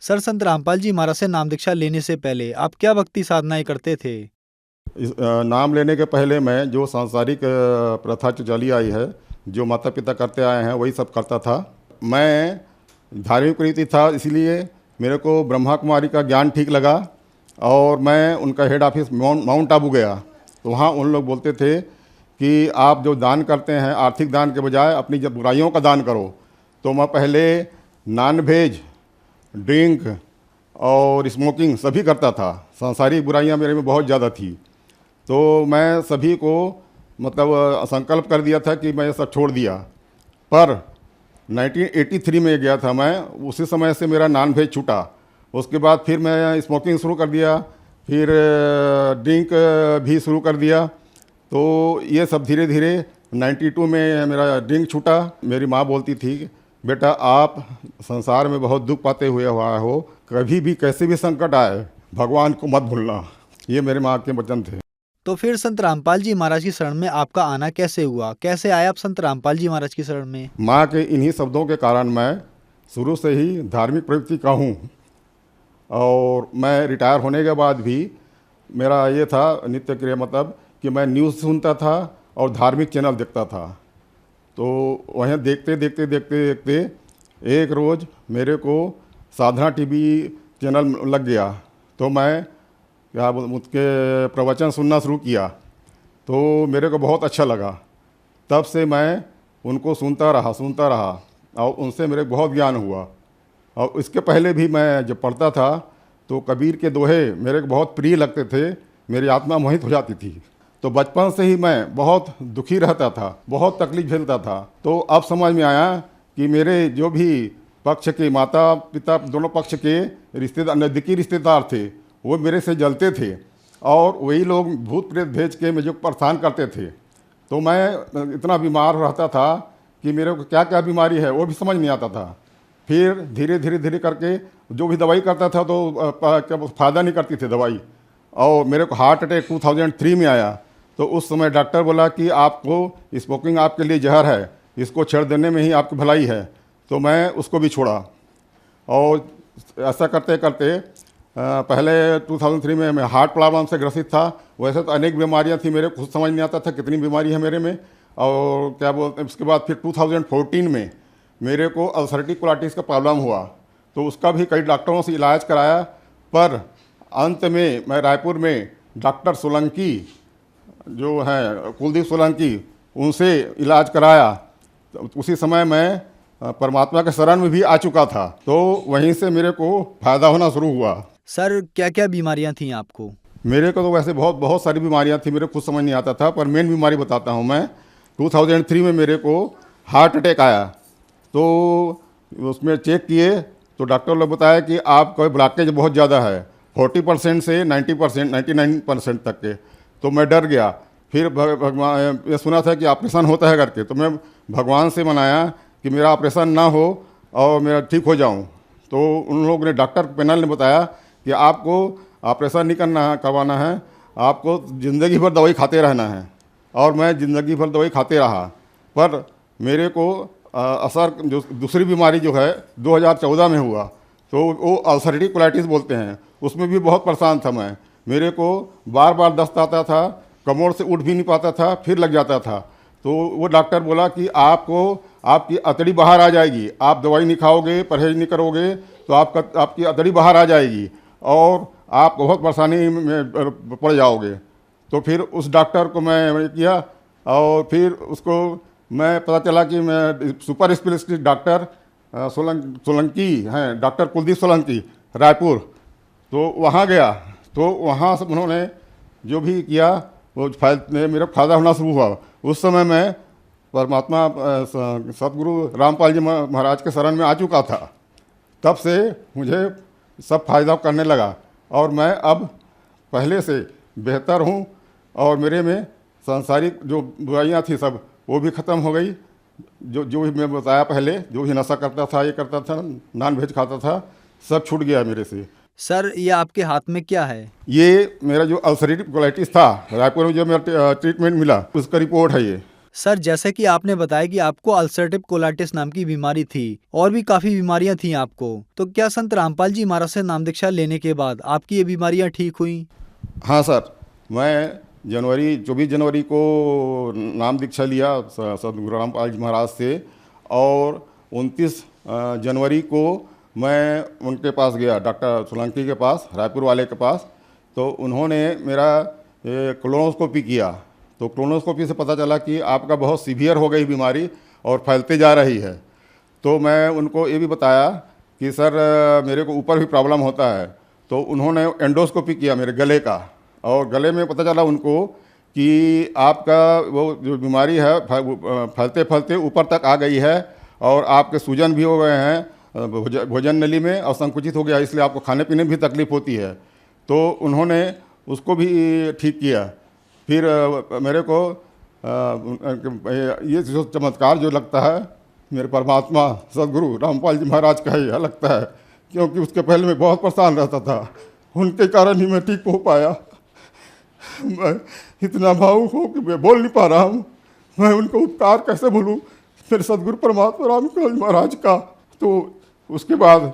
सर, संत रामपाल जी महाराज से नाम दीक्षा लेने से पहले आप क्या भक्ति साधनाएं करते थे? नाम लेने के पहले मैं जो सांसारिक प्रथा जो चली आई है, जो माता पिता करते आए हैं, वही सब करता था। मैं धार्मिक प्रवृत्ति था, इसलिए मेरे को ब्रह्मा कुमारी का ज्ञान ठीक लगा और मैं उनका हेड ऑफिस माउंट आबू गया। तो वहाँ उन लोग बोलते थे कि आप जो दान करते हैं, आर्थिक दान के बजाय अपनी जब बुराइयों का दान करो। तो मैं पहले नॉन वेज, ड्रिंक और स्मोकिंग सभी करता था। सांसारिक बुराइयाँ मेरे में बहुत ज़्यादा थी। तो मैं सभी को मतलब संकल्प कर दिया था कि मैं ये सब छोड़ दिया। पर 1983 में गया था मैं, उसी समय से मेरा नॉन वेज छूटा। उसके बाद फिर मैं स्मोकिंग शुरू कर दिया, फिर ड्रिंक भी शुरू कर दिया। तो ये सब धीरे धीरे 92 में मेरा ड्रिंक छूटा। मेरी माँ बोलती थी, बेटा आप संसार में बहुत दुख पाते हुए हुआ हो, कभी भी कैसे भी संकट आए भगवान को मत भूलना। ये मेरे माँ के वचन थे। तो फिर संत रामपाल जी महाराज की शरण में आपका आना कैसे हुआ? कैसे आए आप संत रामपाल जी महाराज की शरण में? माँ के इन्हीं शब्दों के कारण मैं शुरू से ही धार्मिक प्रवृत्ति का हूँ। और मैं रिटायर होने के बाद भी मेरा ये था नित्य क्रिया, मतलब कि मैं न्यूज़ सुनता था और धार्मिक चैनल देखता था। तो वहीं देखते देखते देखते देखते एक रोज़ मेरे को साधना टीवी चैनल लग गया। तो मैं उसके प्रवचन सुनना शुरू किया, तो मेरे को बहुत अच्छा लगा। तब से मैं उनको सुनता रहा और उनसे मेरे को बहुत ज्ञान हुआ। और इसके पहले भी मैं जब पढ़ता था तो कबीर के दोहे मेरे को बहुत प्रिय लगते थे, मेरी आत्मा मोहित हो जाती थी। तो बचपन से ही मैं बहुत दुखी रहता था, बहुत तकलीफ झेलता था। तो अब समझ में आया कि मेरे जो भी पक्ष के माता पिता दोनों पक्ष के रिश्तेदार, नज़दीकी रिश्तेदार थे, वो मेरे से जलते थे और वही लोग भूत प्रेत भेज के मुझे परेशान करते थे। तो मैं इतना बीमार रहता था कि मेरे को क्या क्या बीमारी है वो भी समझ नहीं आता था। फिर धीरे धीरे करके जो भी दवाई करता था तो फ़ायदा नहीं करती थी दवाई। और मेरे को हार्ट अटैक 2003 में आया। तो उस समय डॉक्टर बोला कि आपको स्मोकिंग आपके लिए जहर है, इसको छेड़ देने में ही आपकी भलाई है। तो मैं उसको भी छोड़ा। और ऐसा करते करते पहले 2003 में मैं हार्ट प्रॉब्लम से ग्रसित था। वैसे तो अनेक बीमारियां थी, मेरे खुद समझ नहीं आता था कितनी बीमारी है मेरे में। और क्या बोलते हैं, उसके बाद फिर 2014 में मेरे को अल्सरेटिव कोलाइटिस का प्रॉब्लम हुआ। तो उसका भी कई डॉक्टरों से इलाज कराया, पर अंत में मैं रायपुर में डॉक्टर सोलंकी जो हैं कुलदीप सोलंकी, उनसे इलाज कराया। तो उसी समय मैं परमात्मा के शरण में भी आ चुका था। तो वहीं से मेरे को फ़ायदा होना शुरू हुआ। सर, क्या क्या बीमारियां थी आपको? मेरे को तो वैसे बहुत सारी बीमारियां थी, मेरे को खुद समझ नहीं आता था। पर मेन बीमारी बताता हूं मैं। 2003 में मेरे को हार्ट अटैक आया। तो उसमें चेक किए तो डॉक्टर लोग बताया कि आपका ब्लॉकेज बहुत ज़्यादा है, 40% से 90%, 99% तक के। तो मैं डर गया। फिर भगवान, ये सुना था कि ऑपरेशन होता है करके, तो मैं भगवान से मनाया कि मेरा ऑपरेशन ना हो और मेरा ठीक हो जाऊं। तो उन लोगों ने, डॉक्टर पैनल ने बताया कि आपको ऑपरेशन नहीं करवाना है, आपको ज़िंदगी भर दवाई खाते रहना है। और मैं ज़िंदगी भर दवाई खाते रहा। पर मेरे को असर जो दूसरी बीमारी जो है 2014 में हुआ, तो वो अल्सरेटिव कोलाइटिस बोलते हैं, उसमें भी बहुत परेशान था मैं। मेरे को बार बार दस्त आता था, कमर से उठ भी नहीं पाता था, फिर लग जाता था। तो वो डॉक्टर बोला कि आपको आपकी अतड़ी बाहर आ जाएगी, आप दवाई नहीं खाओगे, परहेज नहीं करोगे तो आपकी अतड़ी बाहर आ जाएगी और आप बहुत परेशानी में पड़ जाओगे। तो फिर उस डॉक्टर को मैं किया और फिर उसको मैं पता चला कि मैं सुपर स्पेशलिस्ट डॉक्टर सोलंकी हैं, डॉक्टर कुलदीप सोलंकी, रायपुर। तो वहाँ गया। तो वहाँ से उन्होंने जो भी किया वो मेरा फ़ायदा होना शुरू हुआ। उस समय मैं परमात्मा सतगुरु रामपाल जी महाराज के शरण में आ चुका था। तब से मुझे सब फायदा करने लगा और मैं अब पहले से बेहतर हूँ। और मेरे में सांसारिक जो बुराइयाँ थी सब वो भी ख़त्म हो गई। जो भी मैं बताया पहले, जो भी नशा करता था, ये करता था, नॉन वेज खाता था, सब छूट गया मेरे से। सर, ये आपके हाथ में क्या है? ये मेरा जो अल्सरेटिव कोलाइटिस था, रायपुर में जो मेरा ट्रीटमेंट मिला, उसका रिपोर्ट है ये। सर जैसे कि आपने बताया कि आपको अल्सरेटिव कोलाइटिस नाम की बीमारी थी और भी काफी बीमारियां थी आपको, तो क्या संत रामपाल जी महाराज से नाम दीक्षा लेने के बाद आपकी ये बीमारियां ठीक हुई? हाँ सर, मैं 24 जनवरी को नाम दीक्षा लिया सदगुरु रामपाल जी महाराज से, और 29 जनवरी को मैं उनके पास गया, डॉक्टर सोलंकी के पास, रायपुर वाले के पास। तो उन्होंने मेरा कोलोनोस्कोपी किया, तो कोलोनोस्कोपी से पता चला कि आपका बहुत सीवियर हो गई बीमारी और फैलते जा रही है। तो मैं उनको ये भी बताया कि सर मेरे को ऊपर भी प्रॉब्लम होता है। तो उन्होंने एंडोस्कोपी किया मेरे गले का, और गले में पता चला उनको कि आपका वो जो बीमारी है फैलते फैलते ऊपर तक आ गई है, और आपके सूजन भी हो गए हैं भोजन नली में, और संकुचित हो गया, इसलिए आपको खाने पीने में भी तकलीफ होती है। तो उन्होंने उसको भी ठीक किया। फिर मेरे को ये जो चमत्कार जो लगता है मेरे परमात्मा सदगुरु रामपाल जी महाराज का ही लगता है, क्योंकि उसके पहले मैं बहुत परेशान रहता था, उनके कारण ही मैं ठीक हो पाया। मैं इतना भावुक हूँ कि मैं बोल नहीं पा रहा हूँ। मैं उनको उपकार कैसे भूलूँ, मेरे सदगुरु परमात्मा रामपाल जी महाराज का। तो उसके बाद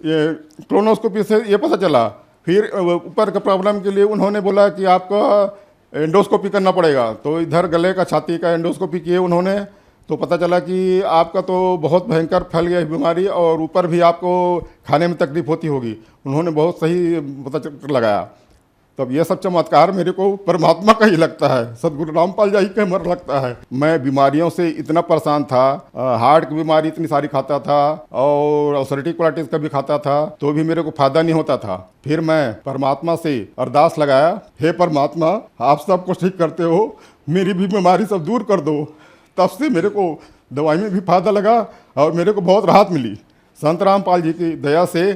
ये कोलोनोस्कोपी से ये पता चला। फिर ऊपर का प्रॉब्लम के लिए उन्होंने बोला कि आपका एंडोस्कोपी करना पड़ेगा। तो इधर गले का, छाती का एंडोस्कोपी किए उन्होंने, तो पता चला कि आपका तो बहुत भयंकर फैल गया बीमारी, और ऊपर भी आपको खाने में तकलीफ होती होगी। उन्होंने बहुत सही पता लगाया। तब ये सब चमत्कार मेरे को परमात्मा का ही लगता है, सदगुरु रामपाल जी का मर लगता है। मैं बीमारियों से इतना परेशान था, हार्ट की बीमारी इतनी सारी खाता था और अल्सरेटिव कोलाइटिस का भी खाता था, तो भी मेरे को फायदा नहीं होता था। फिर मैं परमात्मा से अरदास लगाया, हे परमात्मा आप सब कुछ ठीक करते हो, मेरी भी बीमारी सब दूर कर दो। तब से मेरे को दवाई में भी फायदा लगा और मेरे को बहुत राहत मिली। संत रामपाल जी की दया से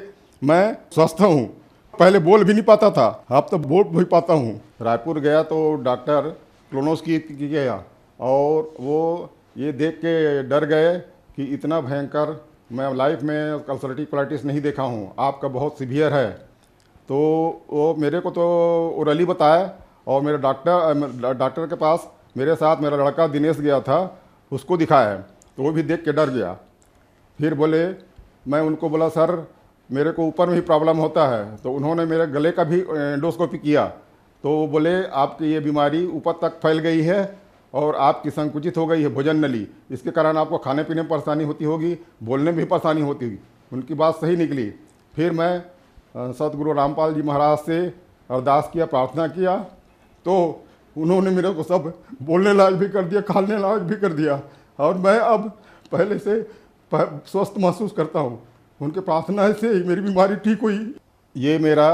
मैं स्वस्थ हूँ। पहले बोल भी नहीं पाता था, अब तो बोल भी पाता हूँ। रायपुर गया तो डॉक्टर कोलोनोस्कोपी गया, और वो ये देख के डर गए कि इतना भयंकर मैं लाइफ में अल्सरेटिव कोलाइटिस नहीं देखा हूँ, आपका बहुत सीवियर है। तो वो मेरे को तो ओरली बताया, और मेरे डॉक्टर के पास मेरे साथ मेरा लड़का दिनेश गया था, उसको दिखाया, तो वो भी देख के डर गया। फिर बोले, मैं उनको बोला सर मेरे को ऊपर में ही प्रॉब्लम होता है। तो उन्होंने मेरे गले का भी एंडोस्कोपी किया, तो वो बोले आपकी ये बीमारी ऊपर तक फैल गई है और आपकी संकुचित हो गई है भोजन नली, इसके कारण आपको खाने पीने में परेशानी होती होगी, बोलने में भी परेशानी होती होगी। उनकी बात सही निकली। फिर मैं सतगुरु रामपाल जी महाराज से अरदास किया, प्रार्थना किया, तो उन्होंने मेरे को सब बोलने लायक भी कर दिया, खाने लायक भी कर दिया, और मैं अब पहले से स्वस्थ महसूस करता हूँ। उनके प्रार्थना से ही मेरी बीमारी ठीक हुई। ये मेरा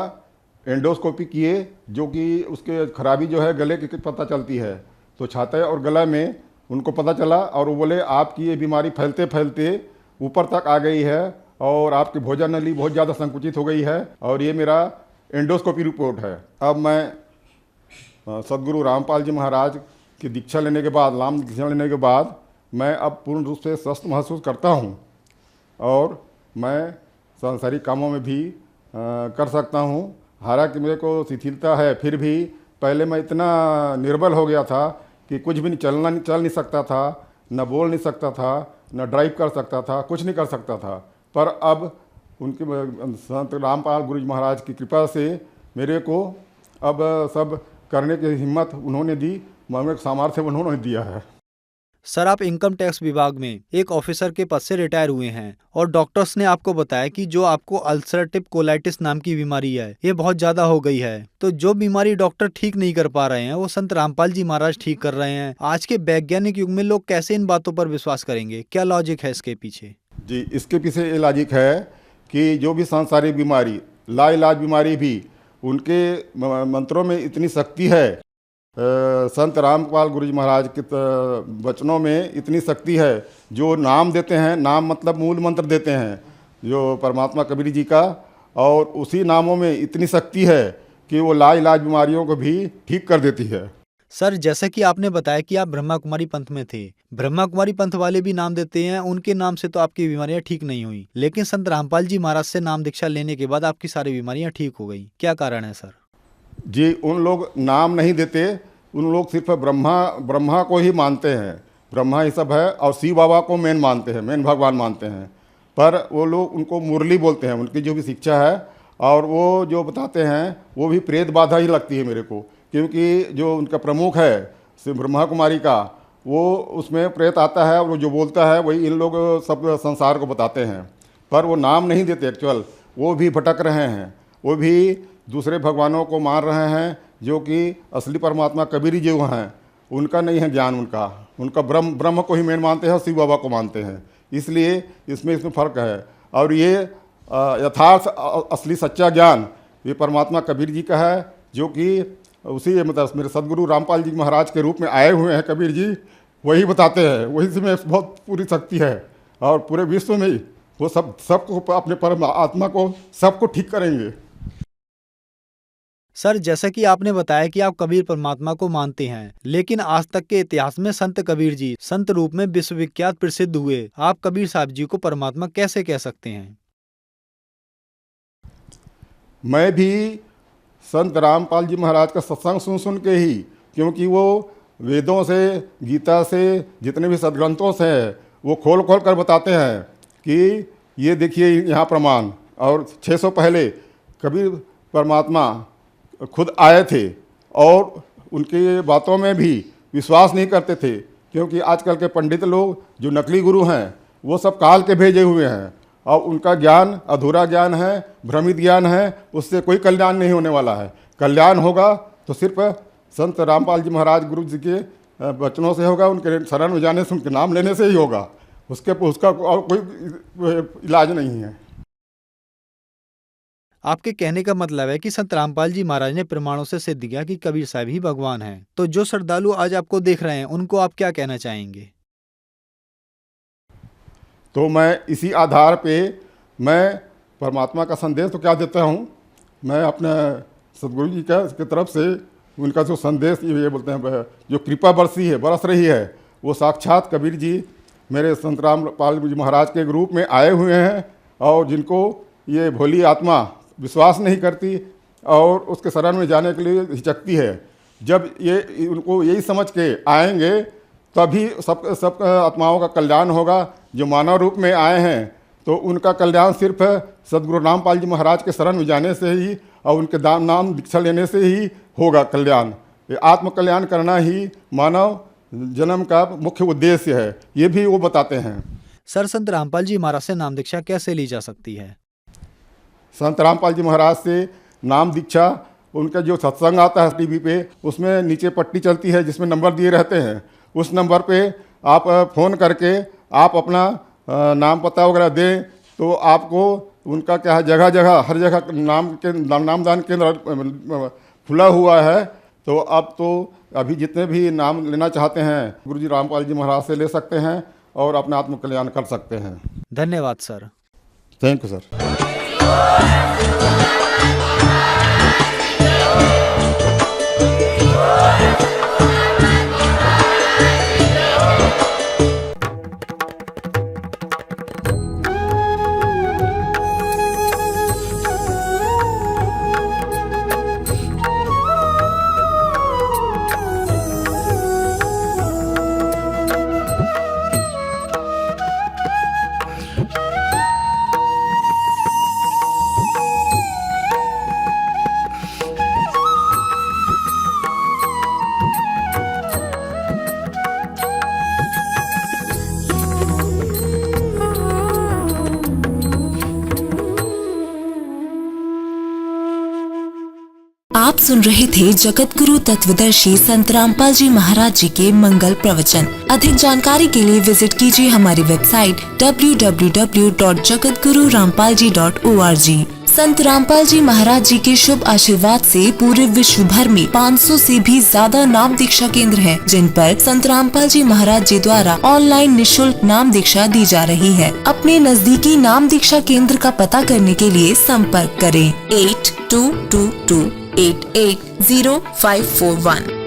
एंडोस्कोपी किए, जो कि उसके खराबी जो है गले की पता चलती है, तो छाती और गला में उनको पता चला, और वो बोले आपकी ये बीमारी फैलते फैलते ऊपर तक आ गई है और आपकी भोजन नली बहुत ज़्यादा संकुचित हो गई है, और ये मेरा एंडोस्कोपी रिपोर्ट है। अब मैं सदगुरु रामपाल जी महाराज की दीक्षा लेने के बाद, नाम दीक्षा लेने के बाद मैं अब पूर्ण रूप से स्वस्थ महसूस करता हूँ, और मैं सांसारिक कामों में भी कर सकता हूँ। हालांकि मेरे को शिथिलता है, फिर भी पहले मैं इतना निर्बल हो गया था कि कुछ भी चल नहीं सकता था, न बोल नहीं सकता था, न ड्राइव कर सकता था, कुछ नहीं कर सकता था। पर अब उनके संत रामपाल गुरु जी महाराज की कृपा से मेरे को अब सब करने की हिम्मत उन्होंने दी, मन सामर्थ्य उन्होंने दिया है। सर आप इनकम टैक्स विभाग में एक ऑफिसर के पद से रिटायर हुए हैं, और डॉक्टर्स ने आपको बताया कि जो आपको अल्सरेटिव कोलाइटिस नाम की बीमारी है ये बहुत ज्यादा हो गई है। तो जो बीमारी डॉक्टर ठीक नहीं कर पा रहे हैं वो संत रामपाल जी महाराज ठीक कर रहे हैं। आज के वैज्ञानिक युग में लोग कैसे इन बातों पर विश्वास करेंगे? क्या लॉजिक है इसके पीछे? जी, इसके पीछे ये लॉजिक है कि जो भी सांसारिक बीमारी, लाइलाज बीमारी भी, उनके मंत्रों में इतनी शक्ति है, संत रामपाल गुरु जी महाराज के वचनों में इतनी शक्ति है। जो नाम देते हैं, नाम मतलब मूल मंत्र देते हैं जो परमात्मा कबीर जी का, और उसी नामों में इतनी शक्ति है कि वो लाइलाज बीमारियों को भी ठीक कर देती है। सर जैसे कि आपने बताया कि आप ब्रह्मा कुमारी पंथ में थे, ब्रह्मा कुमारी पंथ वाले भी नाम देते हैं, उनके नाम से तो आपकी बीमारियां ठीक नहीं हुई, लेकिन संत रामपाल जी महाराज से नाम दीक्षा लेने के बाद आपकी सारी बीमारियां ठीक हो गई। क्या कारण है सर? जी, उन लोग नाम नहीं देते, उन लोग सिर्फ ब्रह्मा को ही मानते हैं, ब्रह्मा ये सब है, और शिव बाबा को मेन मानते हैं, मेन भगवान मानते हैं। पर वो लोग उनको मुरली बोलते हैं, उनकी जो भी शिक्षा है और वो जो बताते हैं वो भी प्रेत बाधा ही लगती है मेरे को, क्योंकि जो उनका प्रमुख है ब्रह्मा कुमारी का, वो उसमें प्रेत आता है और वो जो बोलता है वही इन लोग सब संसार को बताते हैं, पर वो नाम नहीं देते एक्चुअल। वो भी भटक रहे हैं, वो भी दूसरे भगवानों को मान रहे हैं, जो कि असली परमात्मा कबीर जी जो हैं उनका नहीं है ज्ञान, उनका ब्रह्म को ही मेन मानते हैं और शिव बाबा को मानते हैं। इसलिए इसमें फ़र्क है। और ये यथार्थ असली सच्चा ज्ञान ये परमात्मा कबीर जी का है, जो कि उसी मतलब मेरे सदगुरु रामपाल जी महाराज के रूप में आए हुए हैं कबीर जी, वही बताते हैं। वही में बहुत पूरी शक्ति है और पूरे विश्व में वो सबको अपने परम आत्मा को सबको ठीक करेंगे। सर, जैसा कि आपने बताया कि आप कबीर परमात्मा को मानते हैं, लेकिन आज तक के इतिहास में संत कबीर जी संत रूप में विश्वविख्यात प्रसिद्ध हुए। आप कबीर साहब जी को परमात्मा कैसे कह सकते हैं? मैं भी संत रामपाल जी महाराज का सत्संग सुन के ही, क्योंकि वो वेदों से, गीता से, जितने भी सदग्रंथों से है वो खोल कर बताते हैं कि ये देखिए यहाँ प्रमाण। और 600 पहले कबीर परमात्मा खुद आए थे और उनकी बातों में भी विश्वास नहीं करते थे, क्योंकि आजकल के पंडित लोग जो नकली गुरु हैं वो सब काल के भेजे हुए हैं और उनका ज्ञान अधूरा ज्ञान है, भ्रमित ज्ञान है, उससे कोई कल्याण नहीं होने वाला है। कल्याण होगा तो सिर्फ संत रामपाल जी महाराज गुरु जी के वचनों से होगा, उनके शरण में जाने से, उनके नाम लेने से ही होगा। उसका और कोई इलाज नहीं है। आपके कहने का मतलब है कि संत रामपाल जी महाराज ने प्रमाणों से सिद्ध किया कि कबीर साहब ही भगवान हैं। तो जो श्रद्धालु आज आपको देख रहे हैं उनको आप क्या कहना चाहेंगे? तो मैं इसी आधार पे मैं परमात्मा का संदेश तो क्या देता हूँ, मैं अपने सदगुरु जी की तरफ से उनका जो संदेश ये बोलते हैं, जो कृपा बरस रही है, वो साक्षात कबीर जी मेरे संत रामपाल जी महाराज के रूप में आए हुए हैं। और जिनको ये भोली आत्मा विश्वास नहीं करती और उसके शरण में जाने के लिए हिचकती है, जब ये उनको यही समझ के आएंगे तभी सब आत्माओं का कल्याण होगा। जो मानव रूप में आए हैं तो उनका कल्याण सिर्फ सदगुरु रामपाल जी महाराज के शरण में जाने से ही और उनके नाम दीक्षा लेने से ही होगा कल्याण। ये आत्म कल्याण करना ही मानव जन्म का मुख्य उद्देश्य है, ये भी वो बताते हैं। सर, संत रामपाल जी महाराज से नाम दीक्षा कैसे ली जा सकती है? संत रामपाल जी महाराज से नाम दीक्षा, उनका जो सत्संग आता है टीवी पे, उसमें नीचे पट्टी चलती है जिसमें नंबर दिए रहते हैं। उस नंबर पे आप फ़ोन करके आप अपना नाम पता वगैरह दें तो आपको उनका क्या है, जगह जगह हर जगह नामदान केंद्र खुला हुआ है। तो अब तो अभी जितने भी नाम लेना चाहते हैं गुरुजी रामपाल जी महाराज से ले सकते हैं और अपना आत्म कल्याण कर सकते हैं। धन्यवाद सर। Thank you sir. आप सुन रहे थे जगत गुरु तत्वदर्शी संत रामपाल जी महाराज जी के मंगल प्रवचन। अधिक जानकारी के लिए विजिट कीजिए हमारी वेबसाइट www.jagatgururampalji.org। संत रामपाल जी महाराज जी के शुभ आशीर्वाद से पूरे विश्व भर में 500 से भी ज्यादा नाम दीक्षा केंद्र हैं, जिन पर संत रामपाल जी महाराज जी द्वारा ऑनलाइन निशुल्क नाम दीक्षा दी जा रही है। अपने नजदीकी नाम दीक्षा केंद्र का पता करने के लिए संपर्क करें 8222880541।